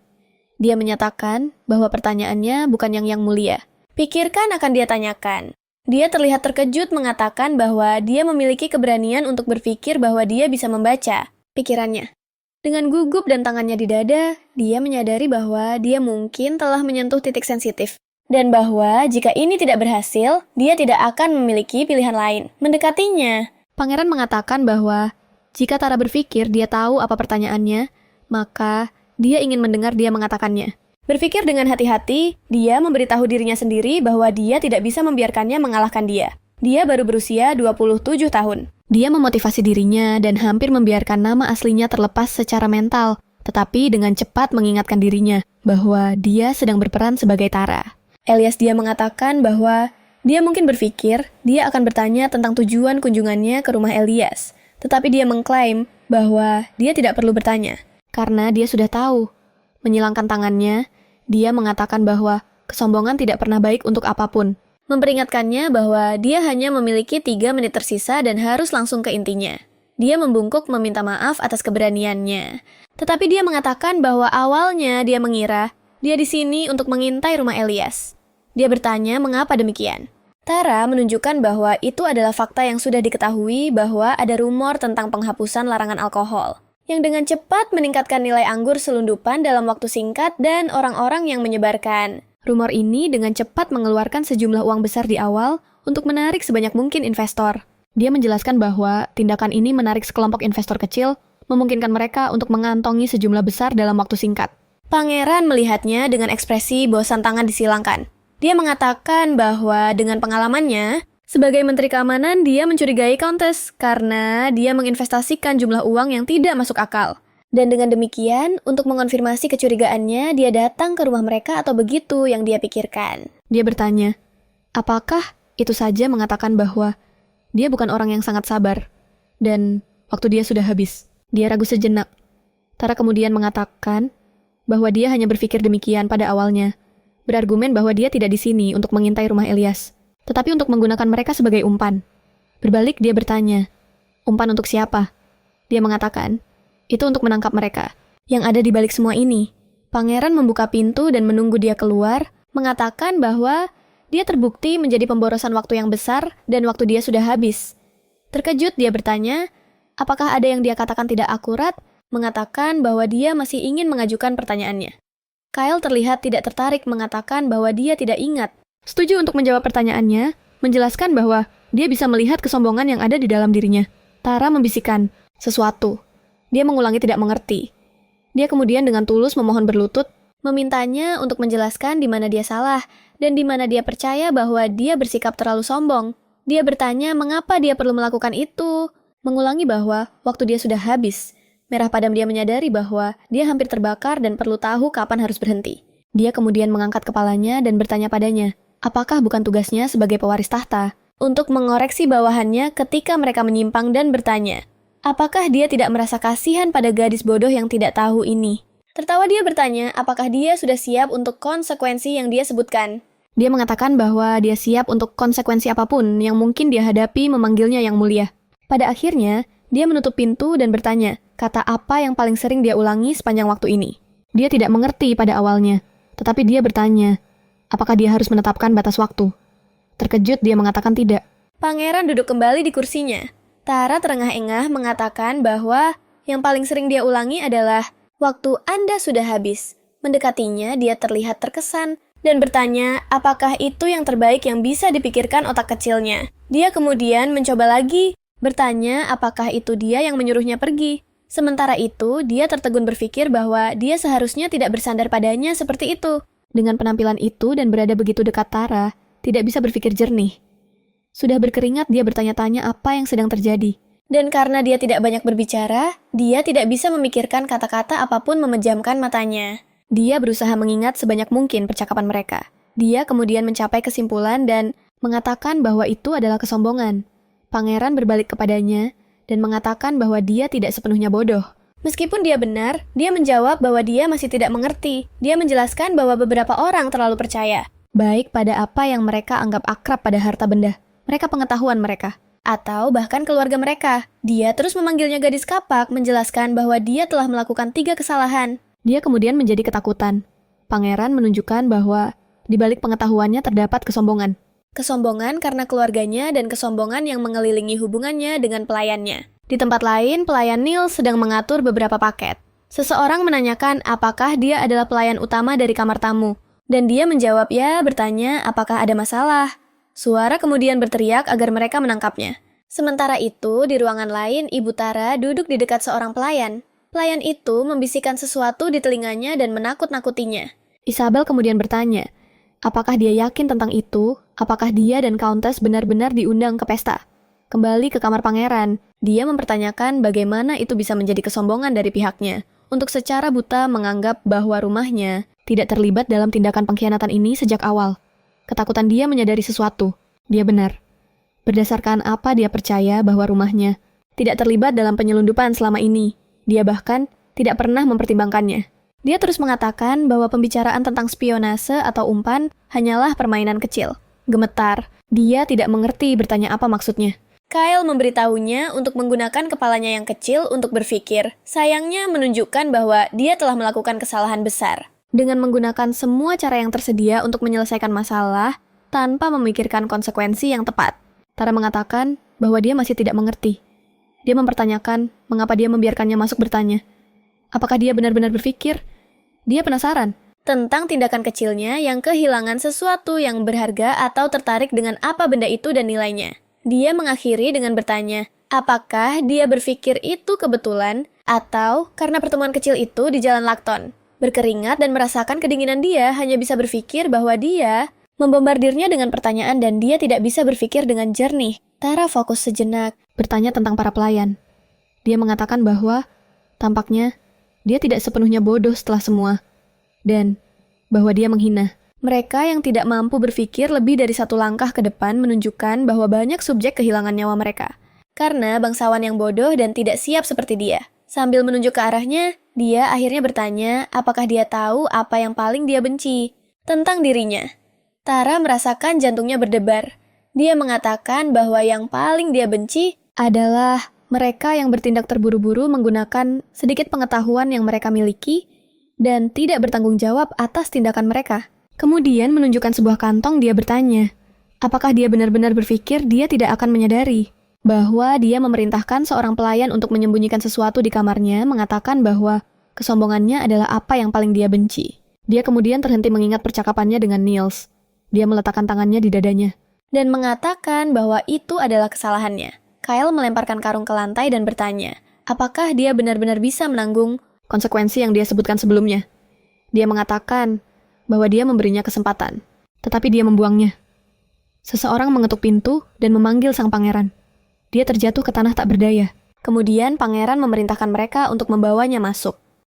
Dia menyatakan bahwa pertanyaannya bukan yang mulia. Pikirkan akan dia tanyakan. Dia terlihat terkejut mengatakan bahwa dia memiliki keberanian untuk berpikir bahwa dia bisa membaca pikirannya. Dengan gugup dan tangannya di dada, dia menyadari bahwa dia mungkin telah menyentuh titik sensitif. Dan bahwa jika ini tidak berhasil, dia tidak akan memiliki pilihan lain. Mendekatinya. Pangeran mengatakan bahwa jika Tara berpikir dia tahu apa pertanyaannya, maka dia ingin mendengar dia mengatakannya. Berpikir dengan hati-hati, dia memberitahu dirinya sendiri bahwa dia tidak bisa membiarkannya mengalahkan dia. Dia baru berusia 27 tahun. Dia memotivasi dirinya dan hampir membiarkan nama aslinya terlepas secara mental, tetapi dengan cepat mengingatkan dirinya bahwa dia sedang berperan sebagai Tara. Elias dia mengatakan bahwa dia mungkin berpikir dia akan bertanya tentang tujuan kunjungannya ke rumah Elias, tetapi dia mengklaim bahwa dia tidak perlu bertanya, karena dia sudah tahu. Menyilangkan tangannya, dia mengatakan bahwa kesombongan tidak pernah baik untuk apapun. Memperingatkannya bahwa dia hanya memiliki 3 menit tersisa dan harus langsung ke intinya. Dia membungkuk meminta maaf atas keberaniannya. Tetapi dia mengatakan bahwa awalnya dia mengira dia di sini untuk mengintai rumah Elias. Dia bertanya mengapa demikian. Tara menunjukkan bahwa itu adalah fakta yang sudah diketahui bahwa ada rumor tentang penghapusan larangan alkohol, yang dengan cepat meningkatkan nilai anggur selundupan dalam waktu singkat dan orang-orang yang menyebarkan. Rumor ini dengan cepat mengeluarkan sejumlah uang besar di awal untuk menarik sebanyak mungkin investor. Dia menjelaskan bahwa tindakan ini menarik sekelompok investor kecil, memungkinkan mereka untuk mengantongi sejumlah besar dalam waktu singkat. Pangeran melihatnya dengan ekspresi bosan tangan disilangkan. Dia mengatakan bahwa dengan pengalamannya, sebagai Menteri Keamanan, dia mencurigai Countess karena dia menginvestasikan jumlah uang yang tidak masuk akal. Dan dengan demikian, untuk mengonfirmasi kecurigaannya, dia datang ke rumah mereka atau begitu yang dia pikirkan. Dia bertanya, apakah itu saja mengatakan bahwa dia bukan orang yang sangat sabar? Dan waktu dia sudah habis, dia ragu sejenak. Tara kemudian mengatakan bahwa dia hanya berpikir demikian pada awalnya, berargumen bahwa dia tidak di sini untuk mengintai rumah Elias, tetapi untuk menggunakan mereka sebagai umpan. Berbalik dia bertanya, umpan untuk siapa? Dia mengatakan, itu untuk menangkap mereka. Yang ada di balik semua ini, Pangeran membuka pintu dan menunggu dia keluar, mengatakan bahwa dia terbukti menjadi pemborosan waktu yang besar dan waktu dia sudah habis. Terkejut dia bertanya, apakah ada yang dia katakan tidak akurat, mengatakan bahwa dia masih ingin mengajukan pertanyaannya. Kyle terlihat tidak tertarik mengatakan bahwa dia tidak ingat. Setuju untuk menjawab pertanyaannya, menjelaskan bahwa dia bisa melihat kesombongan yang ada di dalam dirinya. Tara membisikkan sesuatu. Dia mengulangi tidak mengerti. Dia kemudian dengan tulus memohon berlutut, memintanya untuk menjelaskan di mana dia salah dan di mana dia percaya bahwa dia bersikap terlalu sombong. Dia bertanya mengapa dia perlu melakukan itu, mengulangi bahwa waktu dia sudah habis. Merah padam dia menyadari bahwa dia hampir terbakar dan perlu tahu kapan harus berhenti. Dia kemudian mengangkat kepalanya dan bertanya padanya, apakah bukan tugasnya sebagai pewaris tahta untuk mengoreksi bawahannya ketika mereka menyimpang dan bertanya, apakah dia tidak merasa kasihan pada gadis bodoh yang tidak tahu ini? Tertawa dia bertanya, apakah dia sudah siap untuk konsekuensi yang dia sebutkan? Dia mengatakan bahwa dia siap untuk konsekuensi apapun yang mungkin dia hadapi memanggilnya yang mulia. Pada akhirnya, dia menutup pintu dan bertanya, kata apa yang paling sering dia ulangi sepanjang waktu ini. Dia tidak mengerti pada awalnya, tetapi dia bertanya, apakah dia harus menetapkan batas waktu? Terkejut dia mengatakan tidak. Pangeran duduk kembali di kursinya. Tara terengah-engah mengatakan bahwa yang paling sering dia ulangi adalah waktu Anda sudah habis. Mendekatinya, dia terlihat terkesan dan bertanya apakah itu yang terbaik yang bisa dipikirkan otak kecilnya. Dia kemudian mencoba lagi bertanya apakah itu dia yang menyuruhnya pergi. Sementara itu, dia tertegun berpikir bahwa dia seharusnya tidak bersandar padanya seperti itu. Dengan penampilan itu dan berada begitu dekat Tara, tidak bisa berpikir jernih. Sudah berkeringat, dia bertanya-tanya apa yang sedang terjadi. Dan karena dia tidak banyak berbicara, dia tidak bisa memikirkan kata-kata apapun memejamkan matanya. Dia berusaha mengingat sebanyak mungkin percakapan mereka. Dia kemudian mencapai kesimpulan dan mengatakan bahwa itu adalah kesombongan. Pangeran berbalik kepadanya dan mengatakan bahwa dia tidak sepenuhnya bodoh. Meskipun dia benar, dia menjawab bahwa dia masih tidak mengerti. Dia menjelaskan bahwa beberapa orang terlalu percaya, baik pada apa yang mereka anggap akrab pada harta benda, mereka pengetahuan mereka, atau bahkan keluarga mereka. Dia terus memanggilnya gadis kapak, menjelaskan bahwa dia telah melakukan 3 kesalahan. Dia kemudian menjadi ketakutan. Pangeran menunjukkan bahwa di balik pengetahuannya terdapat kesombongan. Kesombongan karena keluarganya dan kesombongan yang mengelilingi hubungannya dengan pelayannya. Di tempat lain, pelayan Neil sedang mengatur beberapa paket. Seseorang menanyakan apakah dia adalah pelayan utama dari kamar tamu. Dan dia menjawab ya, bertanya apakah ada masalah. Suara kemudian berteriak agar mereka menangkapnya. Sementara itu, di ruangan lain, Ibu Tara duduk di dekat seorang pelayan. Pelayan itu membisikkan sesuatu di telinganya dan menakut-nakutinya. Isabel kemudian bertanya, apakah dia yakin tentang itu? Apakah dia dan Countess benar-benar diundang ke pesta? Kembali ke kamar pangeran, dia mempertanyakan bagaimana itu bisa menjadi kesombongan dari pihaknya untuk secara buta menganggap bahwa rumahnya tidak terlibat dalam tindakan pengkhianatan ini sejak awal. Ketakutan dia menyadari sesuatu. Dia benar. Berdasarkan apa dia percaya bahwa rumahnya tidak terlibat dalam penyelundupan selama ini. Dia bahkan tidak pernah mempertimbangkannya. Dia terus mengatakan bahwa pembicaraan tentang spionase atau umpan hanyalah permainan kecil. Gemetar, dia tidak mengerti bertanya apa maksudnya. Kyle memberitahunya untuk menggunakan kepalanya yang kecil untuk berpikir. Sayangnya menunjukkan bahwa dia telah melakukan kesalahan besar. Dengan menggunakan semua cara yang tersedia untuk menyelesaikan masalah, tanpa memikirkan konsekuensi yang tepat. Tara mengatakan bahwa dia masih tidak mengerti. Dia mempertanyakan mengapa dia membiarkannya masuk bertanya. Apakah dia benar-benar berpikir? Dia penasaran tentang tindakan kecilnya yang kehilangan sesuatu yang berharga atau tertarik dengan apa benda itu dan nilainya. Dia mengakhiri dengan bertanya, apakah dia berpikir itu kebetulan atau karena pertemuan kecil itu di Jalan Lacton. Berkeringat dan merasakan kedinginan dia hanya bisa berpikir bahwa dia membombardirnya dengan pertanyaan dan dia tidak bisa berpikir dengan jernih. Tara fokus sejenak, bertanya tentang para pelayan. Dia mengatakan bahwa tampaknya dia tidak sepenuhnya bodoh setelah semua. Dan bahwa dia menghina. Mereka yang tidak mampu berpikir lebih dari 1 langkah ke depan menunjukkan bahwa banyak subjek kehilangan nyawa mereka. Karena bangsawan yang bodoh dan tidak siap seperti dia. Sambil menunjuk ke arahnya, dia akhirnya bertanya apakah dia tahu apa yang paling dia benci tentang dirinya. Tara merasakan jantungnya berdebar. Dia mengatakan bahwa yang paling dia benci adalah mereka yang bertindak terburu-buru menggunakan sedikit pengetahuan yang mereka miliki dan tidak bertanggung jawab atas tindakan mereka. Kemudian menunjukkan sebuah kantong, dia bertanya, apakah dia benar-benar berpikir dia tidak akan menyadari bahwa dia memerintahkan seorang pelayan untuk menyembunyikan sesuatu di kamarnya, mengatakan bahwa kesombongannya adalah apa yang paling dia benci. Dia kemudian terhenti mengingat percakapannya dengan Niels. Dia meletakkan tangannya di dadanya dan mengatakan bahwa itu adalah kesalahannya. Kyle melemparkan karung ke lantai dan bertanya, apakah dia benar-benar bisa menanggung konsekuensi yang dia sebutkan sebelumnya. Dia mengatakan bahwa dia memberinya kesempatan, tetapi dia membuangnya. Seseorang mengetuk pintu dan memanggil sang pangeran. Dia terjatuh ke tanah tak berdaya. Kemudian pangeran memerintahkan mereka untuk membawanya masuk.